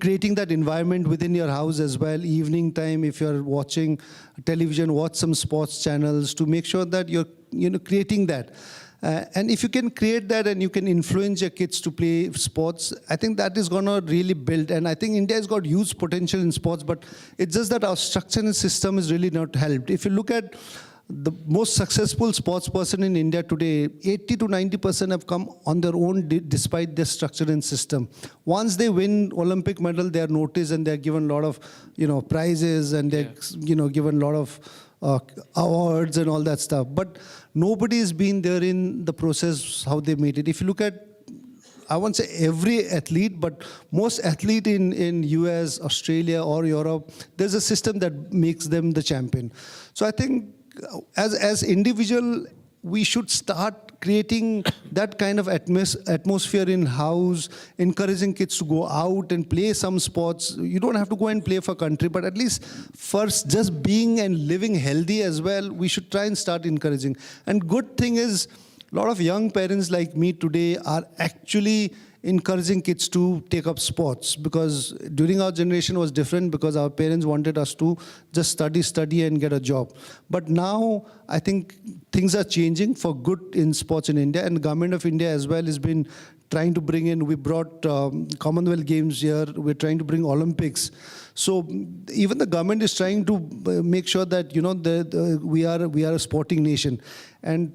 creating that environment within your house as well. Evening time, if you're watching television, watch some sports channels to make sure that you're creating that. And if you can create that and you can influence your kids to play sports, I think that is going to really build. And I think India has got huge potential in sports, but it's just that our structure and system is really not helped. If you look at the most successful sports person in India today, 80 to 90% have come on their own despite their structure and system. Once they win Olympic medal, they are noticed and they are given a lot of, prizes, and they're, given a lot of awards and all that stuff. But nobody has been there in the process, how they made it. If you look at, I won't say every athlete, but most athlete in US, Australia or Europe, there's a system that makes them the champion. So I think as individual, we should start creating that kind of atmosphere in house, encouraging kids to go out and play some sports. You don't have to go and play for country, but at least first just being and living healthy as well, we should try and start encouraging. And good thing is, a lot of young parents like me today are actually encouraging kids to take up sports, because during our generation was different, because our parents wanted us to just study and get a job. But now I think things are changing for good in sports in India, and the government of India as well has been trying to bring in, we brought Commonwealth Games here, we're trying to bring Olympics. So even the government is trying to make sure that, we are a sporting nation. And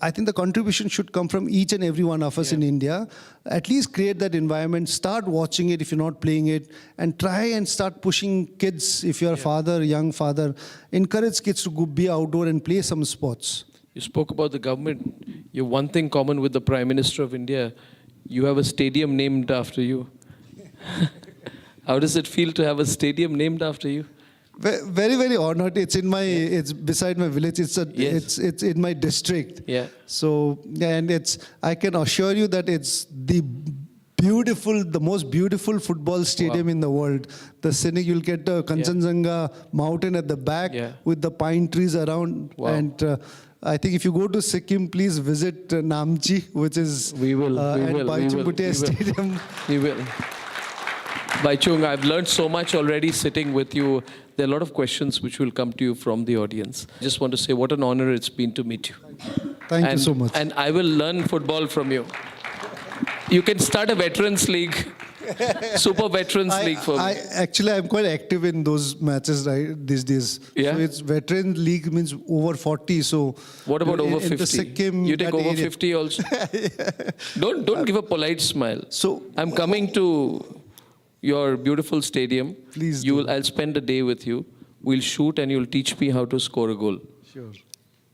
I think the contribution should come from each and every one of us in India. At least create that environment, start watching it if you're not playing it, and try and start pushing kids, if you're a father, young father, encourage kids to go be outdoor and play some sports. You spoke about the government. You have one thing common with the Prime Minister of India. You have a stadium named after you. How does it feel to have a stadium named after you? Very, very honored. It's in my, it's beside my village. It's in my district. Yeah. So, and I can assure you that it's the most beautiful football stadium in the world. The scenic, you'll get the Kanchenjunga mountain at the back with the pine trees around. Wow. And I think if you go to Sikkim, please visit Namchi, which is Baichung Stadium. We will. Baichung, I've learned so much already sitting with you. There are a lot of questions which will come to you from the audience. I just want to say what an honor it's been to meet you. Thank you so much. And I will learn football from you. You can start a veterans league, super veterans league for me. I'm quite active in those matches these days. Yeah? So it's veteran league means over 40. So what about over 50? In the Sikkim, you take over 50 also. Don't give a polite smile. So I'm coming to your beautiful stadium. Please. I'll spend a day with you. We'll shoot and you'll teach me how to score a goal. Sure.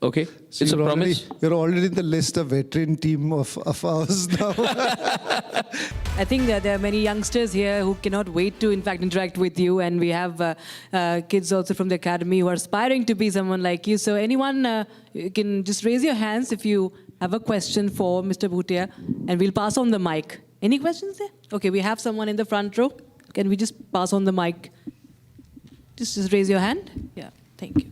Okay? So it's a promise. You're already in the list of veteran team of ours now. I think there are many youngsters here who cannot wait to, in fact, interact with you. And we have kids also from the academy who are aspiring to be someone like you. So anyone, you can just raise your hands if you have a question for Mr. Bhutia. And we'll pass on the mic. Any questions there? Okay, we have someone in the front row. Can we just pass on the mic? Just raise your hand. Yeah, thank you.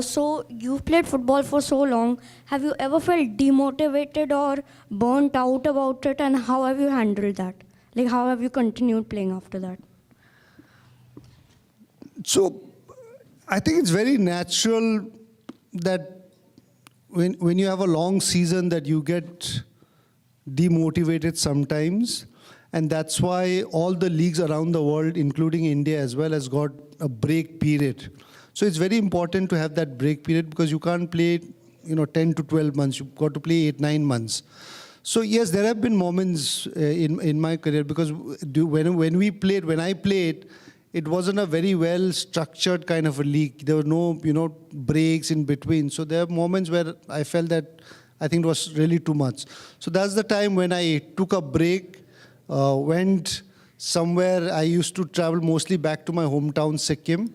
So you've played football for so long. Have you ever felt demotivated or burnt out about it, and how have you handled that? Like, how have you continued playing after that? So I think it's very natural that when you have a long season that you get demotivated sometimes, and that's why all the leagues around the world, including India as well, has got a break period. So it's very important to have that break period, because you can't play 10 to 12 months. You've got to play 8-9 months. So yes, there have been moments in my career, because when I played, it wasn't a very well structured kind of a league. There were no breaks in between. So there are moments where I felt that I think it was really too much. So that's the time when I took a break, went somewhere. I used to travel mostly back to my hometown, Sikkim,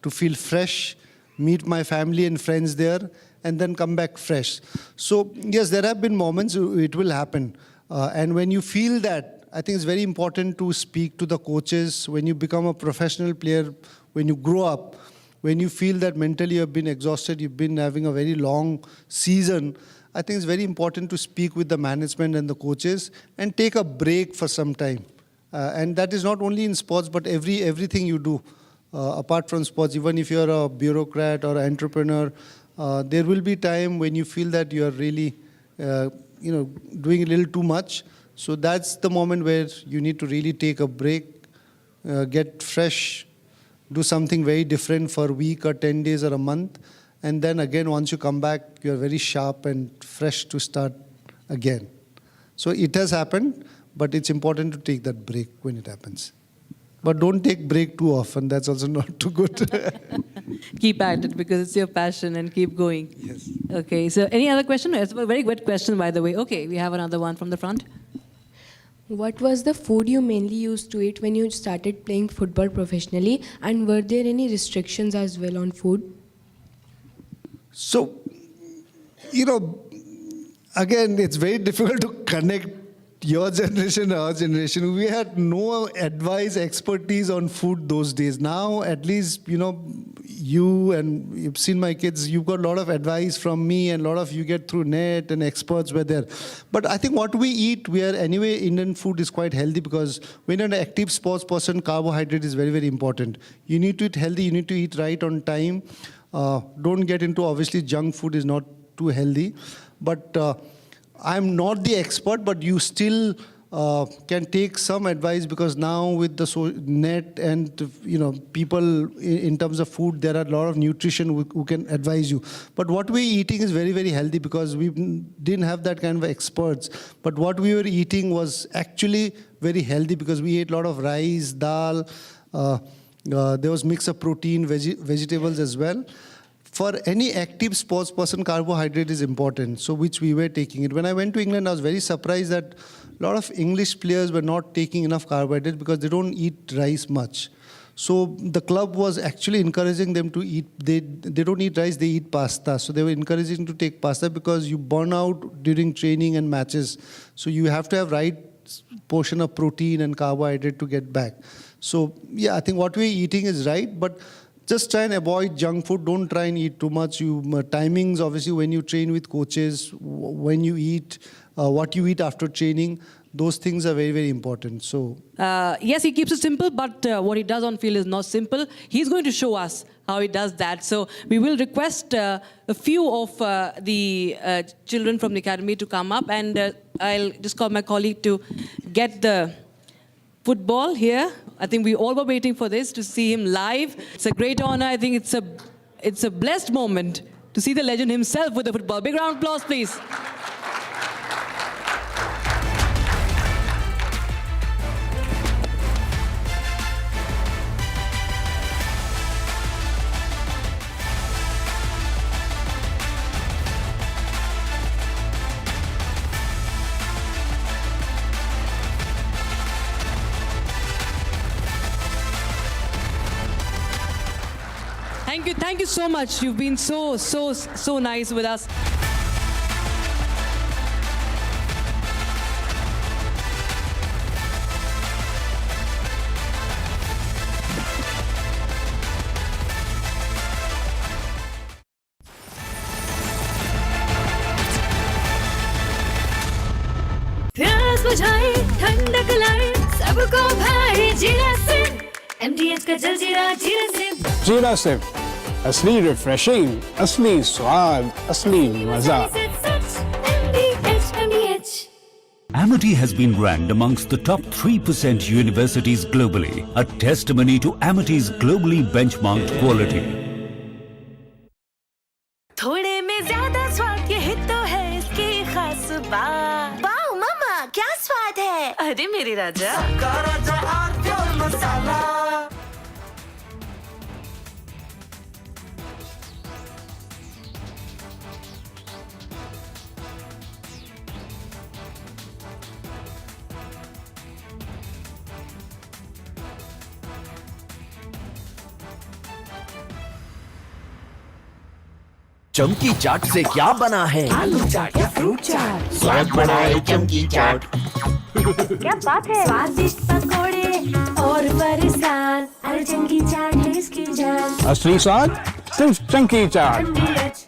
to feel fresh, meet my family and friends there, and then come back fresh. So yes, there have been moments, it will happen. And when you feel that, I think it's very important to speak to the coaches. When you become a professional player, when you grow up, when you feel that mentally you've been exhausted, you've been having a very long season, I think it's very important to speak with the management and the coaches and take a break for some time. And that is not only in sports, but everything you do. Apart from sports, even if you're a bureaucrat or an entrepreneur, there will be time when you feel that you're really, doing a little too much. So that's the moment where you need to really take a break, get fresh, do something very different for a week or 10 days or a month, And then again, once you come back, you're very sharp and fresh to start again. So it has happened, but it's important to take that break when it happens. But don't take break too often. That's also not too good. Keep at it because it's your passion and keep going. Yes. Okay, so any other question? It's a very good question, by the way. Okay, we have another one from the front. What was the food you mainly used to eat when you started playing football professionally? And were there any restrictions as well on food? So, again, it's very difficult to connect your generation and our generation. We had no advice, expertise on food those days. Now, at least, you and you've seen my kids, you've got a lot of advice from me and a lot of you get through net and experts were there. But I think what we eat, anyway, Indian food is quite healthy because when you're an active sports person, carbohydrate is very, very important. You need to eat healthy, you need to eat right on time. Don't get into, obviously, junk food is not too healthy. But I'm not the expert, but you still can take some advice because now with the net and people in terms of food, there are a lot of nutrition who can advise you. But what we're eating is very, very healthy because we didn't have that kind of experts. But what we were eating was actually very healthy because we ate a lot of rice, dal. There was mix of protein, vegetables as well. For any active sports person, carbohydrate is important, so which we were taking it. When I went to England, I was very surprised that a lot of English players were not taking enough carbohydrates because they don't eat rice much. So the club was actually encouraging them to eat, they don't eat rice, they eat pasta. So they were encouraging to take pasta because you burn out during training and matches. So you have to have right portion of protein and carbohydrate to get back. So yeah, I think what we're eating is right, but just try and avoid junk food. Don't try and eat too much. Timings, obviously, when you train with coaches, when you eat, what you eat after training, those things are very, very important. So yes, he keeps it simple, but what he does on field is not simple. He's going to show us how he does that. So we will request a few of the children from the academy to come up, and I'll just call my colleague to get the football here. I think we all were waiting for this, to see him live. It's a great honor. I think it's a blessed moment to see the legend himself with the football. Big round of applause, please. Thank you so much. You've been so nice with us. प्यास बुझाए ठंडक लाए सबको भाई जीरा से MDH का जलजीरा जीरा से जीरा से असली रिफ्रेशिंग, असली स्वाद, असली मजा. Amity has been ranked amongst the top 3% universities globally, a testimony to Amity's globally benchmarked quality. थोड़े में ज्यादा स्वाद ये तो है इसकी खास बात. वाओ मामा क्या स्वाद है. अरे मेरे राजा राजा और प्योर मसाला. चमकी चाट से क्या बना है? आलू चाट या फ्रूट चाट. स्वाद बढ़ाए चमकी चाट. क्या बात है. स्वादिष्ट पकोड़े और फरसान. अरे चमकी चाट है इसकी जान. असली स्वाद सिर्फ चमकी चाट.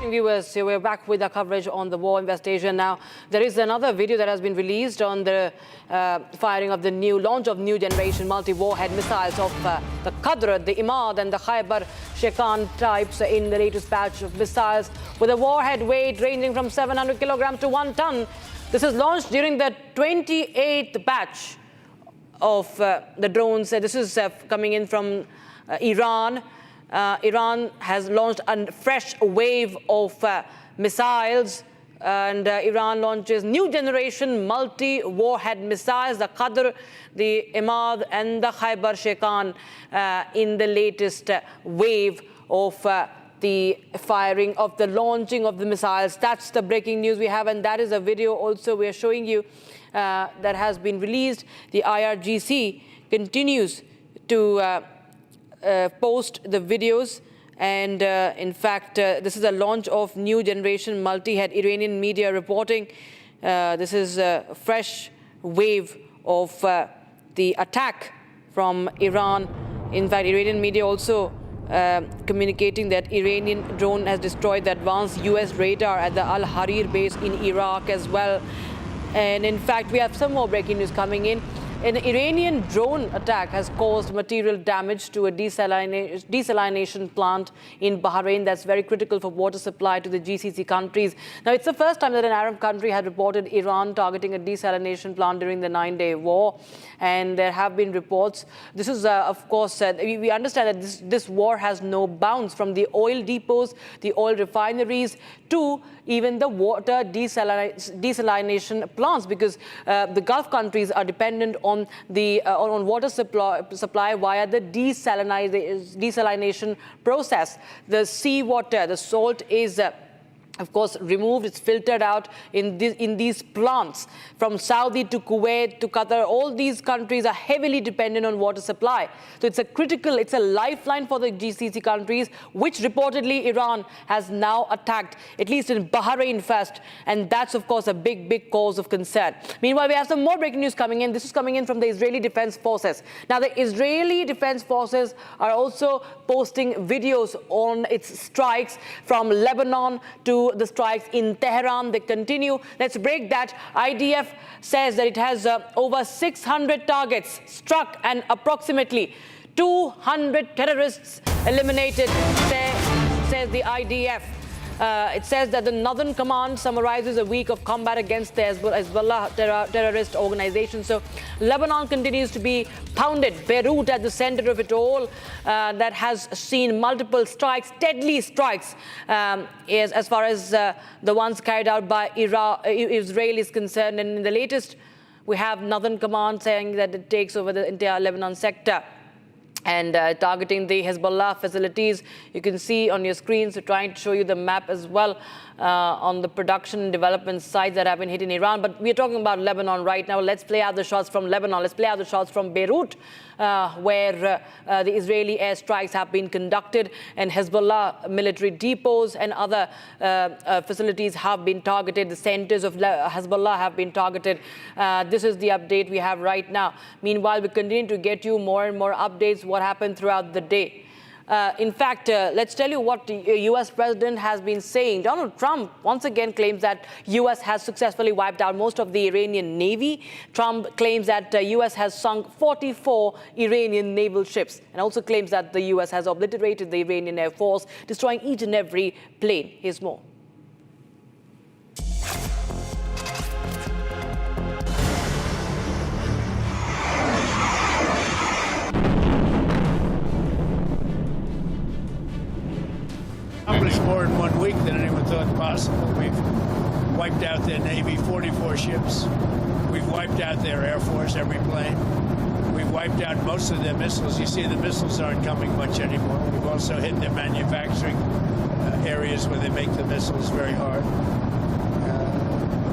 Viewers, we're back with our coverage on the war investigation. Now, there is another video that has been released on the firing of the launch of new generation multi-warhead missiles of the Qadr, the Imad and the Khyber Shekan types in the latest batch of missiles with a warhead weight ranging from 700 kilograms to 1 ton. This is launched during the 28th batch of the drones. This is coming in from Iran. Iran has launched a fresh wave of missiles, and Iran launches new generation multi-warhead missiles, the Qadr, the Imad and the Khyber Shekan in the latest wave of the firing of the launching of the missiles. That's the breaking news we have, and that is a video also we are showing you that has been released. The IRGC continues to post the videos, and in fact this is a launch of new generation multi-head. Iranian media reporting this is a fresh wave of the attack from Iran. In fact, Iranian media also communicating that Iranian drone has destroyed the advanced US radar at the Al Harir base in Iraq as well. And in fact, we have some more breaking news coming in. An Iranian drone attack has caused material damage to a desalination plant in Bahrain that's very critical for water supply to the GCC countries. Now, it's the first time that an Arab country had reported Iran targeting a desalination plant during the 9-day war. And there have been reports. This is, of course, we understand that this war has no bounds, from the oil depots, the oil refineries, to even the water desalination plants, because the Gulf countries are dependent on the on water supply via the desalination process. The seawater, the salt is of course removed, it's filtered out in these plants. From Saudi to Kuwait to Qatar, all these countries are heavily dependent on water supply. So it's a lifeline for the GCC countries, which reportedly Iran has now attacked, at least in Bahrain first, and that's of course a big cause of concern. Meanwhile, we have some more breaking news coming in. This is coming in from the Israeli Defense Forces. Now, the Israeli Defense Forces are also posting videos on its strikes from Lebanon to the strikes in Tehran. They continue. Let's break that. IDF says that it has over 600 targets struck and approximately 200 terrorists eliminated, says the IDF. It says that the Northern Command summarizes a week of combat against the Hezbollah terrorist organization. So Lebanon continues to be pounded. Beirut at the center of it all, that has seen multiple strikes, deadly strikes, as far as the ones carried out by Israel is concerned. And in the latest, we have Northern Command saying that it takes over the entire Lebanon sector and targeting the Hezbollah facilities. You can see on your screen, so trying to show you the map as well on the production and development sites that have been hit in Iran. But we're talking about Lebanon right now. Let's play out the shots from Lebanon. Let's play out the shots from Beirut, where the Israeli airstrikes have been conducted, and Hezbollah military depots and other facilities have been targeted. The centers of Hezbollah have been targeted. This is the update we have right now. Meanwhile, we continue to get you more and more updates, what happened throughout the day. In fact, let's tell you what the U.S. president has been saying. Donald Trump once again claims that U.S. has successfully wiped out most of the Iranian Navy. Trump claims that the U.S. has sunk 44 Iranian naval ships, and also claims that the U.S. has obliterated the Iranian Air Force, destroying each and every plane. Here's more. Accomplished more in 1 week than anyone thought possible. We've wiped out their Navy, 44 ships. We've wiped out their Air Force, every plane. We've wiped out most of their missiles. You see, the missiles aren't coming much anymore. We've also hit their manufacturing areas where they make the missiles very hard.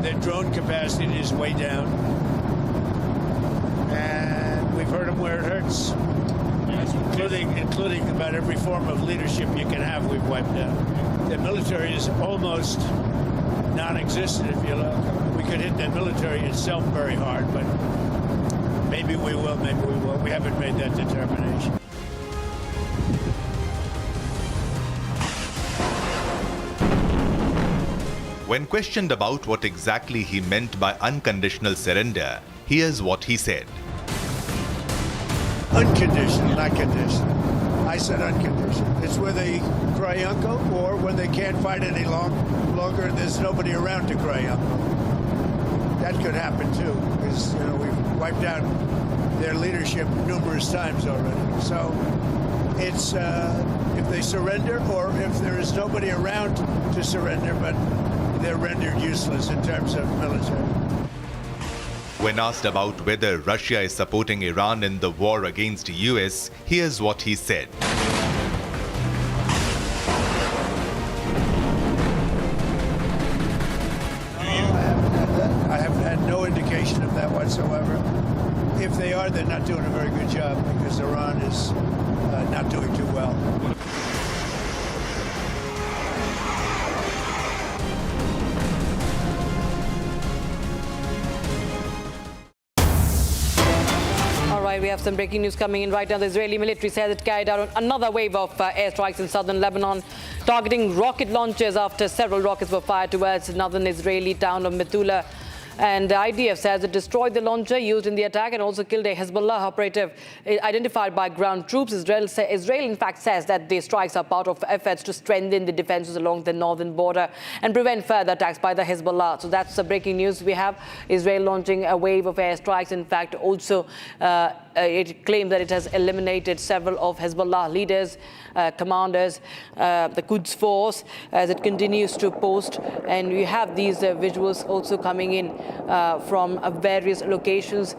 Their drone capacity is way down. And we've hurt them where it hurts. Including about every form of leadership you can have, we've wiped out. The military is almost non-existent, if you look. We could hit the military itself very hard, but maybe we will, maybe we won't. We haven't made that determination. When questioned about what exactly he meant by unconditional surrender, here's what he said. Unconditional, not conditional. I said unconditional. It's where they cry uncle, or when they can't fight any longer and there's nobody around to cry uncle. That could happen too, because we've wiped out their leadership numerous times already. So it's if they surrender, or if there is nobody around to surrender, but they're rendered useless in terms of military. When asked about whether Russia is supporting Iran in the war against the US, here's what he said. I haven't had no indication of that whatsoever. If they are, they're not doing a very good job, because Iran is not doing too well. We have some breaking news coming in right now. The Israeli military says it carried out another wave of airstrikes in southern Lebanon, targeting rocket launches after several rockets were fired towards northern Israeli town of Metula. And the IDF says it destroyed the launcher used in the attack and also killed a Hezbollah operative identified by ground troops. Israel, in fact, says that the strikes are part of efforts to strengthen the defenses along the northern border and prevent further attacks by the Hezbollah. So that's the breaking news we have. Israel launching a wave of airstrikes. In fact, also it claims that it has eliminated several of Hezbollah leaders, commanders, the Quds force, as it continues to post. And we have these visuals also coming in from various locations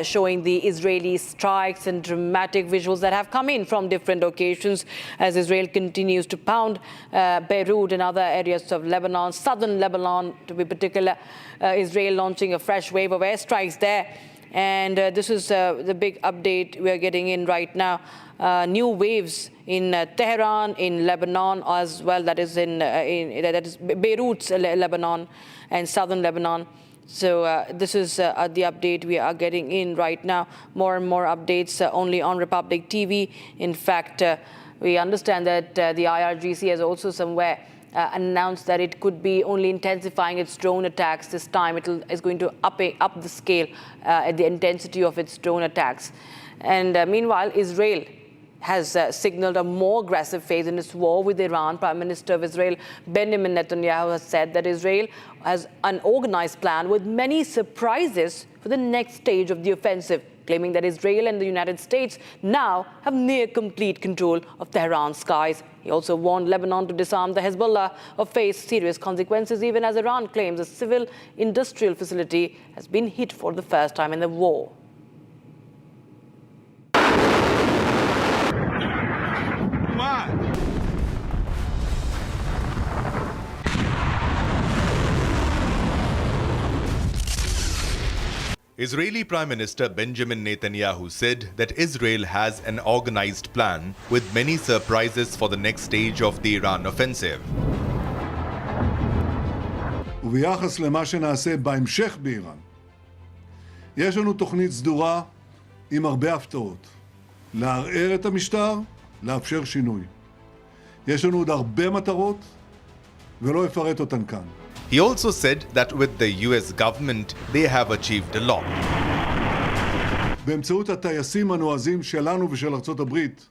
showing the Israeli strikes and dramatic visuals that have come in from different locations as Israel continues to pound Beirut and other areas of Lebanon, southern Lebanon to be particular. Israel launching a fresh wave of airstrikes there. And this is the big update we are getting in right now. New waves in Tehran, in Lebanon as well. That is that is Beirut, Lebanon, and southern Lebanon. So this is the update we are getting in right now. More and more updates only on Republic TV. In fact, we understand that the IRGC has also somewhere announced that it could be only intensifying its drone attacks this time. It's going to up the scale at the intensity of its drone attacks. And meanwhile, Israel has signaled a more aggressive phase in its war with Iran. Prime Minister of Israel, Benjamin Netanyahu, has said that Israel has an organized plan with many surprises for the next stage of the offensive, claiming that Israel and the United States now have near complete control of Tehran's skies. He also warned Lebanon to disarm the Hezbollah or face serious consequences, even as Iran claims a civil industrial facility has been hit for the first time in the war. Israeli Prime Minister Benjamin Netanyahu said that Israel has an organized plan with many surprises for the next stage of the Iran offensive. וביחס למה שנעשה בהמשך באיראן, יש לנו תוכנית סדורה עם הרבה הפתעות. לערער את המשטר, לאפשר שינוי. יש לנו עוד הרבה מטרות, ולא אפרט אותן כאן. He also said that with the US government, they have achieved a lot. באמצעות הטייסים הנועזים שלנו ושל ארצות הברית,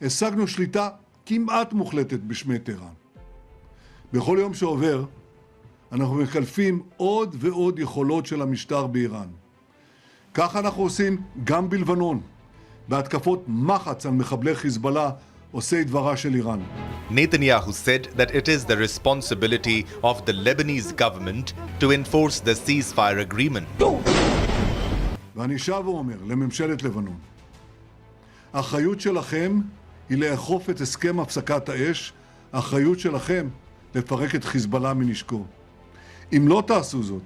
השגנו שליטה כמעט מוחלטת בשמי טהרן. בכל יום שעובר, אנחנו מקלפים עוד ועוד יכולות של המשטר באיראן. כך אנחנו עושים גם בלבנון, בהתקפות מחץ על מחבלי חיזבאללה, עושי דברה של איראן. Netanyahu said that it is the responsibility of the Lebanese government to enforce the ceasefire agreement. ואני שב ואומר לממשלת לבנון, האחריות שלכם היא לאכוף את הסכם הפסקת האש, האחריות שלכם לפרק את חיזבאללה מנשקו. אם לא תעשו זאת,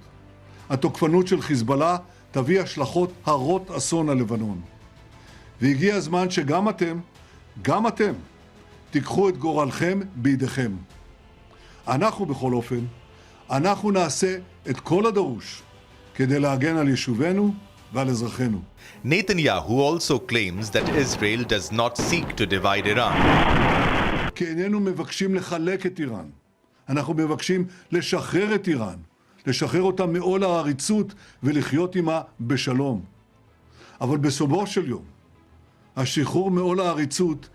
התוקפנות של חיזבאללה תביא השלכות הרות אסון על לבנון. והגיע הזמן שגם אתם, תיקחו את גורלכם בידיכם. אנחנו בכל אופן, אנחנו נעשה את כל הדרוש כדי להגן על יישובינו ועל אזרחינו. Netanyahu also claims that Israel does not seek to divide Iran. כי איננו מבקשים לחלק את איראן. אנחנו מבקשים לשחרר את איראן, לשחרר אותה מעול העריצות ולחיות עימה בשלום. אבל בסופו של יום, השחרור מעול העריצות,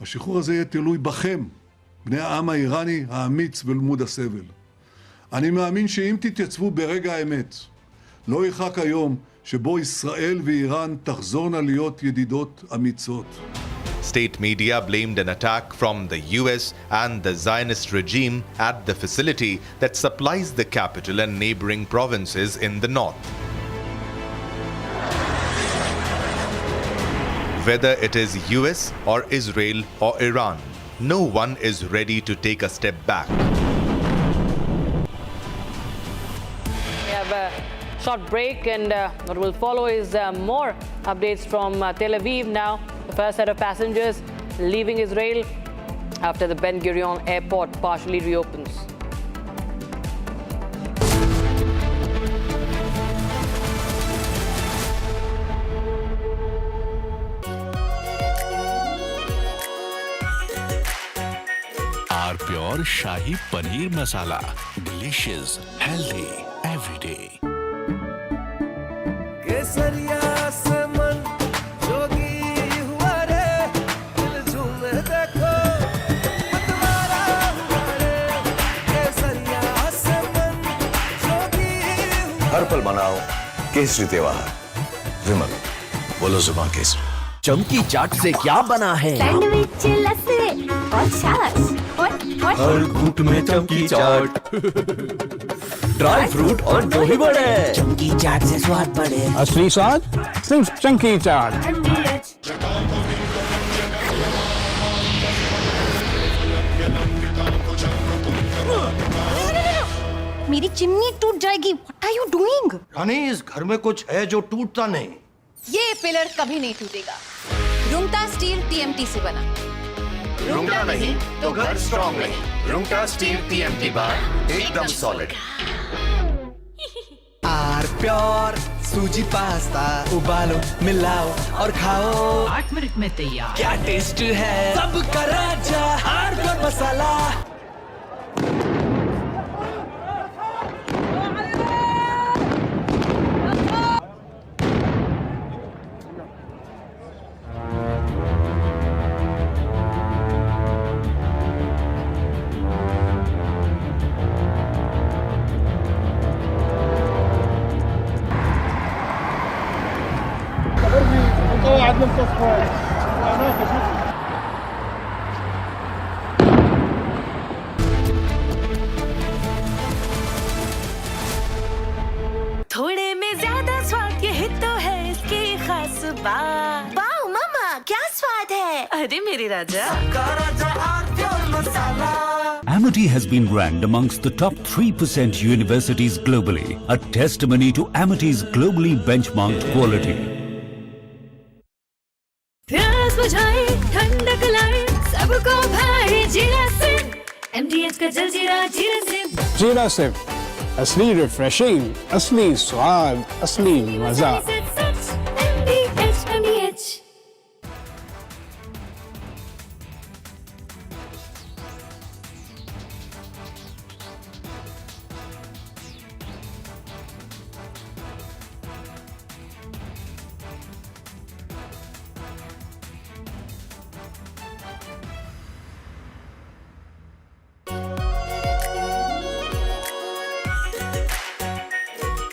השחרור הזה יהיה תלוי בכם, בני העם האיראני האמיץ ולמוד הסבל. אני מאמין שאם תתייצבו ברגע האמת, לא ירחק היום שבו ישראל ואיראן תחזורנה להיות ידידות אמיצות. State media blamed an attack from the US and the Zionist regime at the facility that supplies the capital and neighboring provinces in the north. Whether it is US or Israel or Iran, no one is ready to take a step back. We have a short break, and what will follow is more updates from Tel Aviv now. The first set of passengers leaving Israel after the Ben Gurion airport partially reopens. Our pure Shahi Paneer Masala. Delicious, healthy, every day. हर पल मनाओ केसरी त्योहार। विमल, बोलो जुबान केसरी। चमकी चाट से क्या बना है? सैंडविच लस्सी और छाछ हर घूंट में चमकी चाट। ड्राई फ्रूट और दही बड़े। चमकी चाट से स्वाद बढ़े। असली स्वाद सिर्फ चंकी चाट। मेरी चिमनी टूट जाएगी। What are you doing? रानी, इस घर में कुछ है जो टूटता नहीं। ये पिलर कभी नहीं टूटेगा। रुंगटा स्टील TMT से बना। रुंगटा नहीं तो घर स्ट्रॉन्ग नहीं। रुंगटा स्टील TMT बार एकदम सॉलिड। आर प्योर सूजी पास्ता उबालो मिलाओ और खाओ 8 मिनट में तैयार। क्या टेस्ट है सबका राजा आर प्योर मसाला। थोड़े में ज्यादा स्वाद यही तो है इसकी खास बात। वाओ मामा, क्या स्वाद है। अरे मेरे राजा, Amity has been ranked amongst the top 3% universities globally, a testimony to Amity's globally benchmarked quality. प्यास बुझाए ठंडक लाए सबको भाई जीरा सिम MDH का जलजीरा जीरा सिम। जीरा सिर्फ असली रिफ्रेशिंग, असली स्वाद, असली मजा। MDH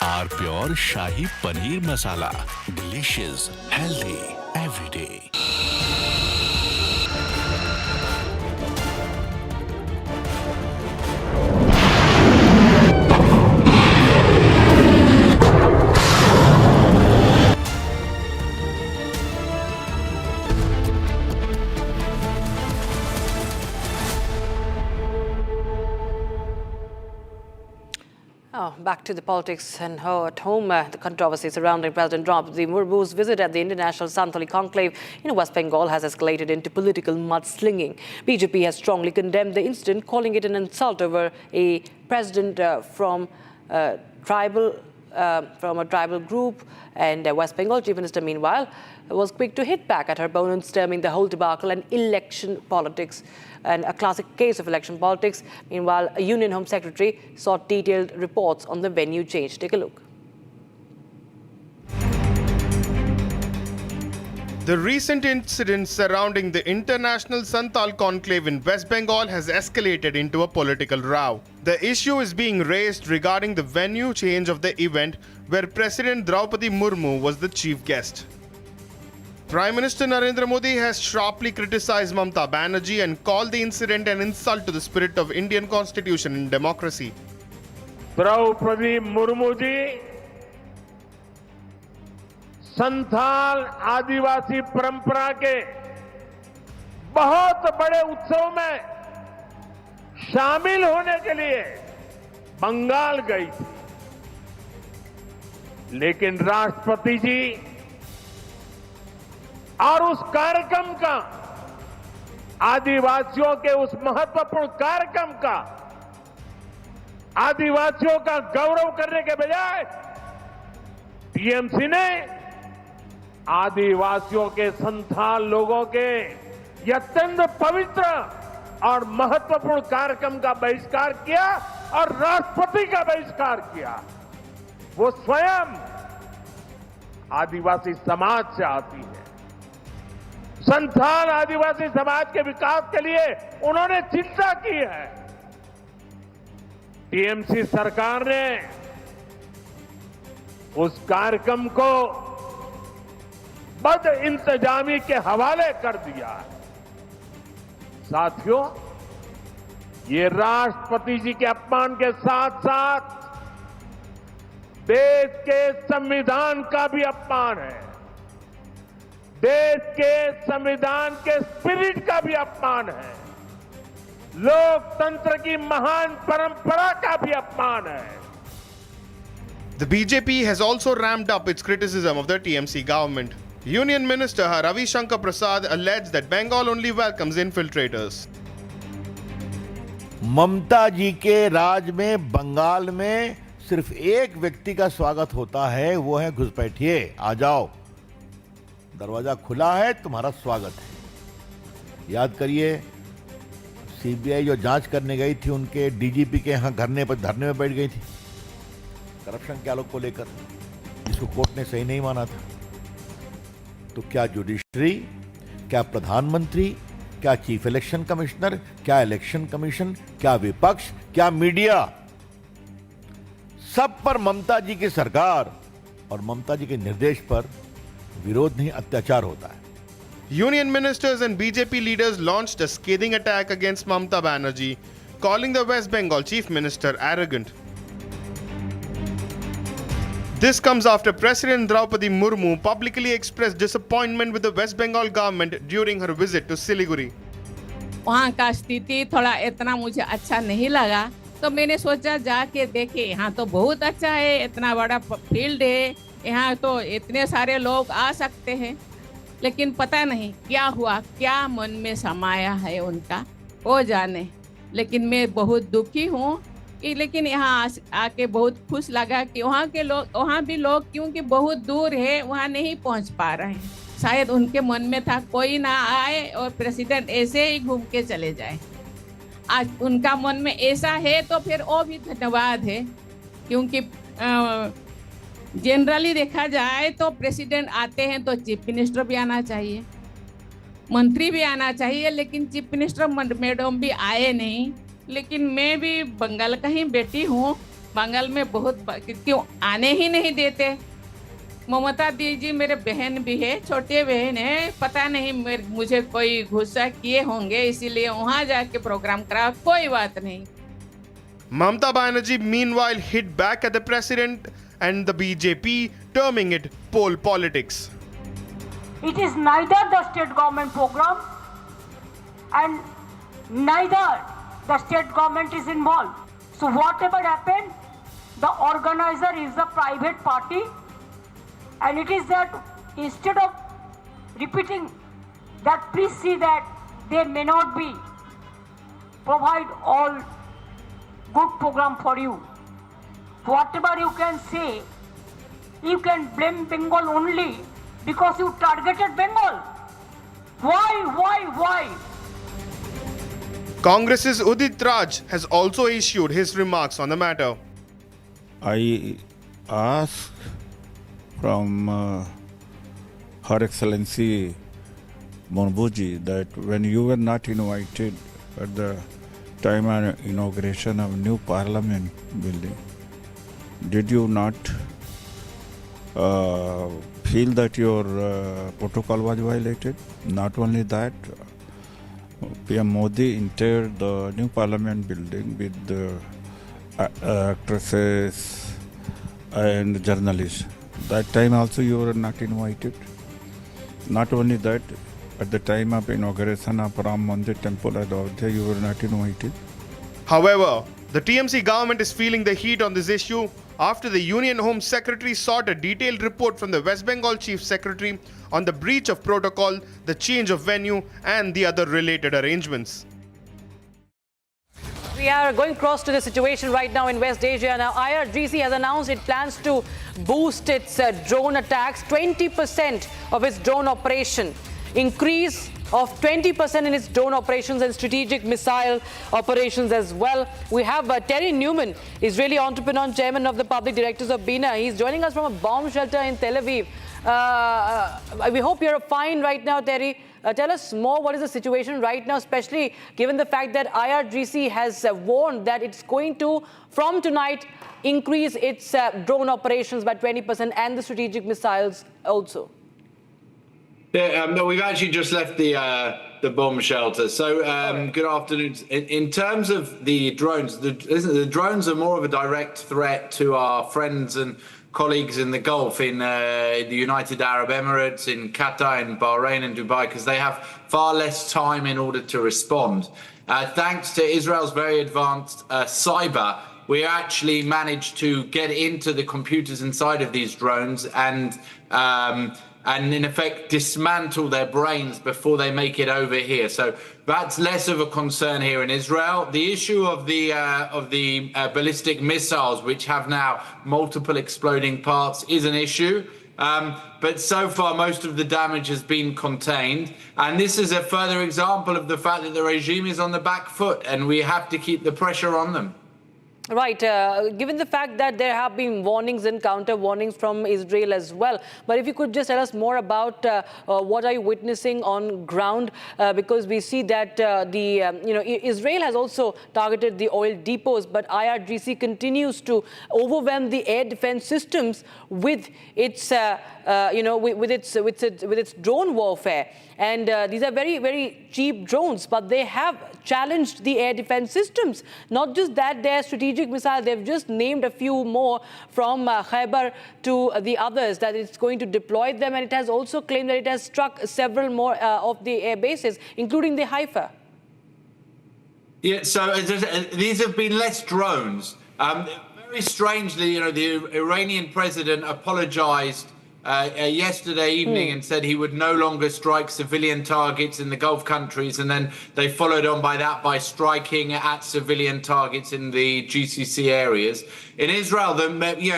Our pure Shahi Paneer Masala. Delicious, healthy, every day. Back to the politics and at home, the controversy surrounding President Draupadi Murmu's visit at the International Santali Conclave in West Bengal has escalated into political mudslinging. BJP has strongly condemned the incident, calling it an insult over a president from tribal from a tribal group. And West Bengal Chief Minister, meanwhile, was quick to hit back at her opponents, terming the whole debacle an election politics and a classic case of election politics. Meanwhile, a Union Home Secretary sought detailed reports on the venue change. Take a look. The recent incidents surrounding the International Santal Conclave in West Bengal has escalated into a political row. The issue is being raised regarding the venue change of the event, where President Draupadi Murmu was the chief guest. Prime Minister Narendra Modi has sharply criticized Mamata Banerjee and called the incident an insult to the spirit of Indian Constitution and democracy. Draupadi Murmu ji Santhal आदिवासी परंपरा के बहुत बड़े उत्सव में शामिल होने के लिए बंगाल गई थी, लेकिन राष्ट्रपति जी और उस कार्यक्रम का, आदिवासियों के उस महत्वपूर्ण कार्यक्रम का, आदिवासियों का गौरव करने के बजाय टीएमसी ने आदिवासियों के संथाल लोगों के अत्यंत पवित्र और महत्वपूर्ण कार्यक्रम का बहिष्कार किया और राष्ट्रपति का बहिष्कार किया। वो स्वयं आदिवासी समाज से आती है। संथाल आदिवासी समाज के विकास के लिए उन्होंने चिंता की है। टीएमसी सरकार ने उस कार्यक्रम को बद इंतजामी के हवाले कर दिया। साथियों, ये राष्ट्रपति जी के अपमान के साथ साथ देश के संविधान का भी अपमान है, देश के संविधान के स्पिरिट का भी अपमान है, लोकतंत्र की महान परंपरा का भी अपमान है। The BJP has also ramped up its criticism of the TMC government. Union Minister Ravi Shankar Prasad alleged that Bengal only welcomes infiltrators. ममता जी के राज में बंगाल में सिर्फ एक व्यक्ति का स्वागत होता है, वो है घुसपैठिए, आ जाओ, दरवाजा खुला है, तुम्हारा स्वागत है। याद करिए, सीबीआई जो जांच करने गई थी उनके डीजीपी के यहाँ धरने में बैठ गई थी करप्शन के आलोक को लेकर, जिसको कोर्ट ने सही नहीं माना था। तो क्या जुडिशरी, क्या प्रधानमंत्री, क्या चीफ इलेक्शन कमिश्नर, क्या इलेक्शन कमीशन, क्या विपक्ष, क्या मीडिया, सब पर ममता जी की सरकार और ममता जी के निर्देश पर विरोध नहीं, अत्याचार होता है। Union ministers and BJP leaders launched a scathing attack against Mamata Banerjee, calling the West Bengal Chief Minister arrogant. This comes after President Draupadi Murmu publicly expressed disappointment with the West Bengal government during her visit to Siliguri. वहाँ का स्थिति थोड़ा इतना मुझे अच्छा नहीं लगा, तो मैंने सोचा जाके देखे। यहाँ तो बहुत अच्छा है, इतना बड़ा फील्ड है, यहाँ तो इतने सारे लोग आ सकते हैं, लेकिन पता नहीं क्या हुआ, क्या मन में समाया है उनका, वो जाने। लेकिन मैं बहुत दुखी हूँ कि, लेकिन यहाँ आके बहुत खुश लगा कि वहाँ के लोग, वहाँ भी लोग क्योंकि बहुत दूर है, वहाँ नहीं पहुँच पा रहे हैं। शायद उनके मन में था कोई ना आए और प्रेसिडेंट ऐसे ही घूम के चले जाए। आज उनका मन में ऐसा है तो फिर वो भी धन्यवाद है, क्योंकि जनरली देखा जाए तो प्रेसिडेंट आते हैं तो चीफ मिनिस्टर भी आना चाहिए, मंत्री भी आना चाहिए, लेकिन चीफ मिनिस्टर मैडम भी आए नहीं। लेकिन मैं भी बंगाल का ही बेटी हूँ, बंगाल में बहुत क्यों आने ही नहीं देते। ममता दीदी मेरे बहन भी है, छोटे बहन है, पता नहीं मुझे कोई गुस्सा किए होंगे, इसीलिए वहाँ जाके प्रोग्राम करा, कोई बात नहीं। Mamata Banerjee meanwhile hit back at the president and the BJP, terming it poll politics. It is neither the state government program and neither the state government is involved. So whatever happened, the organizer is the private party, and it is that instead of repeating that, please see that they may not be provide all good program for you. Whatever you can say, you can blame Bengal only because you targeted Bengal. Why? Congress's Udit Raj has also issued his remarks on the matter. I ask from Her Excellency Monbuji that when you were not invited at the time of inauguration of new parliament building, did you not feel that your protocol was violated? Not only that, PM Modi entered the new parliament building with the actresses and journalists. That time also you were not invited. Not only that, at the time of inauguration of Ram Mandir temple at Ayodhya, you were not invited. However, the TMC government is feeling the heat on this issue after the Union Home Secretary sought a detailed report from the West Bengal Chief Secretary on the breach of protocol, the change of venue and the other related arrangements. We are going across to the situation right now in West Asia. Now, IRGC has announced it plans to boost its drone attacks, 20% of its drone operation, increase of 20% in its drone operations and strategic missile operations as well. We have Terry Newman, Israeli entrepreneur and chairman of the public directors of BINA. He's joining us from a bomb shelter in Tel Aviv. We hope you're fine right now, Terry. Tell us more, what is the situation right now, especially given the fact that IRGC has warned that it's going to, from tonight, increase its drone operations by 20% and the strategic missiles also. Yeah, no, we've actually just left the bomb shelter. So good afternoon. In terms of the drones, the drones are more of a direct threat to our friends and colleagues in the Gulf, in the United Arab Emirates, in Qatar, in Bahrain and Dubai, because they have far less time in order to respond. Thanks to Israel's very advanced cyber, we actually managed to get into the computers inside of these drones and in effect dismantle their brains before they make it over here. So that's less of a concern here in Israel. The issue of the ballistic missiles, which have now multiple exploding parts, is an issue. But so far, most of the damage has been contained. And this is a further example of the fact that the regime is on the back foot and we have to keep the pressure on them. Right, given the fact that there have been warnings and counter warnings from Israel as well. But if you could just tell us more about what are you witnessing on ground, because we see that Israel has also targeted the oil depots, but IRGC continues to overwhelm the air defense systems with its with its drone warfare. And these are very, very cheap drones, but they have challenged the air defense systems. Not just that, their strategic missile, they've just named a few more from Khyber to the others, that it's going to deploy them. And it has also claimed that it has struck several more of the air bases, including the Haifa. Yeah, so these have been less drones. Very strangely, the Iranian president apologized yesterday evening and said he would no longer strike civilian targets in the Gulf countries, and then they followed on by that by striking at civilian targets in the GCC areas. In Israel,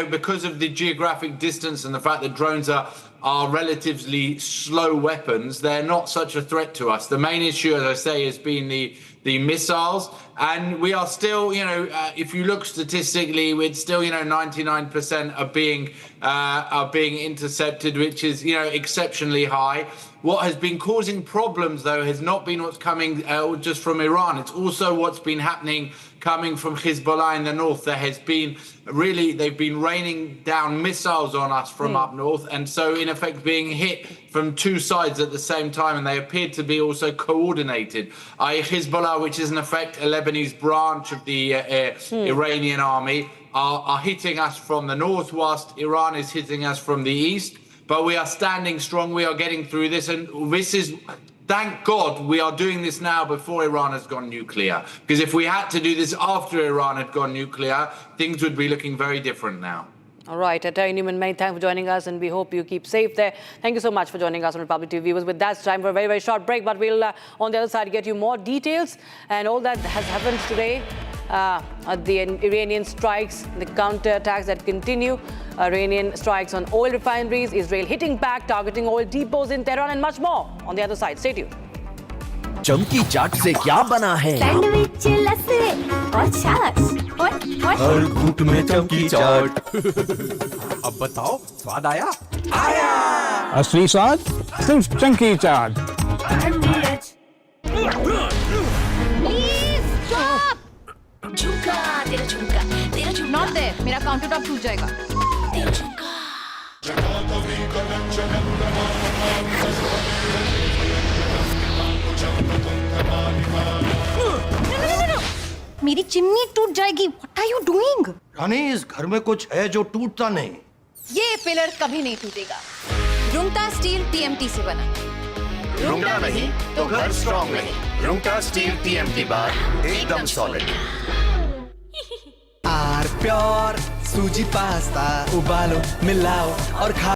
because of the geographic distance and the fact that drones are relatively slow weapons, they're not such a threat to us. The main issue, as I say, has been the missiles, and we are still, if you look statistically, we're still, 99% are being intercepted, which is, exceptionally high. What has been causing problems, though, has not been what's coming just from Iran. It's also what's been happening coming from Hezbollah in the north. There has been they've been raining down missiles on us from up north, and so in effect being hit from two sides at the same time, and they appear to be also coordinated. Hezbollah, which is in effect a Lebanese branch of the Iranian army, are hitting us from the north, whilst Iran is hitting us from the east. But we are standing strong. We are getting through this. And this is, thank God, we are doing this now before Iran has gone nuclear. Because if we had to do this after Iran had gone nuclear, things would be looking very different now. All right, Terry Newman, many thanks for joining us, and we hope you keep safe there. Thank you so much for joining us on Republic TV viewers. With that, it's time for a very, very short break, but we'll, on the other side, get you more details and all that has happened today the Iranian strikes, the counter-attacks that continue. Iranian strikes on oil refineries, Israel hitting back, targeting oil depots in Tehran, and much more on the other side. Stay tuned. चमकी चाट से क्या बना है? Sandwich लस्सी और छाछ और हर घूंट में चमकी चाट। अब बताओ स्वाद आया? आया। असली स्वाद सिर्फ चंकी चाट। झुमका तेरा झुमका तेरा झुमका नॉट देयर, मेरा काउंटर टॉप टूट जाएगा। तेरा झुमका मेरी चिमनी टूट जाएगी। What are you doing? रानी, इस घर में कुछ है जो टूटता नहीं। ये पिलर कभी नहीं टूटेगा। रुंगटा स्टील TMT से बना। रुंगटा नहीं तो घर स्ट्रॉन्ग नहीं। रुंगटा स्टील TMT बार एकदम सॉलिड। आर प्योर सूजी पास्ता उबालो मिलाओ और खा